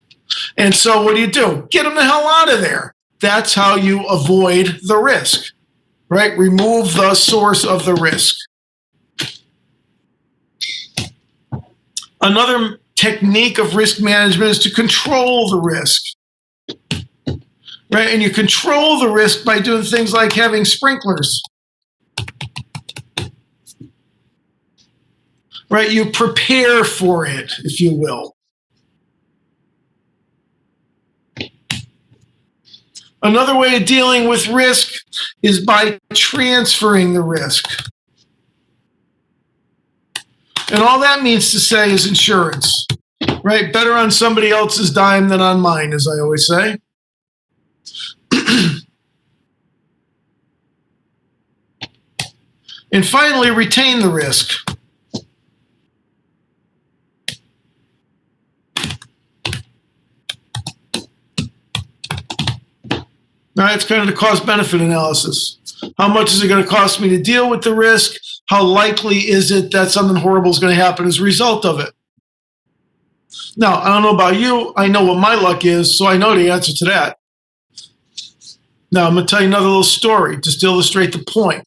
And so what do? Get them the hell out of there. That's how you avoid the risk. Right? Remove the source of the risk. Another technique of risk management is to control the risk. Right? And you control the risk by doing things like having sprinklers. Right? You prepare for it, if you will. Another way of dealing with risk is by transferring the risk. And all that means to say is insurance, right? Better on somebody else's dime than on mine, as I always say. And finally, retain the risk. All right, it's kind of the cost-benefit analysis. How much is it going to cost me to deal with the risk? How likely is it that something horrible is going to happen as a result of it? Now, I don't know about you. I know what my luck is, so I know the answer to that. Now, I'm going to tell you another little story just to illustrate the point.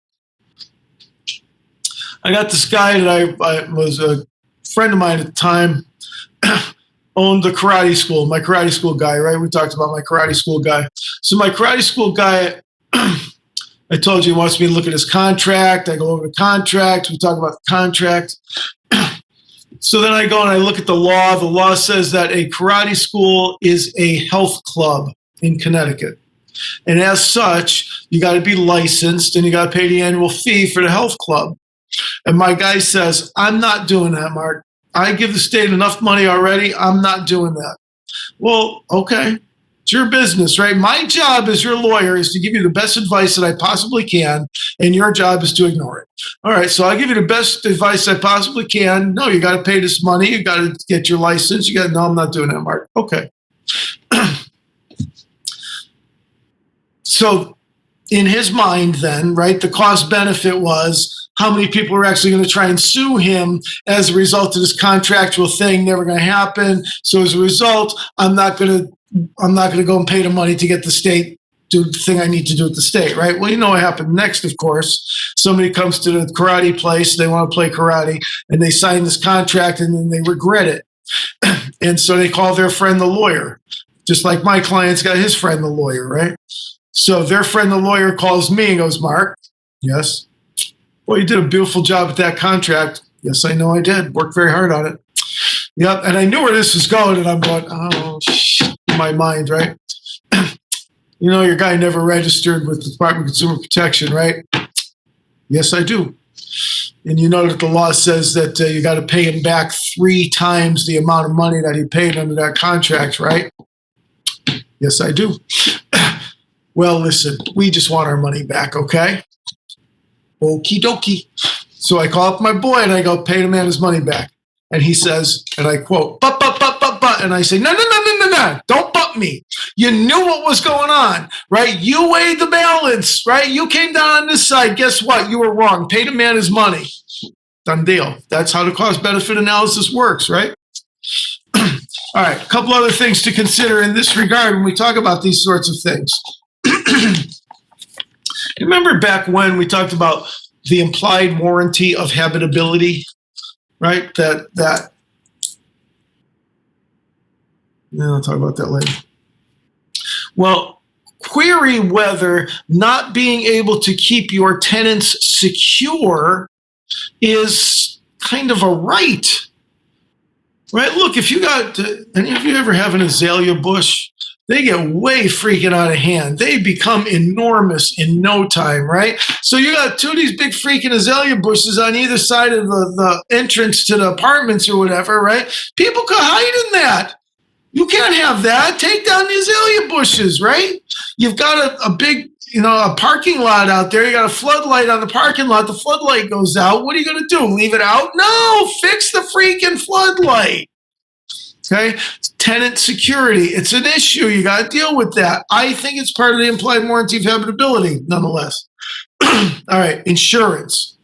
I got this guy that I was a friend of mine at the time, owned the karate school, my karate school guy, right? We talked about my karate school guy. So my karate school guy, I told you he wants me to look at his contract. I go over the contract. We talk about the contract. So then I go and I look at the law. The law says that a karate school is a health club in Connecticut. And as such, you got to be licensed and you got to pay the annual fee for the health club. And my guy says, I'm not doing that, Mark. I give the state enough money already. I'm not doing that. Well, okay. It's your business, right? My job as your lawyer is to give you the best advice that I possibly can, and your job is to ignore it. All right, so I give you the best advice I possibly can. No, you got to pay this money. You got to get your license. No, I'm not doing that, Mark. Okay. So in his mind then, right, the cost benefit was how many people are actually going to try and sue him as a result of this contractual thing, never going to happen. So as a result, I'm not going to go and pay the money to get the state do the thing I need to do at the state, right? Well, you know what happened next, of course. Somebody comes to the karate place, they want to play karate, and they sign this contract and then they regret it. And so they call their friend the lawyer, just like my client's got his friend the lawyer, right? So their friend the lawyer calls me and goes, Mark, yes? Well, you did a beautiful job with that contract. Yes, I know I did. Worked very hard on it. Yep, and I knew where this was going, and I'm going, oh, shit, in my mind, right? You know, your guy never registered with the Department of Consumer Protection, right? Yes, I do. And you know that the law says that you got to pay him back 3 times the amount of money that he paid under that contract, right? Yes, I do. Well, listen, we just want our money back, okay? Okie dokie. So I call up my boy and I go, pay the man his money back. And he says, and I quote, but. And I say, no, don't but me. You knew what was going on, right? You weighed the balance, right? You came down on this side. Guess what? You were wrong. Pay the man his money. Done deal. That's how the cost-benefit analysis works, right? All right, a couple other things to consider in this regard when we talk about these sorts of things. Remember back when we talked about the implied warranty of habitability, right? That I'll talk about that later. Well, query whether not being able to keep your tenants secure is kind of a right. Right? Look, if you got, any of you ever have an azalea bush? They get way freaking out of hand. They become enormous in no time, right? So you got 2 of these big freaking azalea bushes on either side of the entrance to the apartments or whatever, right? People could hide in that. You can't have that. Take down the azalea bushes, right? You've got a big, a parking lot out there. You got a floodlight on the parking lot. The floodlight goes out. What are you going to do? Leave it out? No, fix the freaking floodlight. Okay? Tenant security. It's an issue. You got to deal with that. I think it's part of the implied warranty of habitability, nonetheless. All right, insurance.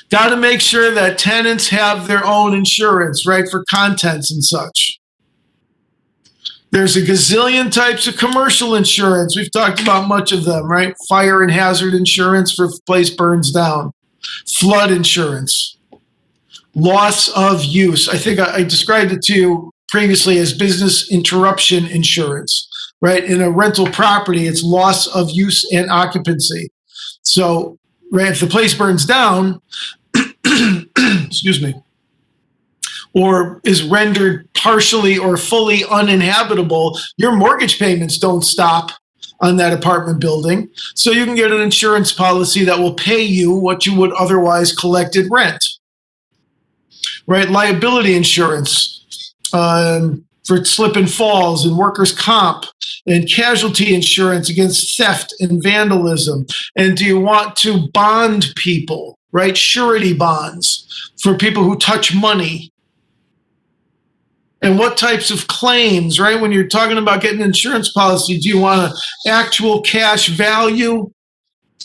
Got to make sure that tenants have their own insurance, right, for contents and such. There's a gazillion types of commercial insurance. We've talked about much of them, right? Fire and hazard insurance for if the place burns down. Flood insurance. Loss of use. I think I described it to you previously as business interruption insurance, right? In a rental property, it's loss of use and occupancy. So, right, if the place burns down, excuse me, or is rendered partially or fully uninhabitable, your mortgage payments don't stop on that apartment building. So you can get an insurance policy that will pay you what you would otherwise collect in rent. Right? Liability insurance for slip and falls and workers' comp and casualty insurance against theft and vandalism. And do you want to bond people, right? Surety bonds for people who touch money. And what types of claims, right? When you're talking about getting an insurance policy, do you want an actual cash value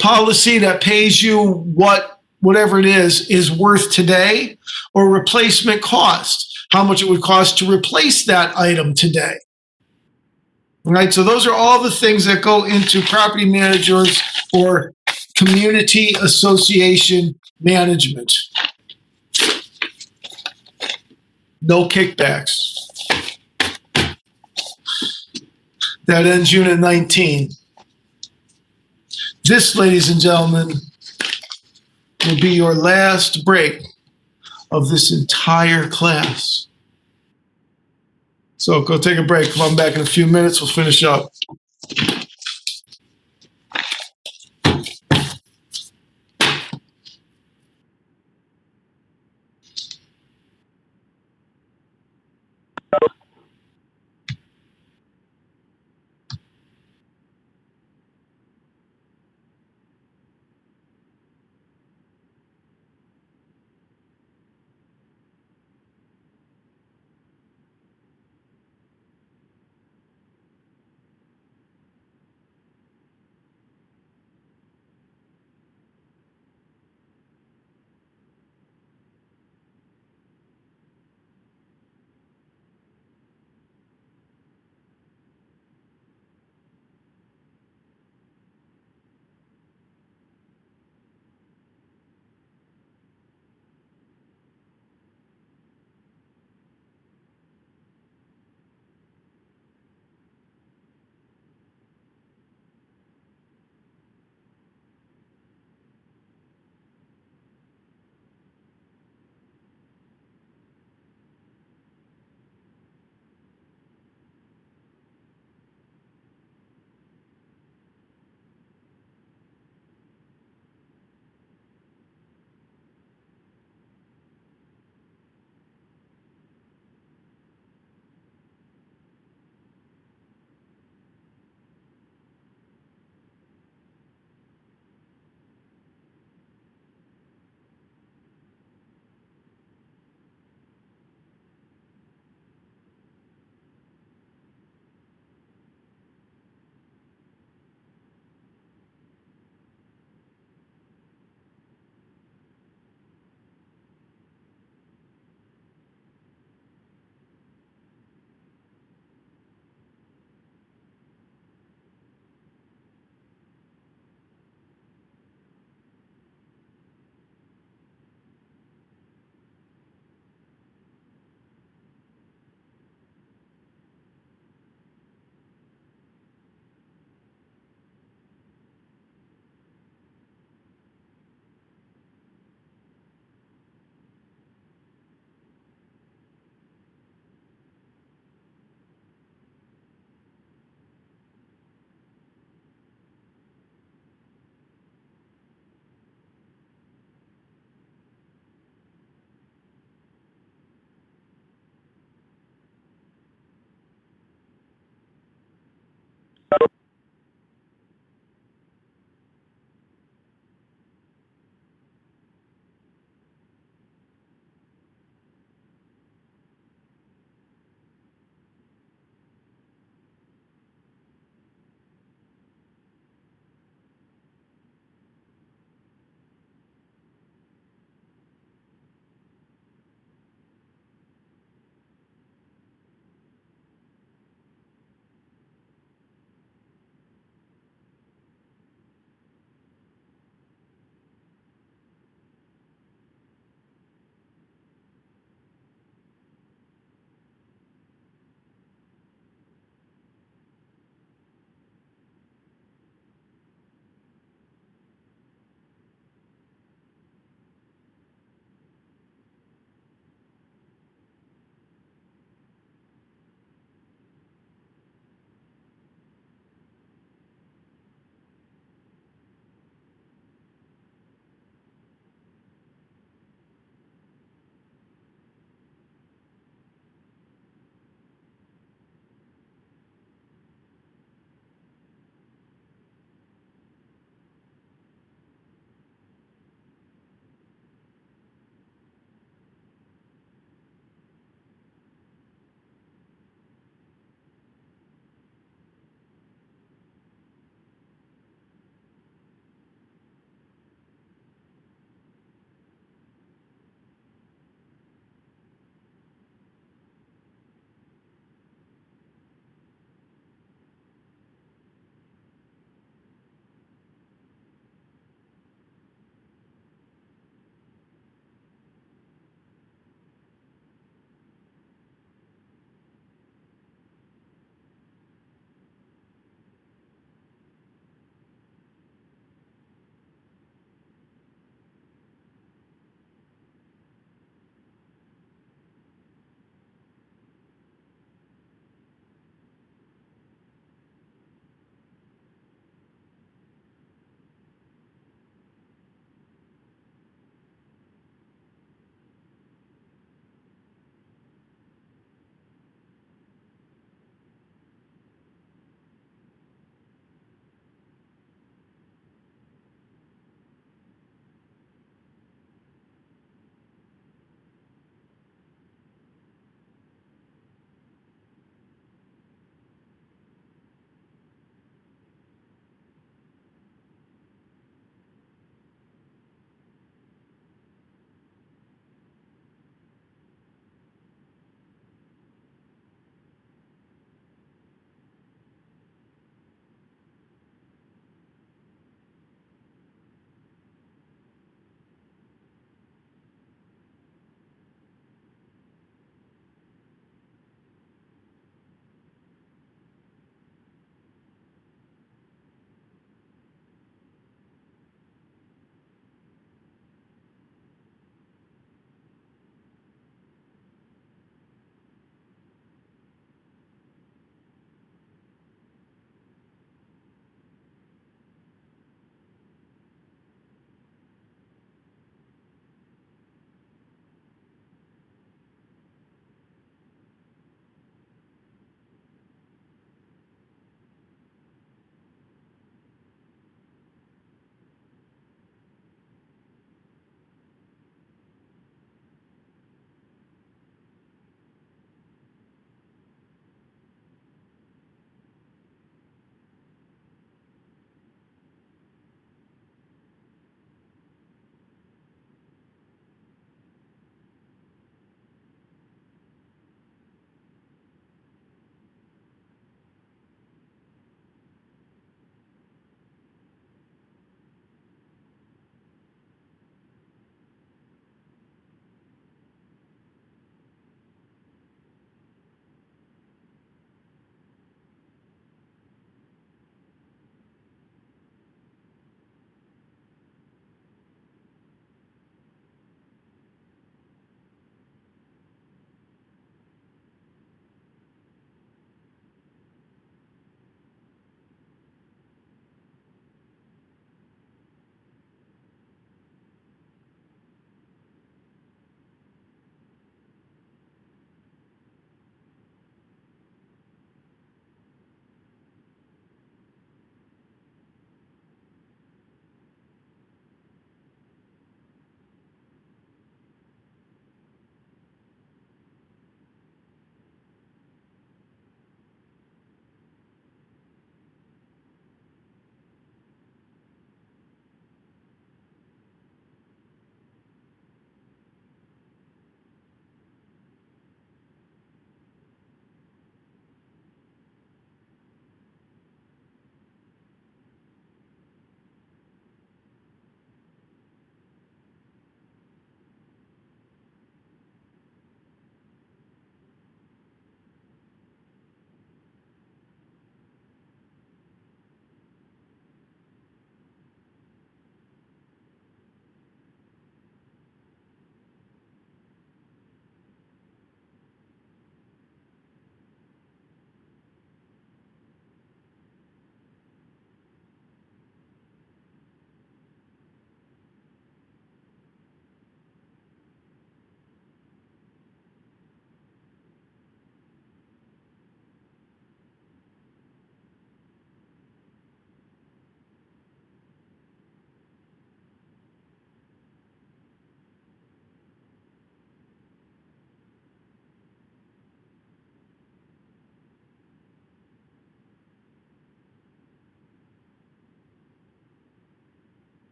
policy that pays you whatever it is worth today, or replacement cost, how much it would cost to replace that item today. Right, so those are all the things that go into property managers or community association management. No kickbacks. That ends Unit 19. This, ladies and gentlemen, will be your last break of this entire class. So go take a break. Come on back in a few minutes. We'll finish up.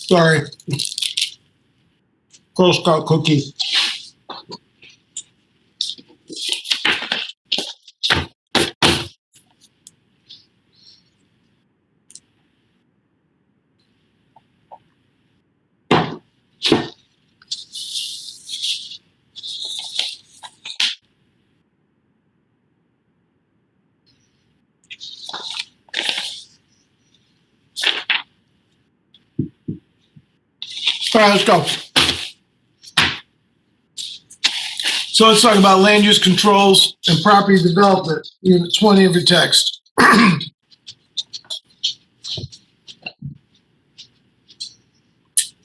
Sorry. Girl Scout cookie. All right, let's go. So let's talk about land use controls and property development, Unit 20 of your text. And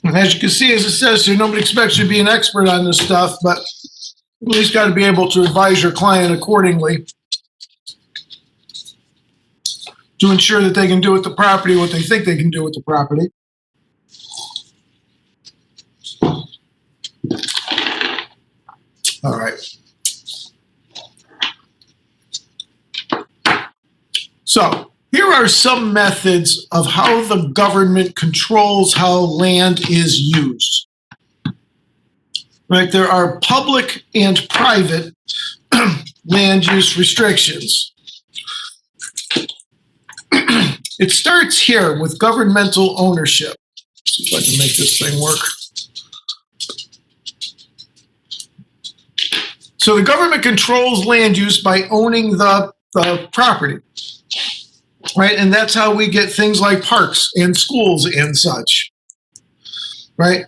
as you can see, as it says here, nobody expects you to be an expert on this stuff, but at least got to be able to advise your client accordingly to ensure that they can do with the property what they think they can do with the property. All right. So here are some methods of how the government controls how land is used. Right, there are public and private land use restrictions. It starts here with governmental ownership. Let's see if I can make this thing work. So the government controls land use by owning the property, right? And that's how we get things like parks and schools and such, right?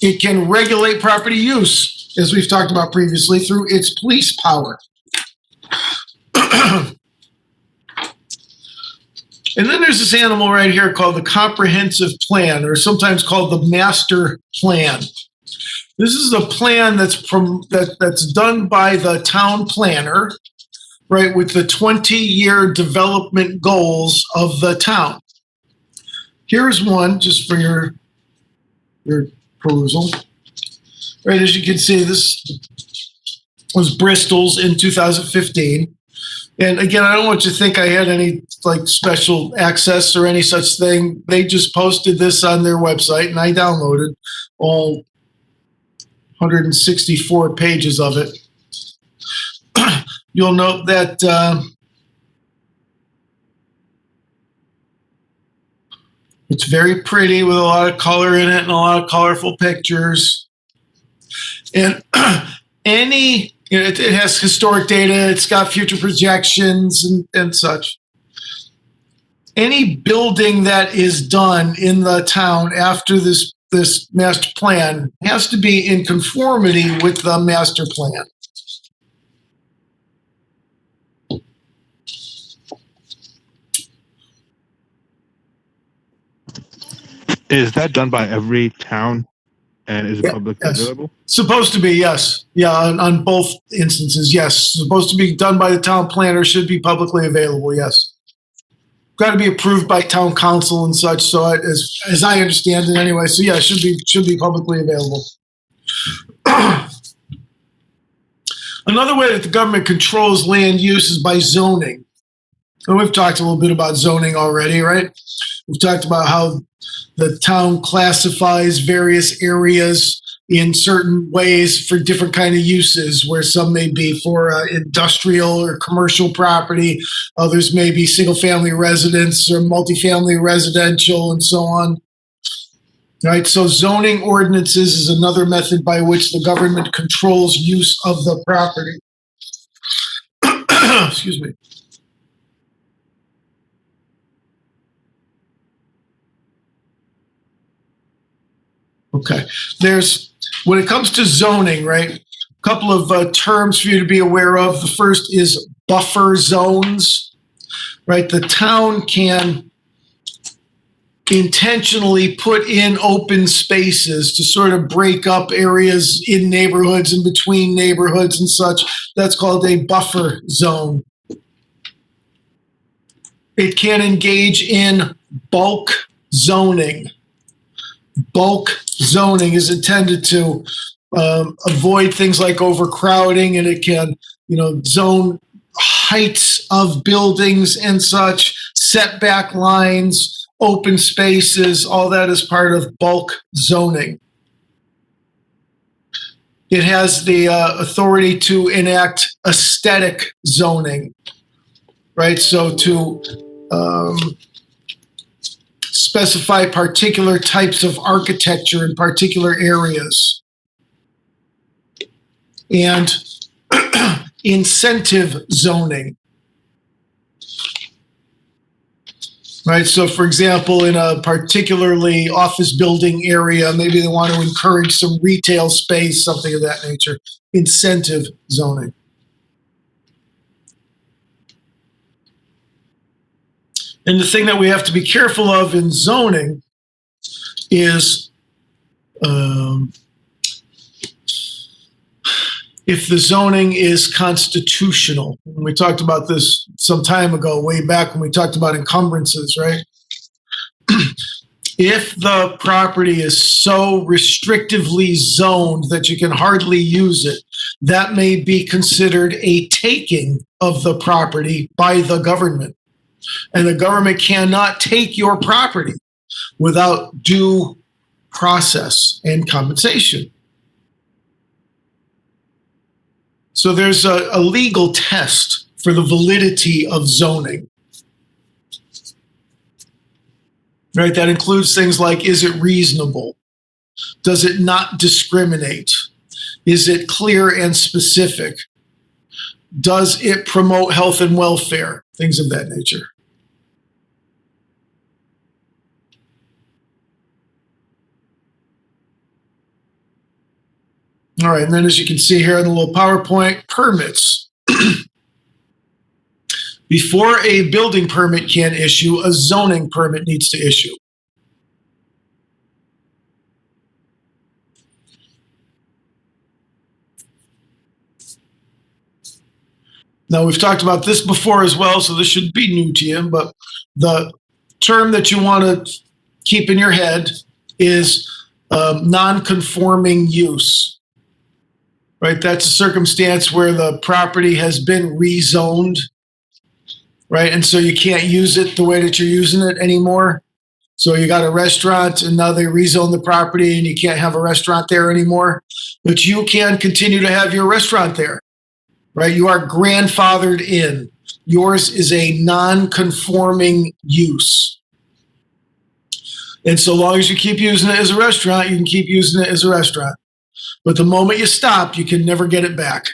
It can regulate property use, as we've talked about previously, through its police power. And then there's this animal right here called the comprehensive plan, or sometimes called the master plan. This is a plan that's done by the town planner, right, with the 20-year development goals of the town. Here's one just for your perusal. Right, as you can see, this was Bristol's in 2015. And again, I don't want you to think I had any like special access or any such thing. They just posted this on their website and I downloaded all 164 pages of it. You'll note that it's very pretty with a lot of color in it and a lot of colorful pictures. And it has historic data, it's got future projections and such. Any building that is done in the town after this master plan has to be in conformity with the master plan. Is that done by every town? And is it publicly available? Supposed to be, yes. Yeah, on both instances, yes. Supposed to be done by the town planner, should be publicly available, yes. Got to be approved by town council and such, so as I understand it anyway. So yeah, it should be publicly available. Another way that the government controls land use is by zoning. And we've talked a little bit about zoning already, right? We've talked about how the town classifies various areas in certain ways for different kind of uses, where some may be for industrial or commercial property, others may be single-family residence or multifamily residential, and so on. Right, so zoning ordinances is another method by which the government controls use of the property. Excuse me. Okay, when it comes to zoning, right, a couple of terms for you to be aware of. The first is buffer zones, right? The town can intentionally put in open spaces to sort of break up areas in neighborhoods and between neighborhoods and such. That's called a buffer zone. It can engage in bulk zoning. Bulk zoning is intended to avoid things like overcrowding, and it can, zone heights of buildings and such, setback lines, open spaces, all that is part of bulk zoning. It has the authority to enact aesthetic zoning, right? So to specify particular types of architecture in particular areas. And incentive zoning. Right, so for example, in a particularly office building area, maybe they want to encourage some retail space, something of that nature. Incentive zoning. And the thing that we have to be careful of in zoning is if the zoning is constitutional. We talked about this some time ago, way back when we talked about encumbrances, right? If the property is so restrictively zoned that you can hardly use it, that may be considered a taking of the property by the government. And the government cannot take your property without due process and compensation. So there's a legal test for the validity of zoning. Right, that includes things like, is it reasonable? Does it not discriminate? Is it clear and specific? Does it promote health and welfare? Things of that nature. All right, and then as you can see here in the little PowerPoint, permits. Before a building permit can issue, a zoning permit needs to issue. Now, we've talked about this before as well, so this should be new to you, but the term that you want to keep in your head is non-conforming use. Right, that's a circumstance where the property has been rezoned, right? And so you can't use it the way that you're using it anymore. So you got a restaurant and now they rezone the property and you can't have a restaurant there anymore, but you can continue to have your restaurant there, right? You are grandfathered in. Yours is a non-conforming use. And so long as you keep using it as a restaurant, you can keep using it as a restaurant. But the moment you stop, you can never get it back.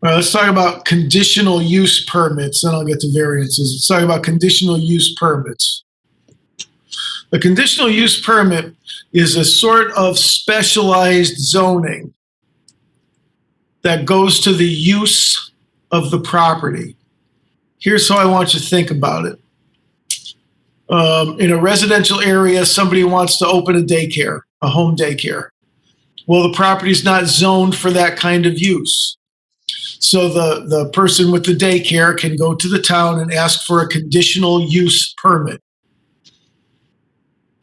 All right, let's talk about conditional use permits, then I'll get to variances. Let's talk about conditional use permits. A conditional use permit is a sort of specialized zoning that goes to the use of the property. Here's how I want you to think about it. In a residential area, somebody wants to open a daycare, a home daycare. Well, the property's not zoned for that kind of use. So the person with the daycare can go to the town and ask for a conditional use permit.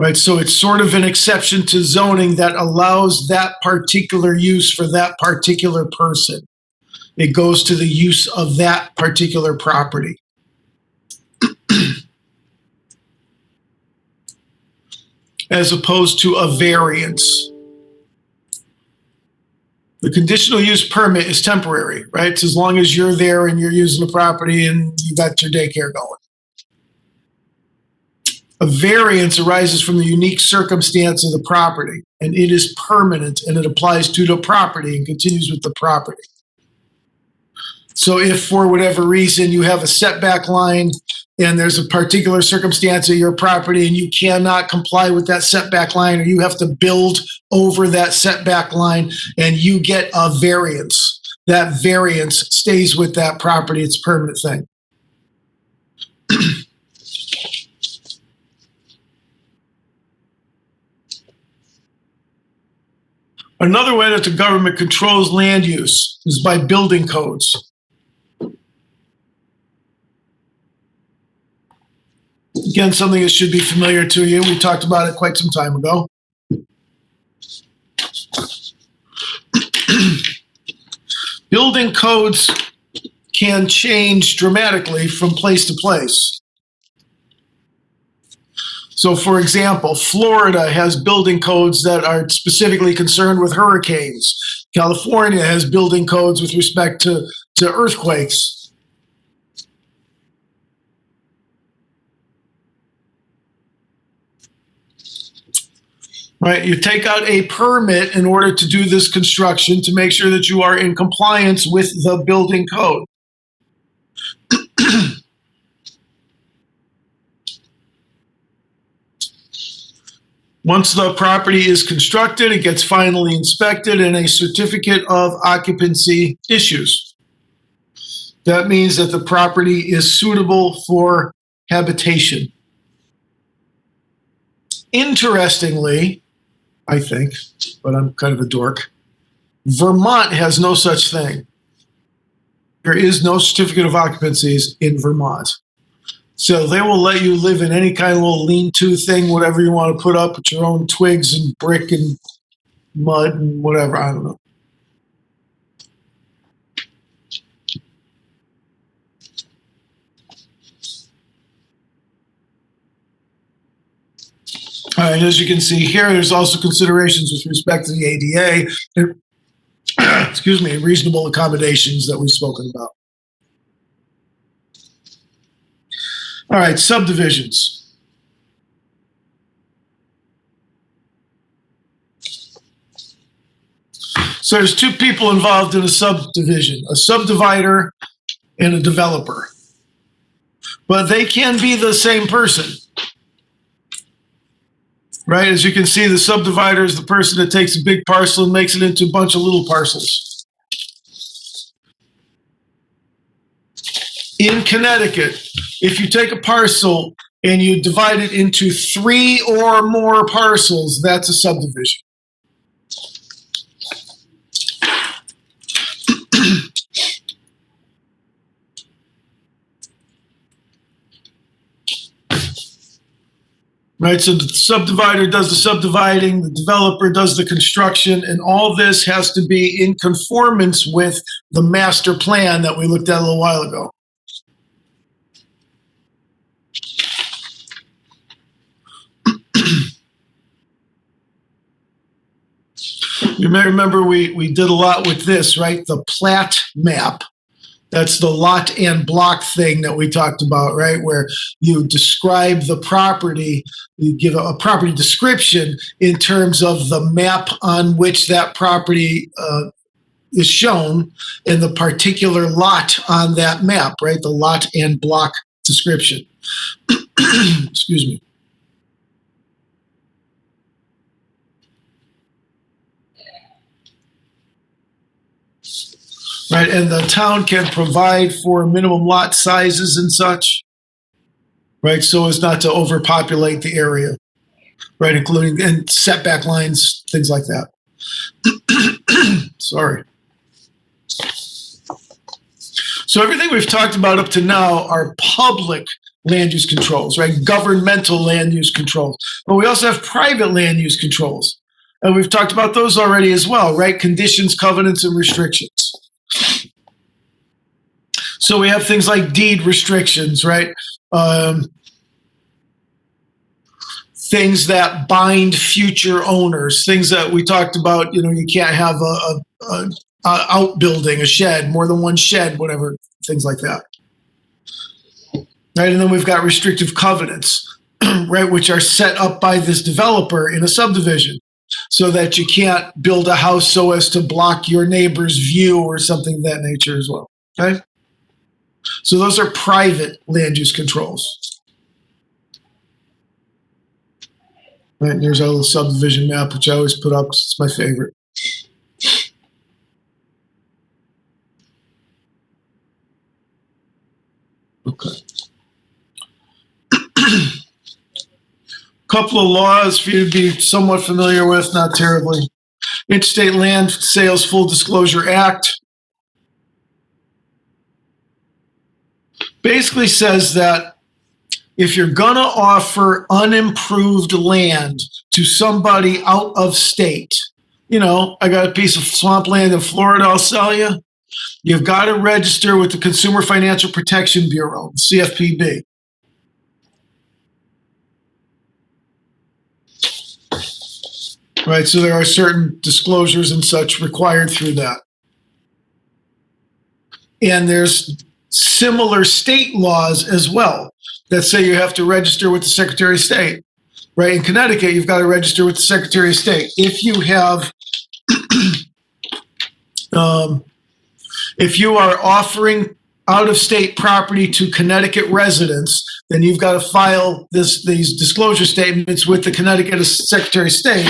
Right, so it's sort of an exception to zoning that allows that particular use for that particular person. It goes to the use of that particular property. As opposed to a variance. The conditional use permit is temporary, right? It's as long as you're there and you're using the property and you got your daycare going. A variance arises from the unique circumstance of the property, and it is permanent, and it applies to the property and continues with the property. So if for whatever reason you have a setback line and there's a particular circumstance of your property and you cannot comply with that setback line, or you have to build over that setback line and you get a variance, that variance stays with that property. It's a permanent thing. Another way that the government controls land use is by building codes. Again, something that should be familiar to you. We talked about it quite some time ago. Building codes can change dramatically from place to place. So, for example, Florida has building codes that are specifically concerned with hurricanes. California has building codes with respect to earthquakes. Right, you take out a permit in order to do this construction to make sure that you are in compliance with the building code. Once the property is constructed, it gets finally inspected and a certificate of occupancy issues. That means that the property is suitable for habitation. Interestingly, I think, but I'm kind of a dork, Vermont has no such thing. There is no certificate of occupancies in Vermont. So they will let you live in any kind of little lean-to thing, whatever you want to put up with your own twigs and brick and mud and whatever. I don't know. All right, as you can see here, there's also considerations with respect to the ADA, excuse me, reasonable accommodations that we've spoken about. All right, subdivisions. So there's two people involved in a subdivision, a subdivider and a developer. But they can be the same person. Right, as you can see, the subdivider is the person that takes a big parcel and makes it into a bunch of little parcels. In Connecticut, if you take a parcel and you divide it into 3 or more parcels, that's a subdivision. Right, so the subdivider does the subdividing, the developer does the construction, and all this has to be in conformance with the master plan that we looked at a little while ago. You may remember we did a lot with this, right? The plat map. That's the lot and block thing that we talked about, right? Where you describe the property, you give a property description in terms of the map on which that property is shown and the particular lot on that map, right? The lot and block description. Excuse me. Right, and the town can provide for minimum lot sizes and such, right, so as not to overpopulate the area, right, including and setback lines, things like that. Sorry. So everything we've talked about up to now are public land use controls, right, governmental land use controls. But we also have private land use controls, and we've talked about those already as well, right, conditions, covenants, and restrictions. So we have things like deed restrictions, right? Things that bind future owners, things that we talked about, you know, you can't have a outbuilding, a shed, more than one shed, whatever, things like that. Right, and then we've got restrictive covenants, right, which are set up by this developer in a subdivision so that you can't build a house so as to block your neighbor's view or something of that nature as well, okay? So those are private land use controls. Right, and there's our little subdivision map, which I always put up 'cause it's my favorite. Okay. Couple of laws for you to be somewhat familiar with, not terribly. Interstate Land Sales Full Disclosure Act basically says that if you're gonna offer unimproved land to somebody out of state, you know, I got a piece of swampland in Florida, I'll sell you. You've got to register with the Consumer Financial Protection Bureau, CFPB. Right, so there are certain disclosures and such required through that. And there's similar state laws as well that say you have to register with the Secretary of State. Right, in Connecticut, you've got to register with the Secretary of State. If you have, if you are offering out-of-state property to Connecticut residents, then you've got to file these disclosure statements with the Connecticut Secretary of State,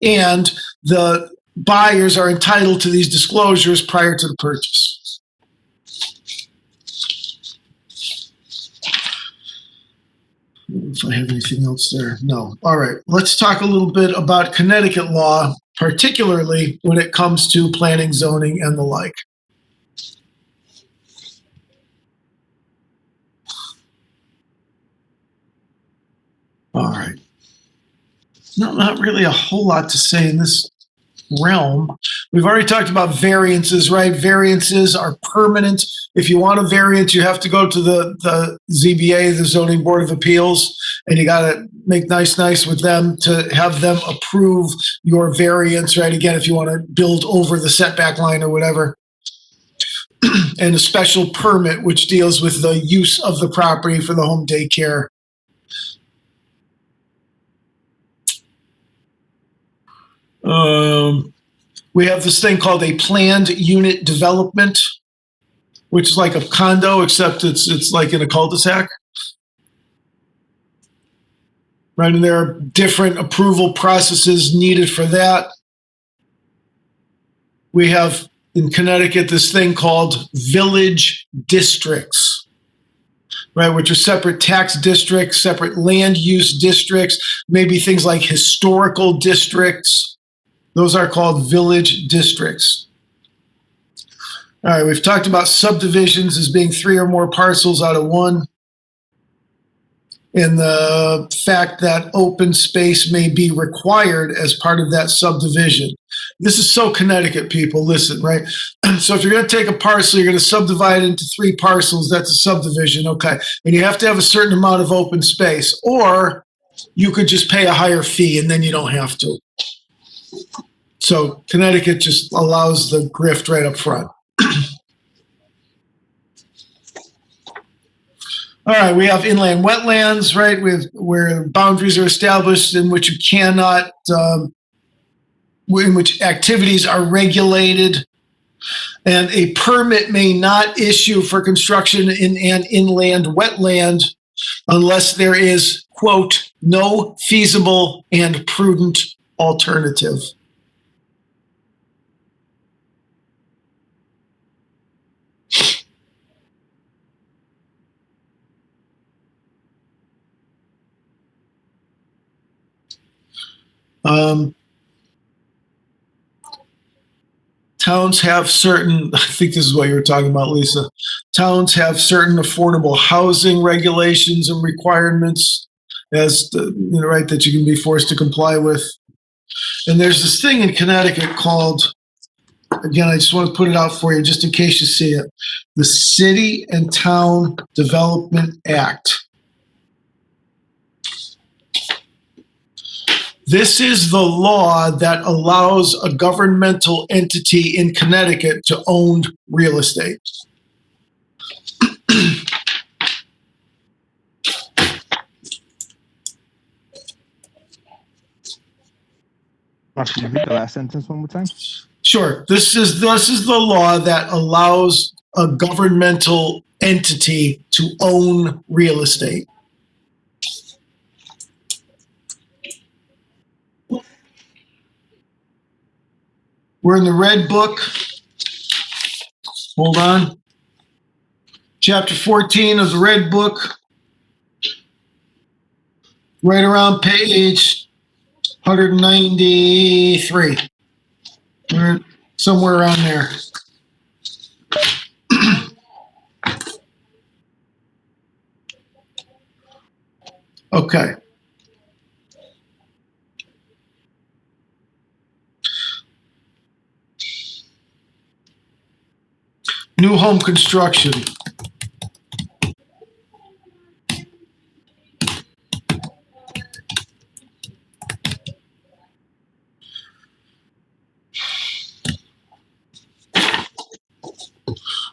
and the buyers are entitled to these disclosures prior to the purchase. If I have anything else there. No. All right. Let's talk a little bit about Connecticut law, particularly when it comes to planning, zoning, and the like. All right. No, not really a whole lot to say in this realm. We've already talked about variances, right? Variances are permanent. If you want a variance, you have to go to the ZBA, the Zoning Board of Appeals, and you got to make nice with them to have them approve your variance, right? Again, if you want to build over the setback line or whatever. And a special permit, which deals with the use of the property for the home daycare. We have this thing called a planned unit development, which is like a condo, except it's like in a cul-de-sac. Right, and there are different approval processes needed for that. We have in Connecticut this thing called village districts, right, which are separate tax districts, separate land use districts, maybe things like historical districts. Those are called village districts. All right, we've talked about subdivisions as being 3 or more parcels out of 1. And the fact that open space may be required as part of that subdivision. This is so Connecticut, people, listen, right? So if you're gonna take a parcel, you're gonna subdivide it into 3 parcels, that's a subdivision, okay. And you have to have a certain amount of open space, or you could just pay a higher fee and then you don't have to. So Connecticut just allows the grift right up front. All right, we have inland wetlands, right, where boundaries are established in which you cannot, in which activities are regulated, and a permit may not issue for construction in an inland wetland unless there is, quote, no feasible and prudent alternative. Towns have certain, I think this is what you were talking about, Lisa. Towns have certain affordable housing regulations and requirements as right, that you can be forced to comply with. And there's this thing in Connecticut called, again, I just want to put it out for you just in case you see it, the City and Town Development Act. This is the law that allows a governmental entity in Connecticut to own real estate. Mark, can you read the last sentence one more time? Sure. This is the law that allows a governmental entity to own real estate. We're in the red book. Hold on. Chapter 14 of the red book. Right around page 193. We're somewhere around there. Okay. New home construction.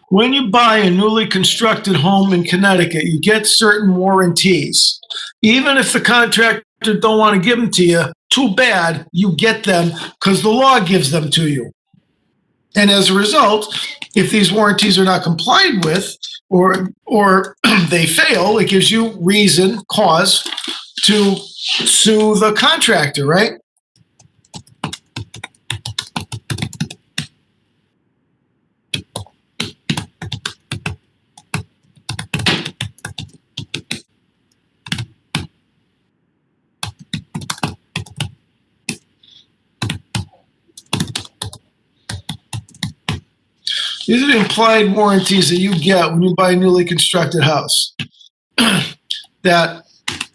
When you buy a newly constructed home in Connecticut, you get certain warranties. Even if the contractor don't want to give them to you, too bad, you get them because the law gives them to you. And as a result, if these warranties are not complied with or they fail, it gives you cause to sue the contractor, right? These are the implied warranties that you get when you buy a newly constructed house. That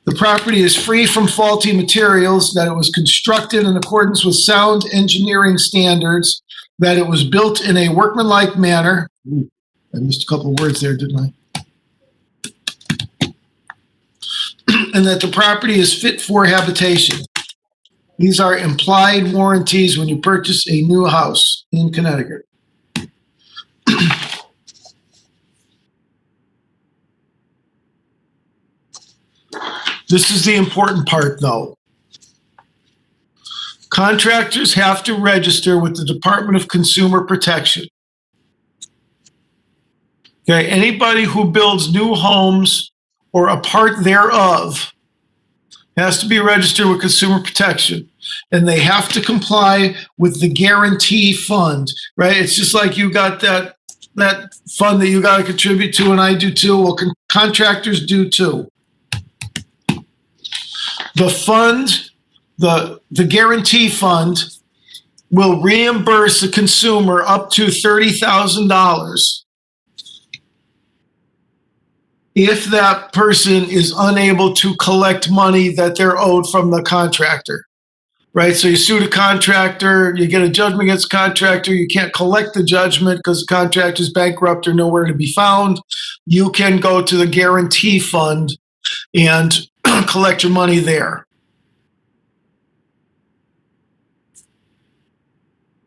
the property is free from faulty materials, that it was constructed in accordance with sound engineering standards, that it was built in a workmanlike manner. Ooh, I missed a couple of words there, didn't I? And that the property is fit for habitation. These are implied warranties when you purchase a new house in Connecticut. This is the important part, though. Contractors have to register with the Department of Consumer Protection. Okay, anybody who builds new homes or a part thereof has to be registered with Consumer Protection, and they have to comply with the guarantee fund, right? It's just like you got that fund that you got to contribute to, and I do too. Well, contractors do too. The fund, the guarantee fund, will reimburse the consumer up to $30,000 if that person is unable to collect money that they're owed from the contractor, right? So you sue the contractor, you get a judgment against the contractor, you can't collect the judgment because the contractor is bankrupt or nowhere to be found. You can go to the guarantee fund and collect your money there.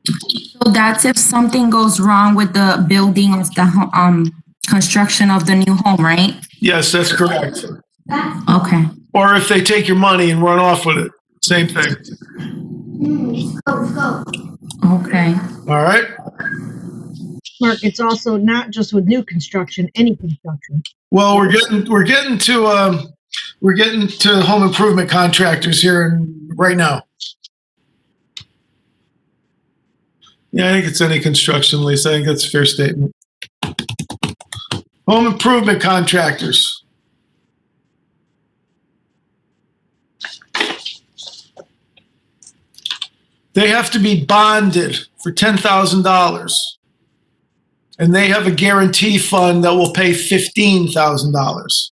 So that's if something goes wrong with the building of the construction of the new home, right? Yes, that's correct. Okay. Or if they take your money and run off with it, same thing. Okay. All right. Mark, it's also not just with new construction, any construction. Well, we're getting to home improvement contractors here right now. Yeah, I think it's any construction, Lisa. I think that's a fair statement. Home improvement contractors. They have to be bonded for $10,000. And they have a guarantee fund that will pay $15,000.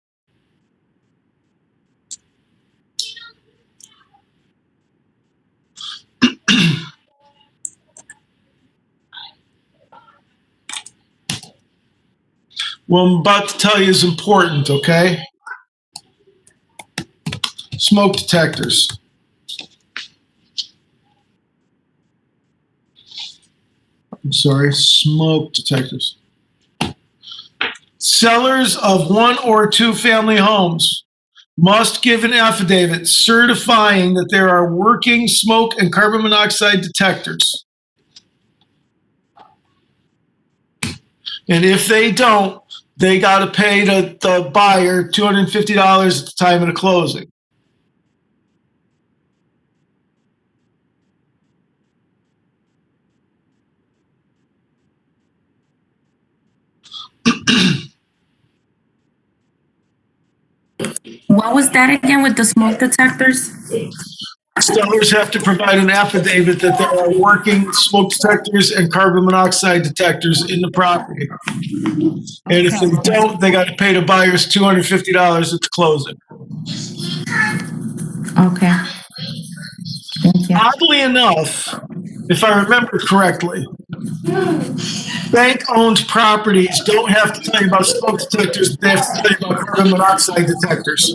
What I'm about to tell you is important, okay? Smoke detectors. I'm sorry, smoke detectors. Sellers of one or two family homes must give an affidavit certifying that there are working smoke and carbon monoxide detectors. And if they don't, they got to pay the buyer $250 at the time of the closing. What was that again with the smoke detectors? Sellers have to provide an affidavit that there are working smoke detectors and carbon monoxide detectors in the property. And if they don't, they got to pay the buyers $250 at the closing. Okay. Thank you. Oddly enough, if I remember correctly, bank-owned properties don't have to tell you about smoke detectors, they have to tell you about carbon monoxide detectors.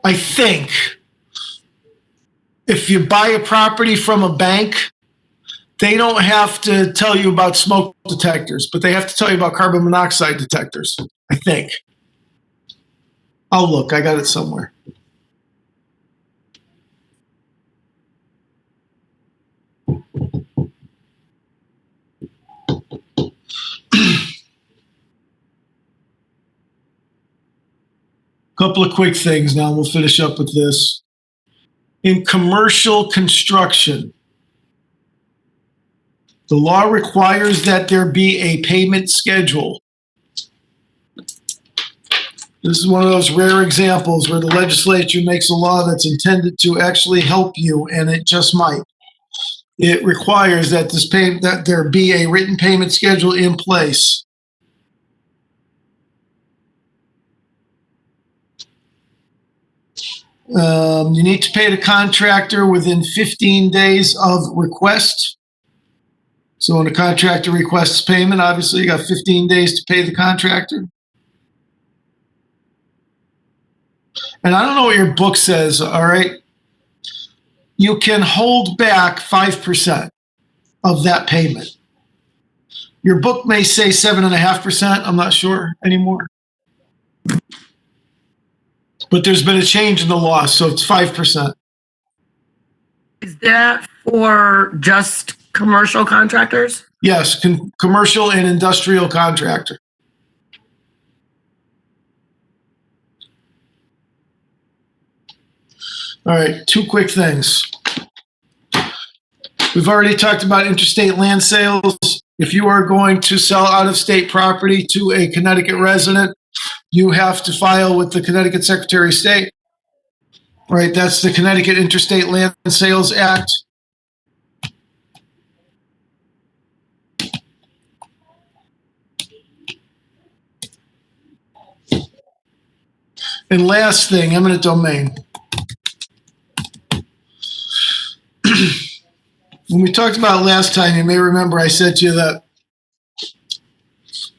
I think if you buy a property from a bank, they don't have to tell you about smoke detectors, but they have to tell you about carbon monoxide detectors, I think. I'll look, I got it somewhere. Couple of quick things now, we'll finish up with this. In commercial construction, the law requires that there be a payment schedule. This is one of those rare examples where the legislature makes a law that's intended to actually help you, and it just might. It requires that that there be a written payment schedule in place. You need to pay the contractor within 15 days of request. So when a contractor requests payment, obviously you got 15 days to pay the contractor. And I don't know what your book says, all right? You can hold back 5% of that payment. Your book may say 7.5%, I'm not sure anymore. But there's been a change in the law, so it's 5%. Is that for just commercial contractors? Yes, commercial and industrial contractor. All right, two quick things. We've already talked about interstate land sales. If you are going to sell out-of-state property to a Connecticut resident, you have to file with the Connecticut Secretary of State. Right, that's the Connecticut Interstate Land Sales Act. And last thing, eminent domain. When we talked about it last time, you may remember I said to you that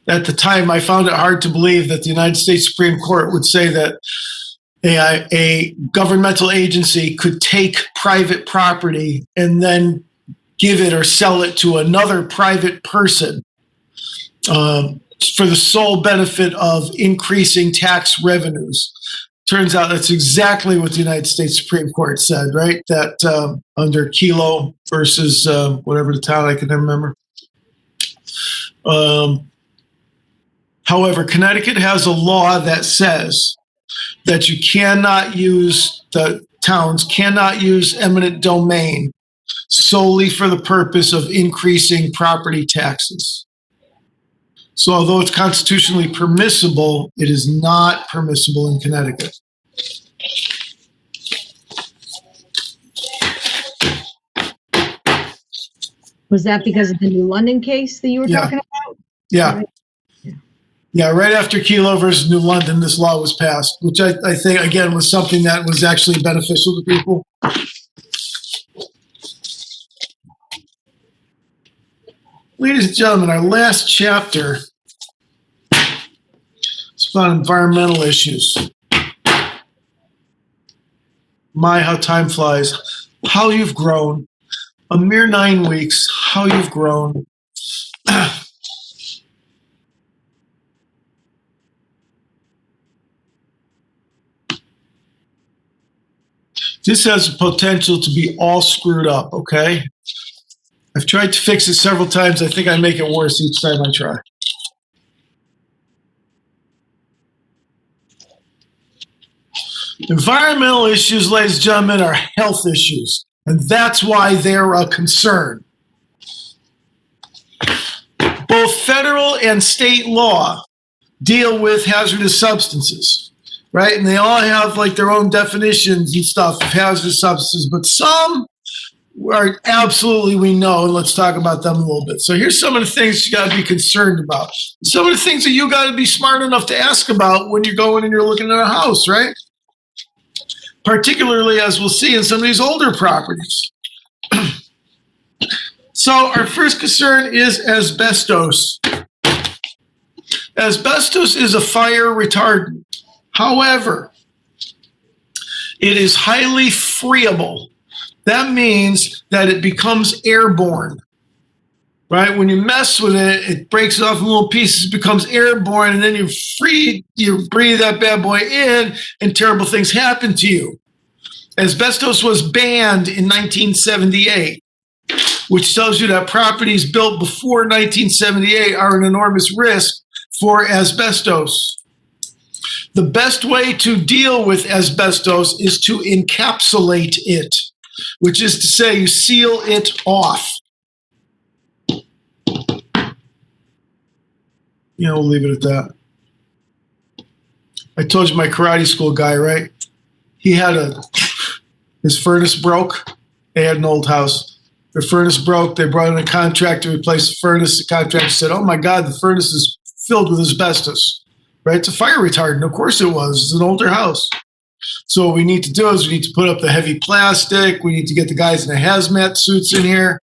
at the time I found it hard to believe that the United States Supreme Court would say that a governmental agency could take private property and then give it or sell it to another private person for the sole benefit of increasing tax revenues. Turns out that's exactly what the United States Supreme Court said, right? That under Kelo versus whatever the town, I can never remember. However, Connecticut has a law that says that you cannot use, the towns cannot use eminent domain solely for the purpose of increasing property taxes. So although it's constitutionally permissible, it is not permissible in Connecticut. Was that because of the New London case that you were talking about? Yeah. Yeah, right after Kelo versus New London, this law was passed, which I think, again, was something that was actually beneficial to people. Ladies and gentlemen, our last chapter is about environmental issues. My, how time flies. How you've grown. A mere 9 weeks, how you've grown. This has the potential to be all screwed up, okay? I've tried to fix it several times. I think I make it worse each time I try. Environmental issues, ladies and gentlemen, are health issues, and that's why they're a concern. Both federal and state law deal with hazardous substances, right? And they all have like their own definitions and stuff of hazardous substances, but some are absolutely, we know, and let's talk about them a little bit. So here's some of the things you got to be concerned about. Some of the things that you got to be smart enough to ask about when you're going and you're looking at a house, right? Particularly, as we'll see in some of these older properties. So our first concern is asbestos. Asbestos is a fire retardant. However, it is highly friable. That means that it becomes airborne, right? When you mess with it, it breaks off in little pieces, becomes airborne, and then you breathe that bad boy in, and terrible things happen to you. Asbestos was banned in 1978, which tells you that properties built before 1978 are an enormous risk for asbestos. The best way to deal with asbestos is to encapsulate it, which is to say you seal it off. We'll leave it at that. I told you my karate school guy, right? He had his furnace broke. They had an old house. Their furnace broke. They brought in a contractor to replace the furnace. The contractor said, "Oh my God, the furnace is filled with asbestos." Right? It's a fire retardant. Of course it was. It's an older house. So what we need to do is we need to put up the heavy plastic. We need to get the guys in the hazmat suits in here.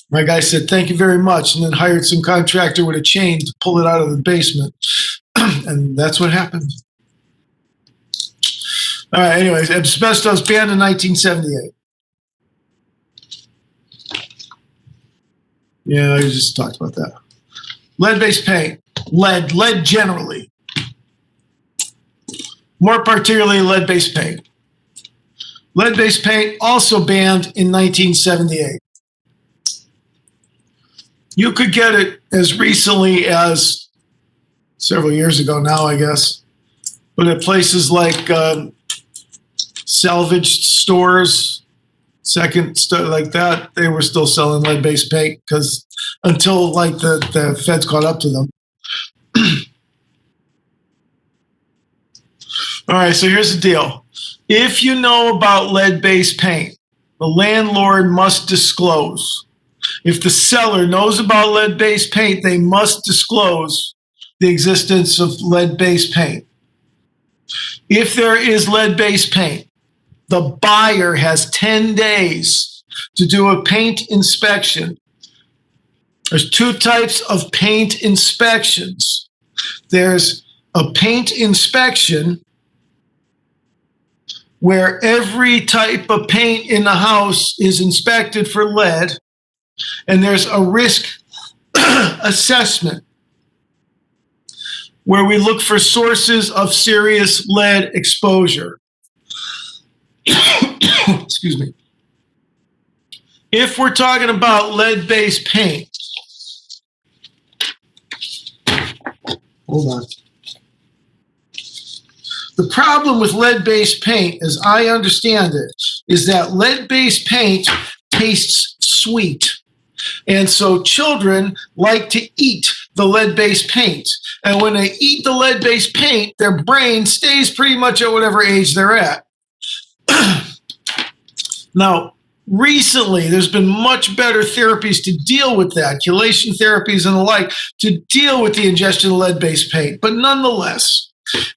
My guy said, "Thank you very much," and then hired some contractor with a chain to pull it out of the basement. And that's what happened. All right, anyways, asbestos banned in 1978. Yeah, I just talked about that. Lead-based paint. Lead generally. More particularly lead-based paint. Lead-based paint also banned in 1978. You could get it as recently as several years ago now, I guess. But at places like salvage stores, second stuff like that, they were still selling lead-based paint because until like the feds caught up to them. All right, so here's the deal. If you know about lead-based paint, the landlord must disclose. If the seller knows about lead-based paint, they must disclose the existence of lead-based paint. If there is lead-based paint, the buyer has 10 days to do a paint inspection. There's two types of paint inspections. There's a paint inspection where every type of paint in the house is inspected for lead, and there's a risk assessment where we look for sources of serious lead exposure. Excuse me. If we're talking about lead-based paint, hold on. The problem with lead-based paint, as I understand it, is that lead-based paint tastes sweet. And so children like to eat the lead-based paint. And when they eat the lead-based paint, their brain stays pretty much at whatever age they're at. Now, recently, there's been much better therapies to deal with that, chelation therapies and the like, to deal with the ingestion of lead-based paint. But nonetheless,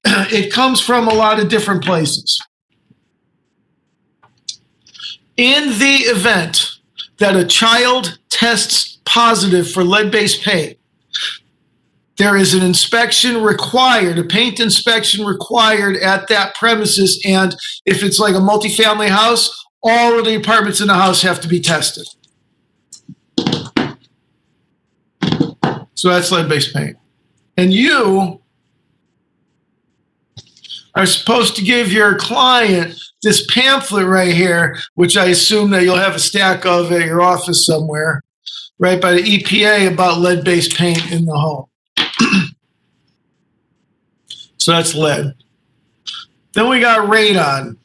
it comes from a lot of different places. In the event that a child tests positive for lead-based paint, there is an inspection required, a paint inspection required at that premises. And if it's like a multifamily house, all of the apartments in the house have to be tested. So that's lead-based paint. And you are supposed to give your client this pamphlet right here, which I assume that you'll have a stack of at your office somewhere, right, by the EPA about lead-based paint in the home. So that's lead. Then we got radon.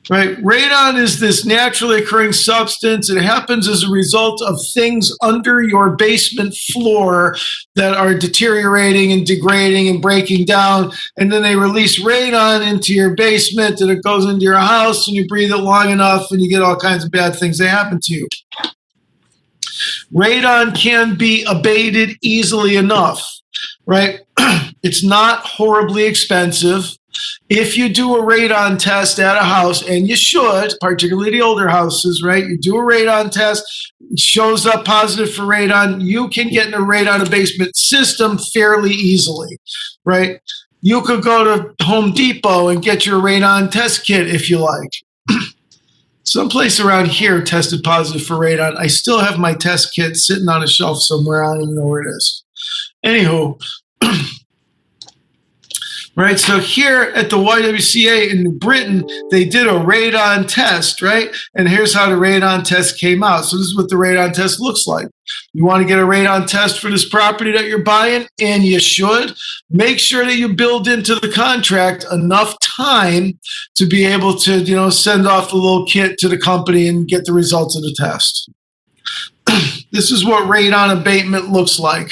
Right? Radon is this naturally occurring substance. It happens as a result of things under your basement floor that are deteriorating and degrading and breaking down. And then they release radon into your basement and it goes into your house and you breathe it long enough and you get all kinds of bad things that happen to you. Radon can be abated easily enough, right? It's not horribly expensive. If you do a radon test at a house, and you should, particularly the older houses, right? You do a radon test, it shows up positive for radon, you can get in a radon abatement system fairly easily, right? You could go to Home Depot and get your radon test kit if you like. Someplace around here tested positive for radon. I still have my test kit sitting on a shelf somewhere. I don't even know where it is. Anywho, right, so here at the YWCA in New Britain, they did a radon test, right? And here's how the radon test came out. So this is what the radon test looks like. You want to get a radon test for this property that you're buying, and you should. Make sure that you build into the contract enough time to be able to, you know, send off the little kit to the company and get the results of the test. This is what radon abatement looks like.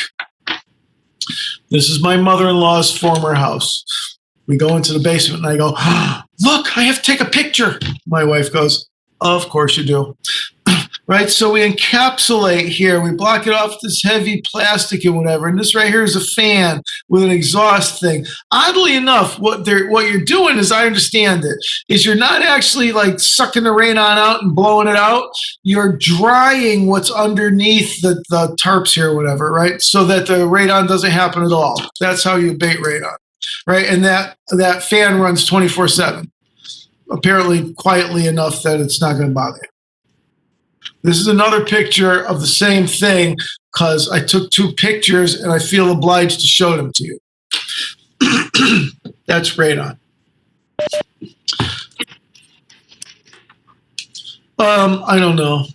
This is my mother-in-law's former house. We go into the basement and I go, look, I have to take a picture. My wife goes, of course you do. Right? So we encapsulate here. We block it off with this heavy plastic and whatever. And this right here is a fan with an exhaust thing. Oddly enough, what you're doing, as I understand it, is you're not actually like sucking the radon out and blowing it out. You're drying what's underneath the tarps here or whatever, right? So that the radon doesn't happen at all. That's how you abate radon, right? And that fan runs 24/7, apparently quietly enough that it's not going to bother you. This is another picture of the same thing because I took two pictures and I feel obliged to show them to you. That's radon. I don't know.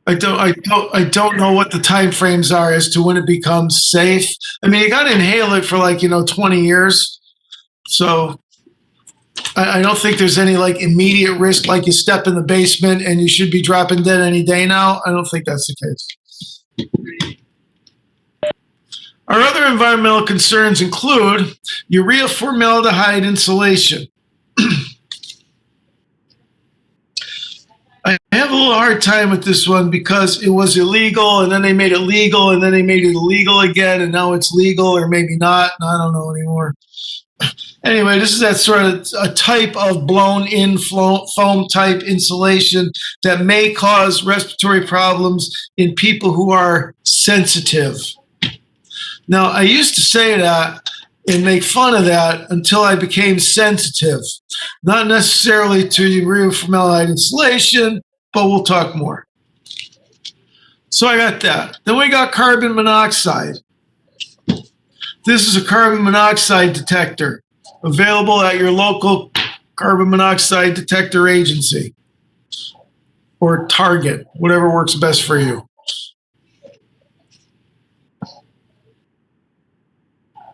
I don't know what the time frames are as to when it becomes safe. I mean, you got to inhale it for 20 years. So I don't think there's any immediate risk, like you step in the basement and you should be dropping dead any day now. I don't think that's the case. Our other environmental concerns include urea formaldehyde insulation. I have a little hard time with this one because it was illegal and then they made it legal and then they made it illegal again and now it's legal or maybe not. I don't know anymore. Anyway, this is that sort of a type of blown-in foam type insulation that may cause respiratory problems in people who are sensitive. Now, I used to say that and make fun of that until I became sensitive. Not necessarily to urea formaldehyde insulation, but we'll talk more. So I got that. Then we got carbon monoxide. This is a carbon monoxide detector available at your local carbon monoxide detector agency or Target, whatever works best for you.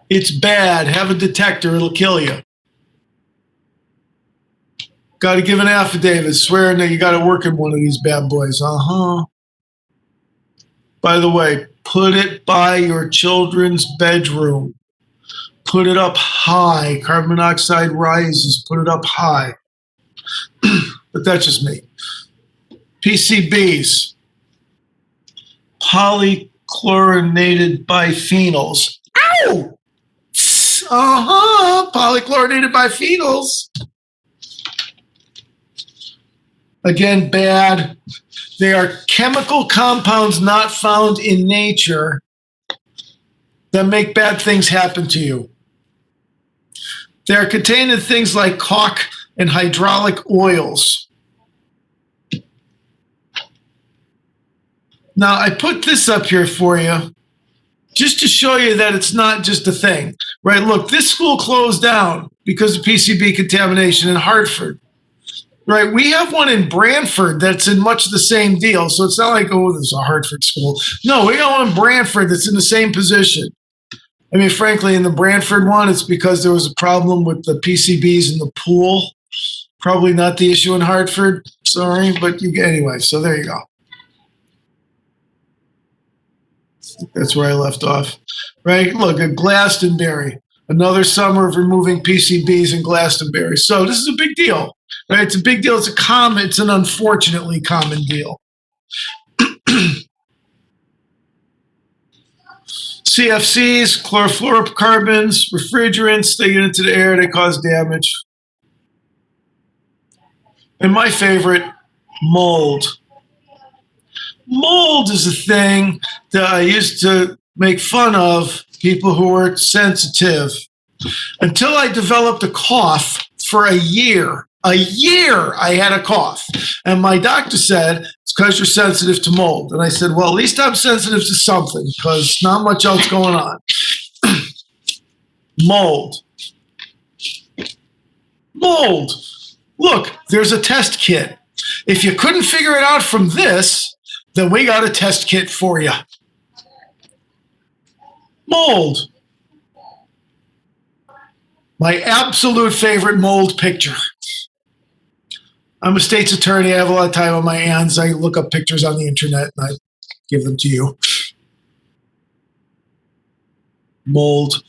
It's bad. Have a detector. It'll kill you. Got to give an affidavit swearing that you got to work in one of these bad boys. By the way, put it by your children's bedroom. Put it up high. Carbon monoxide rises. Put it up high. But that's just me. PCBs. Polychlorinated biphenyls. Ow! Polychlorinated biphenyls. Again, bad. They are chemical compounds not found in nature that make bad things happen to you. They are contained in things like caulk and hydraulic oils. Now, I put this up here for you just to show you that it's not just a thing, right? Look, this school closed down because of PCB contamination in Hartford, right? We have one in Brantford that's in much the same deal. So it's not like, oh, there's a Hartford school. No, we got one in Brantford that's in the same position. I mean, frankly, in the Brantford one, it's because there was a problem with the PCBs in the pool. Probably not the issue in Hartford. Sorry, but anyway, so there you go. That's where I left off. Right? Look, at Glastonbury, another summer of removing PCBs in Glastonbury. So this is a big deal. Right? It's a big deal. It's an unfortunately common deal. CFCs, chlorofluorocarbons, refrigerants, they get into the air, they cause damage. And my favorite, mold. Mold is a thing that I used to make fun of people who were sensitive until I developed a cough for a year. A year I had a cough. And my doctor said, it's because you're sensitive to mold. And I said, well, at least I'm sensitive to something because not much else going on. Mold. Mold. Look, there's a test kit. If you couldn't figure it out from this, then we got a test kit for you. Mold. My absolute favorite mold picture. I'm a state's attorney. I have a lot of time on my hands. I look up pictures on the internet and I give them to you. Mold.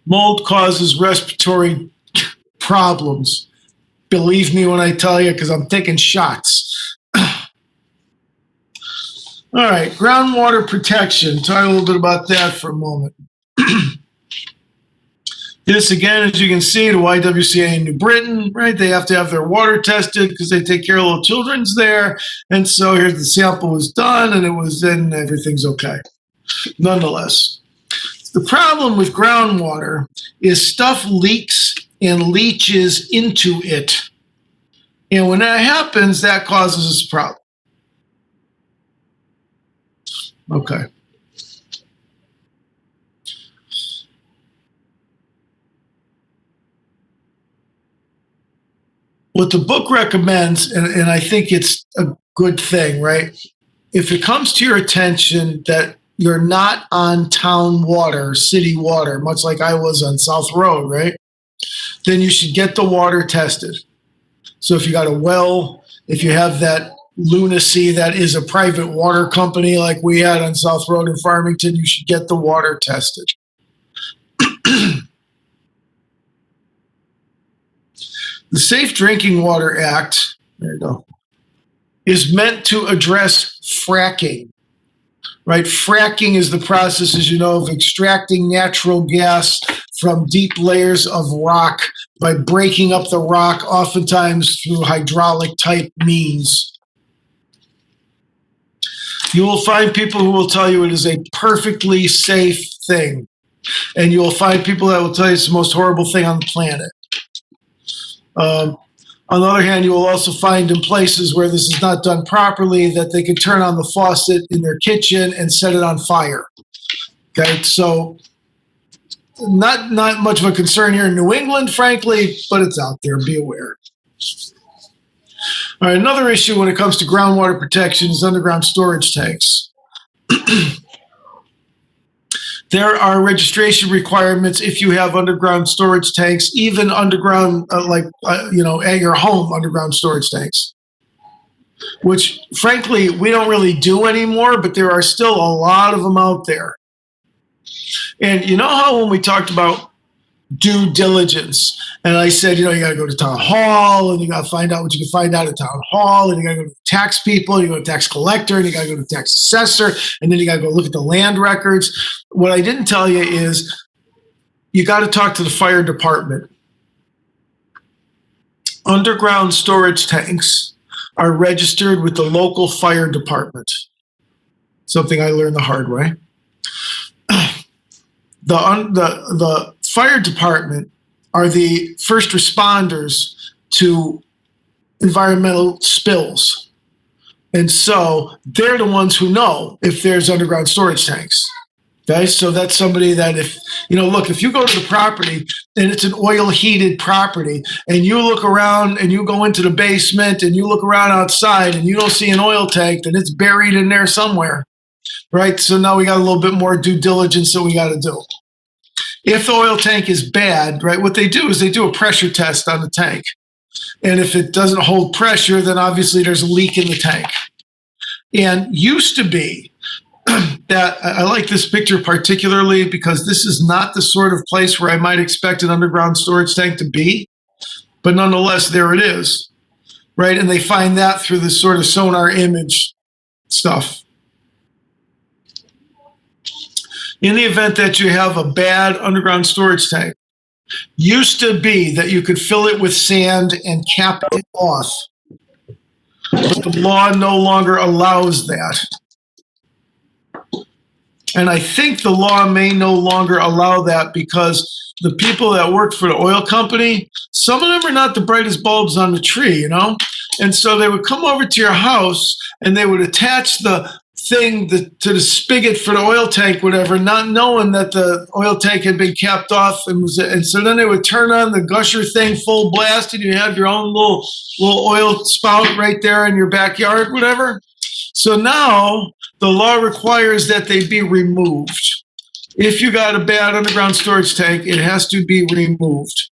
Mold causes respiratory problems. Believe me when I tell you, because I'm taking shots. All right, groundwater protection. Talk a little bit about that for a moment. This, again, as you can see, the YWCA in New Britain, right? They have to have their water tested because they take care of little children's there. And so here's the sample was done, and it was then everything's okay. Nonetheless, the problem with groundwater is stuff leaks and leaches into it. And when that happens, that causes us a problem. Okay. What the book recommends, and I think it's a good thing, right? If it comes to your attention that you're not on town water, city water, much like I was on South Road, right? Then you should get the water tested. So if you got a well, if you have that lunacy that is a private water company like we had on South Road in Farmington, you should get the water tested. The Safe Drinking Water Act, there you go, is meant to address fracking, right? Fracking is the process, as you know, of extracting natural gas from deep layers of rock by breaking up the rock, oftentimes through hydraulic type means. You will find people who will tell you it is a perfectly safe thing. And you will find people that will tell you it's the most horrible thing on the planet. On the other hand, you will also find in places where this is not done properly that they can turn on the faucet in their kitchen and set it on fire. Okay, so not much of a concern here in New England, frankly, but it's out there. Be aware. All right, another issue when it comes to groundwater protection is underground storage tanks. There are registration requirements if you have underground storage tanks, even underground, at your home, underground storage tanks, which frankly, we don't really do anymore, but there are still a lot of them out there. And you know how when we talked about due diligence, and I said, you got to go to town hall and you got to find out what you can find out at town hall, and you got to go to tax people, you go to tax collector, and you got to go to tax assessor, and then you got to go look at the land records. What I didn't tell you is you got to talk to the fire department. Underground storage tanks are registered with the local fire department. Something I learned the hard way. The fire department are the first responders to environmental spills. And so they're the ones who know if there's underground storage tanks. Okay, so that's somebody that if you go to the property and it's an oil heated property and you look around and you go into the basement and you look around outside and you don't see an oil tank, then it's buried in there somewhere, right? So now we got a little bit more due diligence that we got to do. If the oil tank is bad, right, what they do is they do a pressure test on the tank. And if it doesn't hold pressure, then obviously there's a leak in the tank. And used to be, that I like this picture particularly because this is not the sort of place where I might expect an underground storage tank to be, but nonetheless, there it is, right? And they find that through this sort of sonar image stuff. In the event that you have a bad underground storage tank, used to be that you could fill it with sand and cap it off, but the law no longer allows that. And I think the law may no longer allow that because the people that work for the oil company, some of them are not the brightest bulbs on the tree, And so they would come over to your house and they would attach the thing to the spigot for the oil tank, whatever, not knowing that the oil tank had been capped off. And so then they would turn on the gusher thing full blast and you have your own little oil spout right there in your backyard, whatever. So now the law requires that they be removed. If you got a bad underground storage tank, it has to be removed.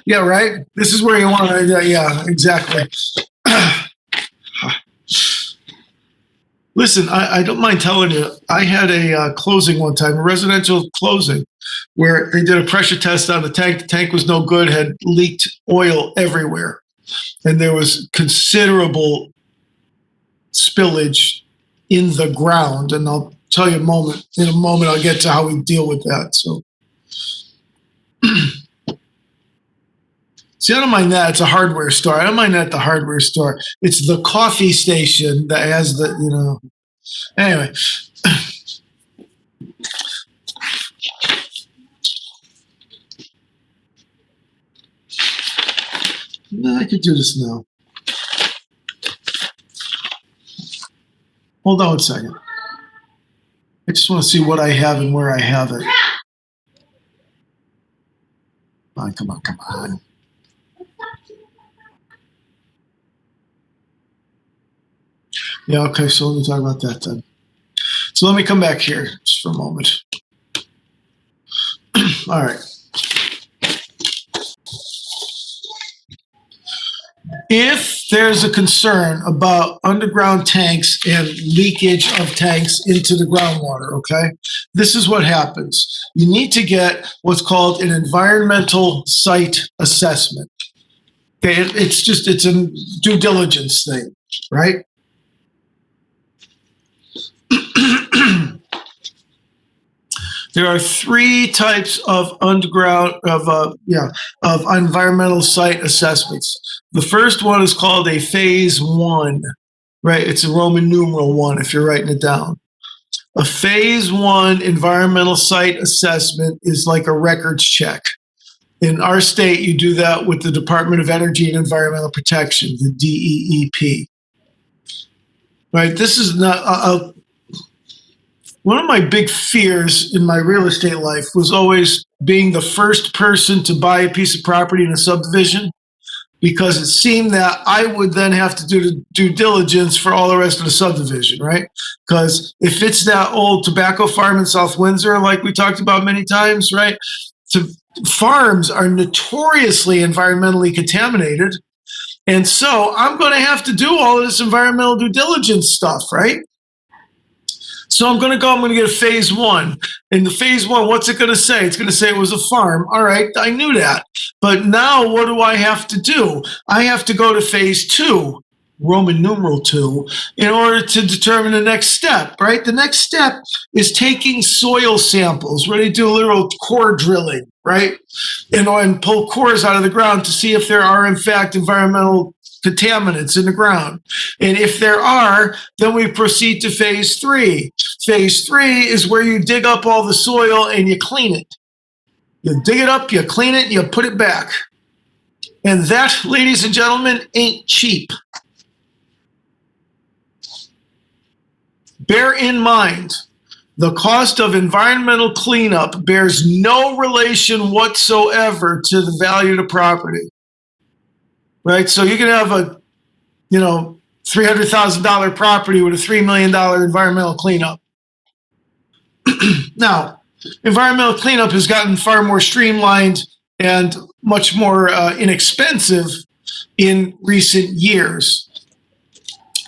Yeah, right? This is where you want to, yeah, exactly. Listen, I don't mind telling you, I had a closing one time, a residential closing, where they did a pressure test on the tank. The tank was no good, had leaked oil everywhere. And there was considerable spillage in the ground. And I'll tell you in a moment, I'll get to how we deal with that. So. See, I don't mind that. It's a hardware store. I don't mind that at the hardware store. It's the coffee station that has the, Anyway. I could do this now. Hold on 1 second. I just want to see what I have and where I have it. Come on. Yeah, okay, so let me talk about that then. So let me come back here just for a moment. All right. If there's a concern about underground tanks and leakage of tanks into the groundwater, okay, this is what happens. You need to get what's called an environmental site assessment. Okay, it's a due diligence thing, right? There are 3 types of of environmental site assessments. The first one is called a phase 1, right? It's a Roman numeral 1 if you're writing it down. A phase 1 environmental site assessment is like a records check. In our state, you do that with the Department of Energy and Environmental Protection, the DEEP. Right? This is not one of my big fears in my real estate life was always being the first person to buy a piece of property in a subdivision, because it seemed that I would then have to do the due diligence for all the rest of the subdivision, right? Because if it's that old tobacco farm in South Windsor, like we talked about many times, right? Farms are notoriously environmentally contaminated. And so I'm going to have to do all of this environmental due diligence stuff, right? So I'm going to get a phase 1. In the phase 1, what's it going to say? It's going to say it was a farm. All right, I knew that. But now what do I have to do? I have to go to phase 2, Roman numeral 2, in order to determine the next step, right? The next step is taking soil samples, where they do literal core drilling, right? And pull cores out of the ground to see if there are, in fact, environmental contaminants in the ground. And if there are, then we proceed to phase 3. Phase 3 is where you dig up all the soil and you clean it. You dig it up, you clean it, you put it back. And that, ladies and gentlemen, ain't cheap. Bear in mind, the cost of environmental cleanup bears no relation whatsoever to the value of the property. Right? So you can have a, $300,000 property with a $3 million environmental cleanup. Now, environmental cleanup has gotten far more streamlined and much more inexpensive in recent years.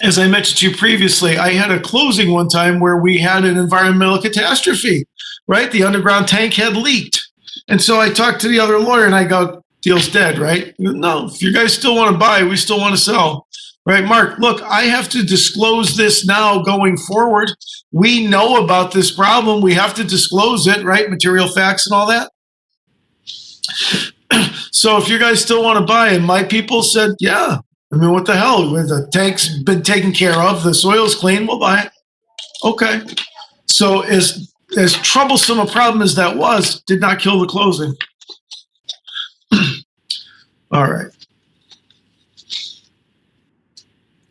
As I mentioned to you previously, I had a closing one time where we had an environmental catastrophe, right? The underground tank had leaked. And so I talked to the other lawyer and I go, deal's dead, right? No, if you guys still want to buy, we still want to sell. Right, Mark, look, I have to disclose this now going forward. We know about this problem. We have to disclose it, right? Material facts and all that. So if you guys still want to buy, and my people said, yeah, I mean, what the hell? The tank's been taken care of. The soil's clean. We'll buy it. Okay. So as troublesome a problem as that was, did not kill the closing. All right.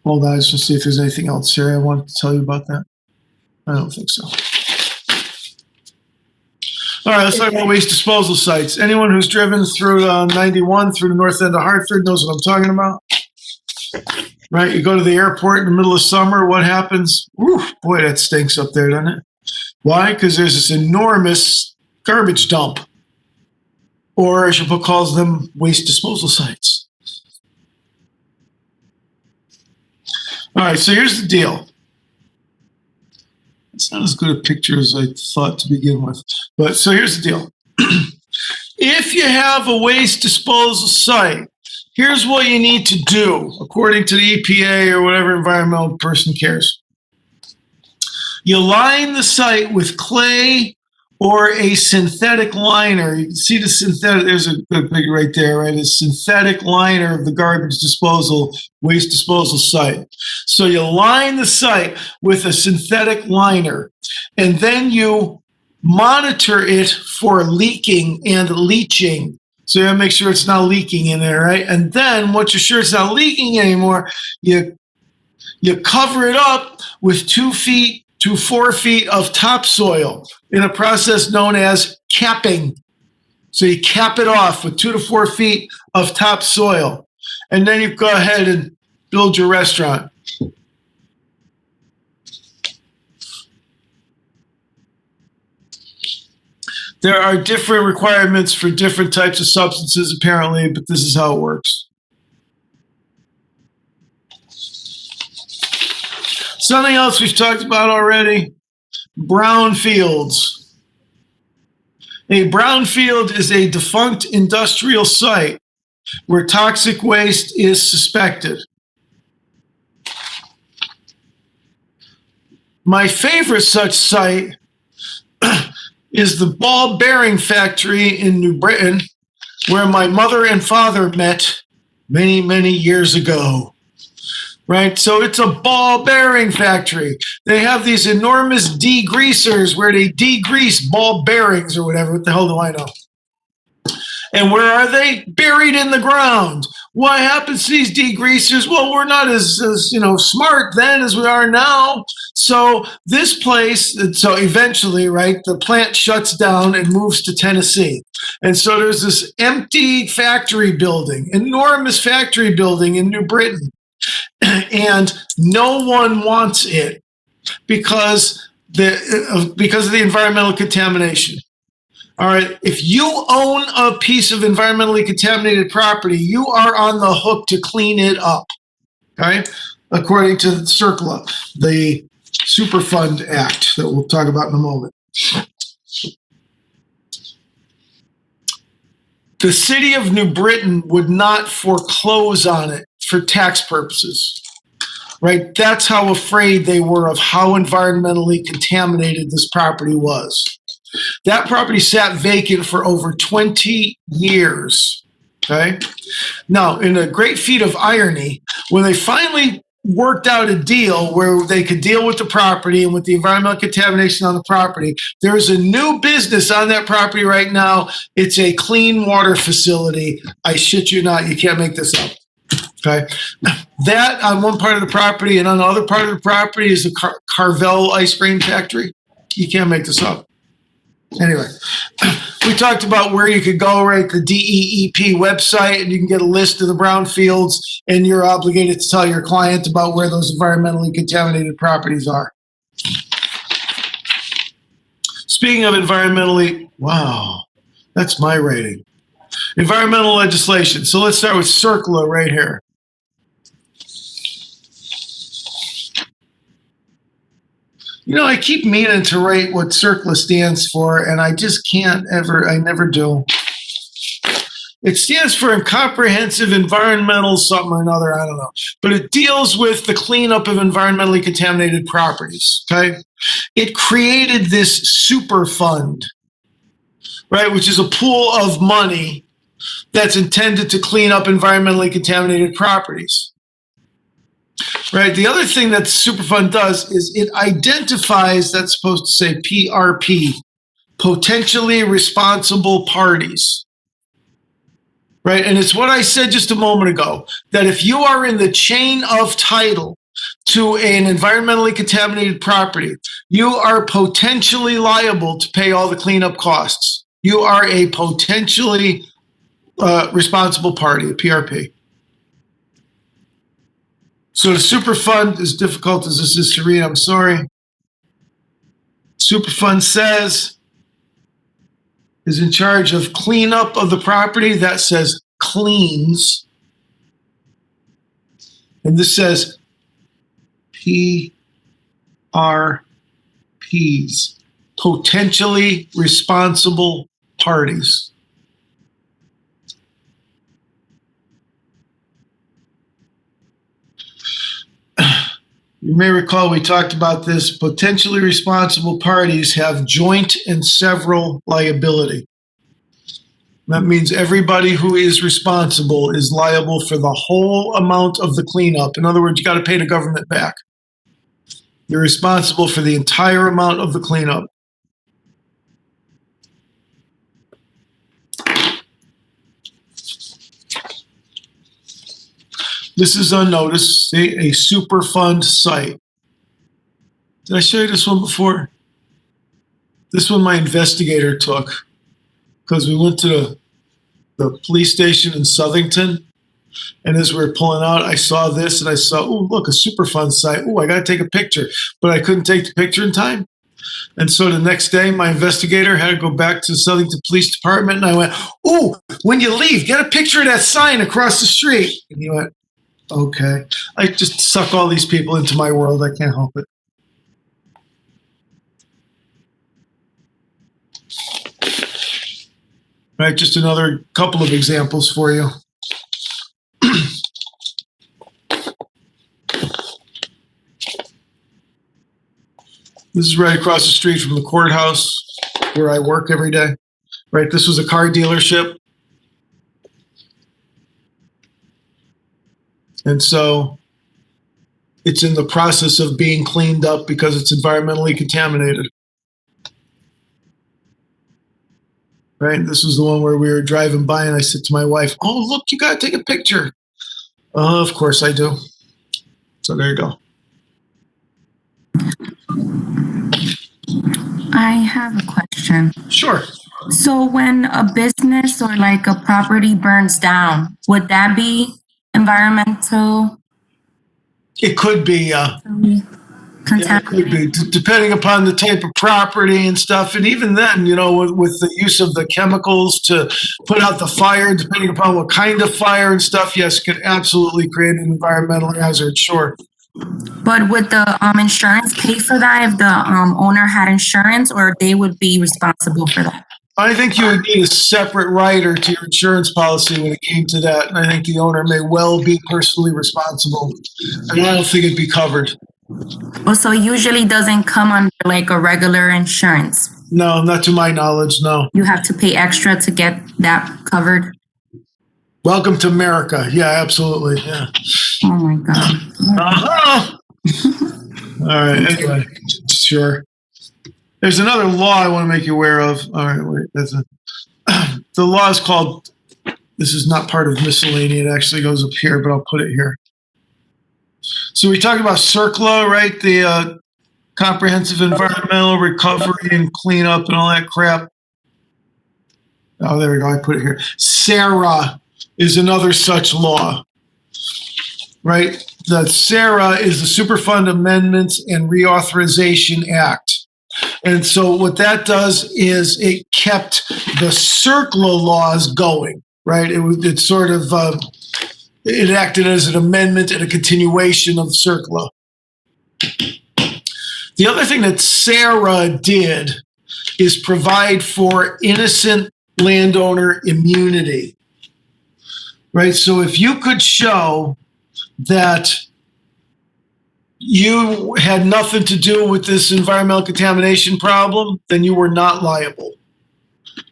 Hold on, let's just see if there's anything else here I want to tell you about that. I don't think so. All right, let's talk about waste disposal sites. Anyone who's driven through 91 through the north end of Hartford knows what I'm talking about. Right, you go to the airport in the middle of summer, what happens? Whew, boy, that stinks up there, doesn't it? Why? Because there's this enormous garbage dump. Or as your book calls them, waste disposal sites. All right, so here's the deal. It's not as good a picture as I thought to begin with. But so here's the deal. If you have a waste disposal site, here's what you need to do, according to the EPA or whatever environmental person cares. You line the site with clay or a synthetic liner. You can see the synthetic, there's a good picture right there, right? A synthetic liner of the garbage disposal, waste disposal site. So you line the site with a synthetic liner, and then you monitor it for leaking and leaching. So you gotta make sure it's not leaking in there, right? And then once you're sure it's not leaking anymore, you cover it up with 2 feet to 4 feet of topsoil in a process known as capping. So you cap it off with 2 to 4 feet of topsoil. And then you go ahead and build your restaurant. There are different requirements for different types of substances, apparently, but this is how it works. Something else we've talked about already, brownfields. A brownfield is a defunct industrial site where toxic waste is suspected. My favorite such site is the ball bearing factory in New Britain, where my mother and father met many, many years ago. Right? So it's a ball bearing factory. They have these enormous degreasers where they degrease ball bearings or whatever. What the hell do I know? And where are they? Buried in the ground. What happens to these degreasers? Well, we're not as smart then as we are now. So this place, so eventually, right, the plant shuts down and moves to Tennessee. And so there's this empty factory building, enormous factory building in New Britain. And no one wants it because of the environmental contamination. All right, if you own a piece of environmentally contaminated property, you are on the hook to clean it up. Okay, according to CERCLA, the Superfund Act that we'll talk about in a moment. The city of New Britain would not foreclose on it for tax purposes, right? That's how afraid they were of how environmentally contaminated this property was. That property sat vacant for over 20 years. Okay. Now, in a great feat of irony, when they finally worked out a deal where they could deal with the property and with the environmental contamination on the property, there's a new business on that property right now. It's a clean water facility. I shit you not. You can't make this up. Okay. That on one part of the property, and on the other part of the property is the Carvel ice cream factory. You can't make this up. Anyway, we talked about where you could go, right? The DEEP website, and you can get a list of the brownfields, and you're obligated to tell your client about where those environmentally contaminated properties are. Speaking of environmentally, wow, that's my rating. Environmental legislation. So let's start with CERCLA right here. You know, I keep meaning to write what CERCLA stands for, and I just can't ever, I never do. It stands for Comprehensive Environmental something or another, I don't know. But it deals with the cleanup of environmentally contaminated properties, okay? It created this super fund, right, which is a pool of money that's intended to clean up environmentally contaminated properties. Right. The other thing that Superfund does is it identifies, that's supposed to say PRP, potentially responsible parties. Right. And it's what I said just a moment ago, that if you are in the chain of title to an environmentally contaminated property, you are potentially liable to pay all the cleanup costs. You are a potentially responsible party, a PRP. So the Superfund, as difficult as this is to read, I'm sorry. Superfund says is in charge of cleanup of the property. That says cleans. And this says PRPs, potentially responsible parties. You may recall we talked about this. Potentially responsible parties have joint and several liability. That means everybody who is responsible is liable for the whole amount of the cleanup. In other words, you got to pay the government back. You're responsible for the entire amount of the cleanup. This is unnoticed, see, a Superfund site. Did I show you this one before? This one my investigator took because we went to the police station in Southington. And as we were pulling out, I saw this and I saw, oh, look, a Superfund site. Oh, I got to take a picture. But I couldn't take the picture in time. And so the next day, my investigator had to go back to the Southington Police Department. And I went, oh, when you leave, get a picture of that sign across the street. And he went, okay. I just suck all these people into my world. I can't help it. All right, just another couple of examples for you. This is right across the street from the courthouse where I work every day. Right, this was a car dealership. And so it's in the process of being cleaned up because it's environmentally contaminated. Right, this was the one where we were driving by and I said to my wife, oh, look, you got to take a picture. Of course I do. So there you go. I have a question. Sure. So when a business or like a property burns down, would that be environmental? It could be, yeah, it could be, depending upon the type of property and stuff. And even then, you know, with the use of the chemicals to put out the fire, depending upon what kind of fire and stuff, yes, could absolutely create an environmental hazard, sure. But would the insurance pay for that if the owner had insurance, or they would be responsible for that? I think you would need a separate rider to your insurance policy when it came to that. And I think the owner may well be personally responsible. And I don't think it'd be covered. Well, so usually doesn't come under like a regular insurance. No, not to my knowledge, no. You have to pay extra to get that covered. Welcome to America. Yeah, absolutely. Yeah. Oh my God. Uh-huh. All right. Anyway, sure. There's another law I want to make you aware of. All right, wait. The law is called, this is not part of miscellany. It actually goes up here, but I'll put it here. So we talked about CERCLA, right? The Comprehensive Environmental Recovery and Cleanup and all that crap. Oh, there we go. I put it here. SARA is another such law, right? The SARA is the Superfund Amendments and Reauthorization Act. And so what that does is it kept the CERCLA laws going, right? It sort of, it acted as an amendment and a continuation of CERCLA. The other thing that SARA did is provide for innocent landowner immunity, right? So if you could show that you had nothing to do with this environmental contamination problem, then you were not liable.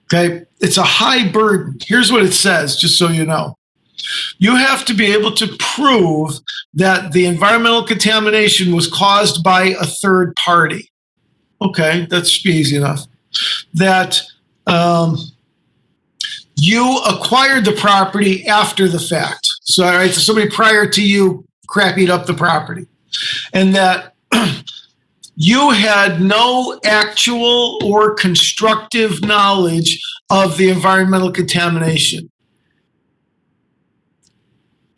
Okay? It's a high burden. Here's what it says, just so you know. You have to be able to prove that the environmental contamination was caused by a third party. Okay, that's easy enough. That you acquired the property after the fact. So, all right, so somebody prior to you crappied up the property. And that you had no actual or constructive knowledge of the environmental contamination.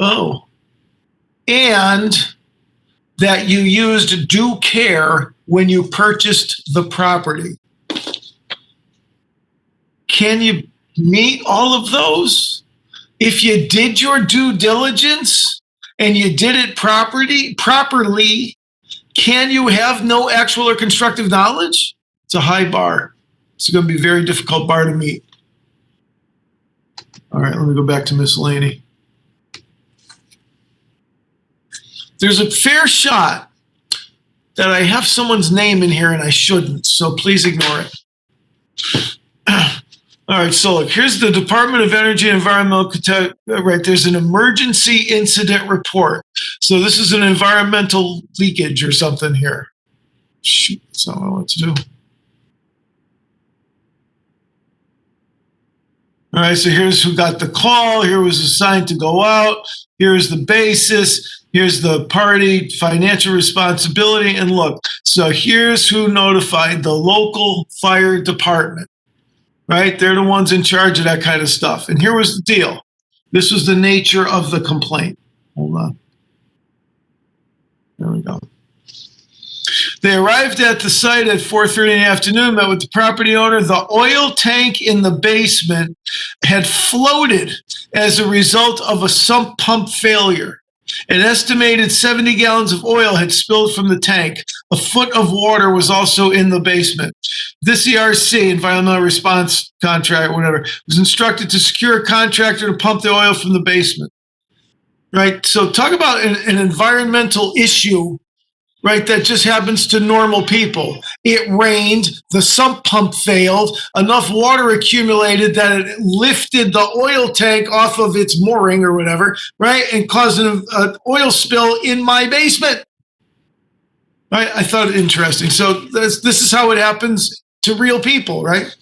Oh. And that you used due care when you purchased the property. Can you meet all of those? If you did your due diligence and you did it properly, can you have no actual or constructive knowledge? It's a high bar. It's going to be a very difficult bar to meet. All right, let me go back to miscellany. There's a fair shot that I have someone's name in here and I shouldn't, so please ignore it. All right, so look, here's the Department of Energy and Environmental Protection. Right, there's an emergency incident report. So this is an environmental leakage or something here. Shoot, that's not what I want to do. All right, so here's who got the call. Here was assigned to go out. Here's the basis. Here's the party, financial responsibility. And look, so here's who notified the local fire department, right? They're the ones in charge of that kind of stuff. And here was the deal. This was the nature of the complaint. Hold on. There we go. They arrived at the site at 4:30 in the afternoon, met with the property owner. The oil tank in the basement had floated as a result of a sump pump failure. An estimated 70 gallons of oil had spilled from the tank. A foot of water was also in the basement. This ERC, Environmental Response Contract, whatever, was instructed to secure a contractor to pump the oil from the basement. Right? So talk about an environmental issue, right, that just happens to normal people. It rained, the sump pump failed, enough water accumulated that it lifted the oil tank off of its mooring or whatever, right, and caused an oil spill in my basement. Right? I thought it interesting. So this is how it happens to real people, right?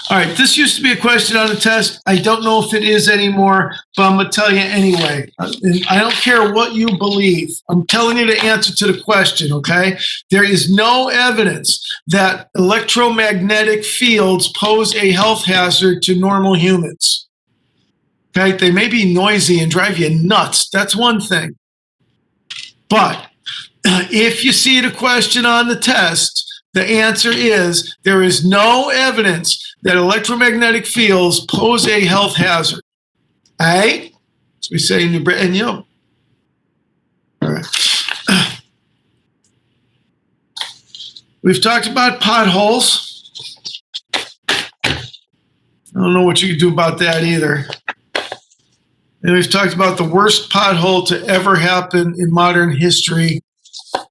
All right, this used to be a question on the test. I don't know if it is anymore, but I'm going to tell you anyway. I don't care what you believe. I'm telling you the answer to the question, okay? There is no evidence that electromagnetic fields pose a health hazard to normal humans. Okay, they may be noisy and drive you nuts. That's one thing. But if you see the question on the test, the answer is there is no evidence that electromagnetic fields pose a health hazard. All right? As we say in New Britain, you know. All right. We've talked about potholes. I don't know what you can do about that either. And we've talked about the worst pothole to ever happen in modern history.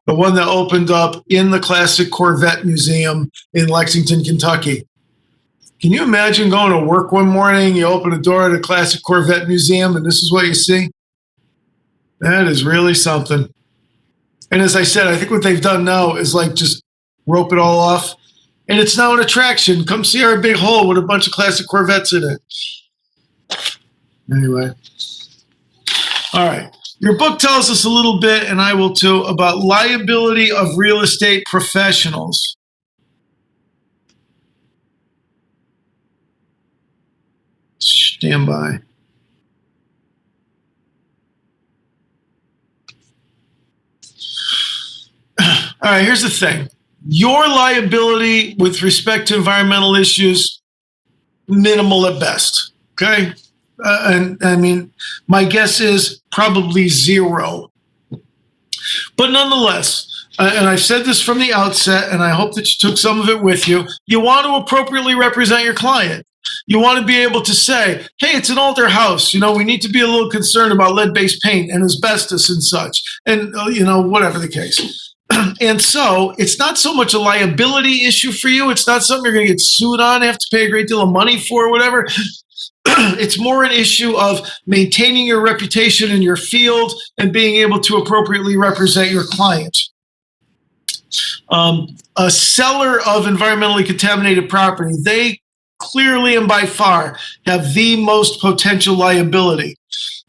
the one that opened up in the Classic Corvette Museum in Lexington, Kentucky. Can you imagine going to work one morning, you open a door at a Classic Corvette Museum, and this is what you see? That is really something. And as I said, I think what they've done now is like just rope it all off. And it's now an attraction. Come see our big hole with a bunch of classic Corvettes in it. Anyway. All right. Your book tells us a little bit, and I will too, about liability of real estate professionals. Stand by. All right, here's the thing. Your liability with respect to environmental issues, minimal at best, okay? And I mean, my guess is probably zero. But nonetheless, and I've said this from the outset, and I hope that you took some of it with you, you want to appropriately represent your client. You want to be able to say, hey, it's an older house. You know, we need to be a little concerned about lead-based paint and asbestos and such, and, you know, whatever the case. And so it's not so much a liability issue for you. It's not something you're going to get sued on, have to pay a great deal of money for, or whatever. It's more an issue of maintaining your reputation in your field and being able to appropriately represent your client. A seller of environmentally contaminated property, they clearly and by far have the most potential liability.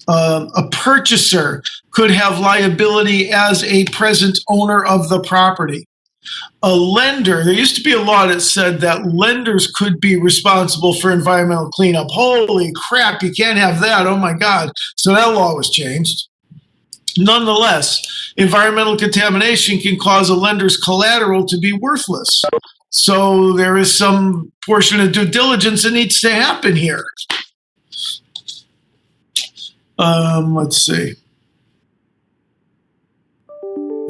A purchaser could have liability as a present owner of the property. A lender, there used to be a law that said that lenders could be responsible for environmental cleanup. Holy crap, you can't have that. Oh my God. So that law was changed. Nonetheless, environmental contamination can cause a lender's collateral to be worthless. So there is some portion of due diligence that needs to happen here. Let's see.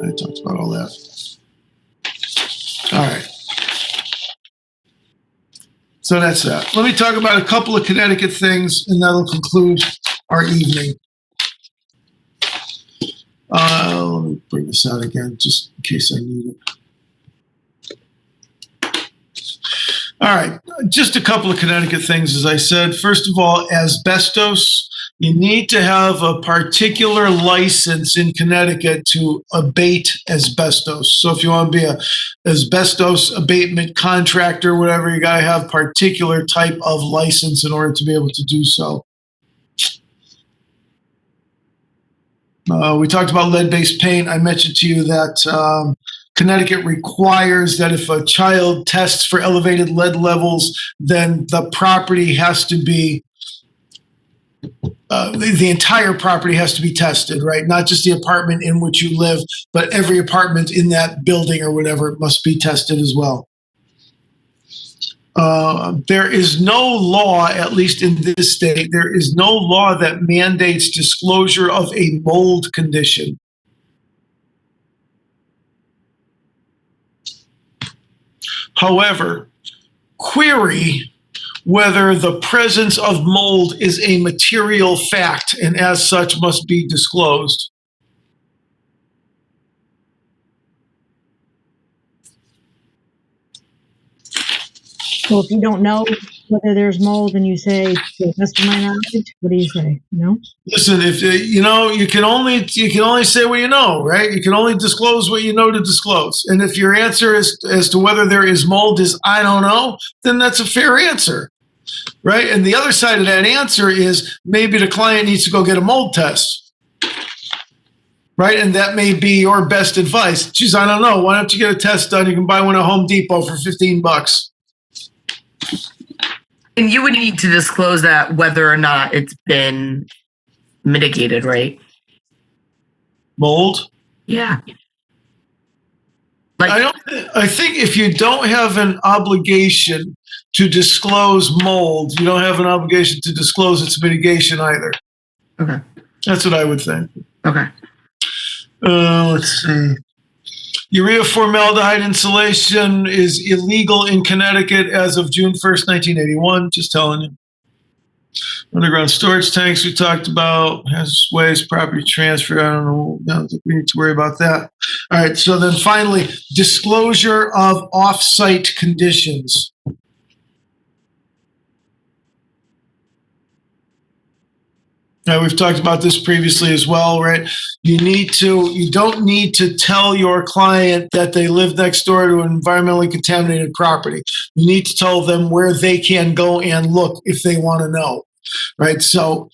I talked about all that. All right. So that's that. Let me talk about a couple of Connecticut things, and that'll conclude our evening. Let me bring this out again, just in case I need it. All right, just a couple of Connecticut things, as I said. First of all, asbestos. You need to have a particular license in Connecticut to abate asbestos. So if you want to be a asbestos abatement contractor, whatever, you got to have particular type of license in order to be able to do so. We talked about lead-based paint. I mentioned to you that Connecticut requires that if a child tests for elevated lead levels, then the property has to be, the entire property has to be tested, right? Not just the apartment in which you live, but every apartment in that building or whatever must be tested as well. There is no law, at least in this state, there is no law that mandates disclosure of a mold condition. However, query whether the presence of mold is a material fact and as such must be disclosed. So if you don't know whether there's mold and you say, to the best of my knowledge, what do you say? No? Listen, if you know, you can only say what you know, right? You can only disclose what you know to disclose. And if your answer is as to whether there is mold is I don't know, then that's a fair answer, right? And the other side of that answer is maybe the client needs to go get a mold test, right? And that may be your best advice. Geez, I don't know. Why don't you get a test done? You can buy one at Home Depot for $15. And you would need to disclose that whether or not it's been mitigated, right? Mold? Yeah. I think if you don't have an obligation to disclose mold, you don't have an obligation to disclose its mitigation either. Okay. That's what I would think. Okay. Let's see. Urea formaldehyde insulation is illegal in Connecticut as of June 1st, 1981. Just telling you. Underground storage tanks we talked about, hazardous waste, property transfer, I don't know, I don't think we need to worry about that. All right, so then finally, disclosure of off-site conditions. Now, we've talked about this previously as well, right? You don't need to tell your client that they live next door to an environmentally contaminated property. You need to tell them where they can go and look if they want to know, right? So,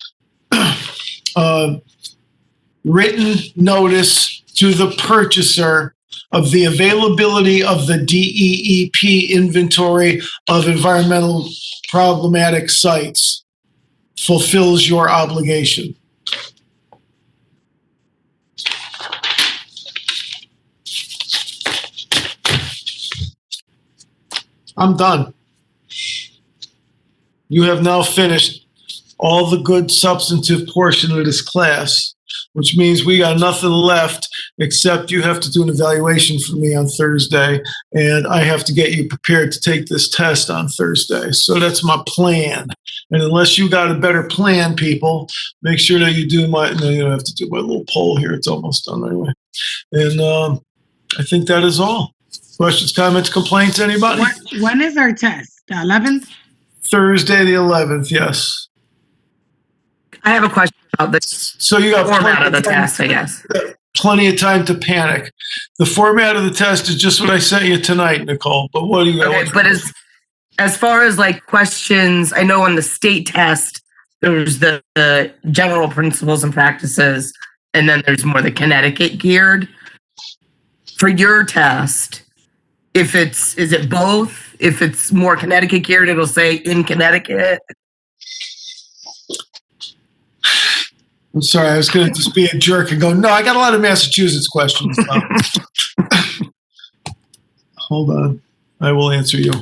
written notice to the purchaser of the availability of the DEEP inventory of environmental problematic sites fulfills your obligation. I'm done. You have now finished all the good substantive portion of this class, which means we got nothing left except you have to do an evaluation for me on Thursday, and I have to get you prepared to take this test on Thursday. So that's my plan. And unless you got a better plan, people, make sure that you do my, no, you don't have to do my little poll here. It's almost done anyway. And I think that is all. Questions, comments, complaints, anybody? When is our test? The 11th? Thursday, the 11th, yes. I have a question about this. So you got format of the test, I guess. Plenty of time to panic. The format of the test is just what I sent you tonight, Nicole. But what do you got? Okay, but as far as like questions, I know on the state test, there's the general principles and practices, and then there's more the Connecticut geared. For your test, is it both? If it's more Connecticut geared, it'll say in Connecticut. I'm sorry, I was going to just be a jerk and go, no, I got a lot of Massachusetts questions. Hold on. I will answer you.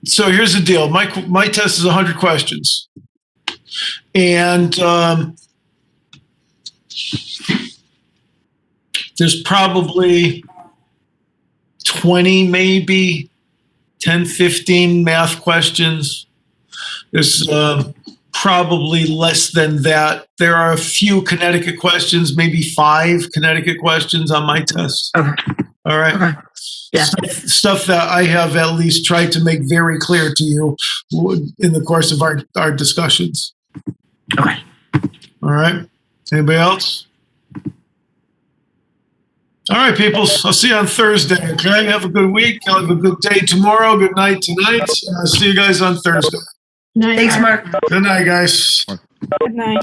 So here's the deal. My test is 100 questions. And there's probably 20, maybe 10, 15 math questions. There's probably less than that. There are a few Connecticut questions, maybe 5 Connecticut questions on my test. Okay. All right. Okay. Yeah. Stuff that I have at least tried to make very clear to you in the course of our discussions. Okay. All right. Anybody else? All right, people. I'll see you on Thursday. Okay. Have a good week. Have a good day tomorrow. Good night tonight. I'll see you guys on Thursday. Night. Thanks, Mark. Good night, guys. Good night.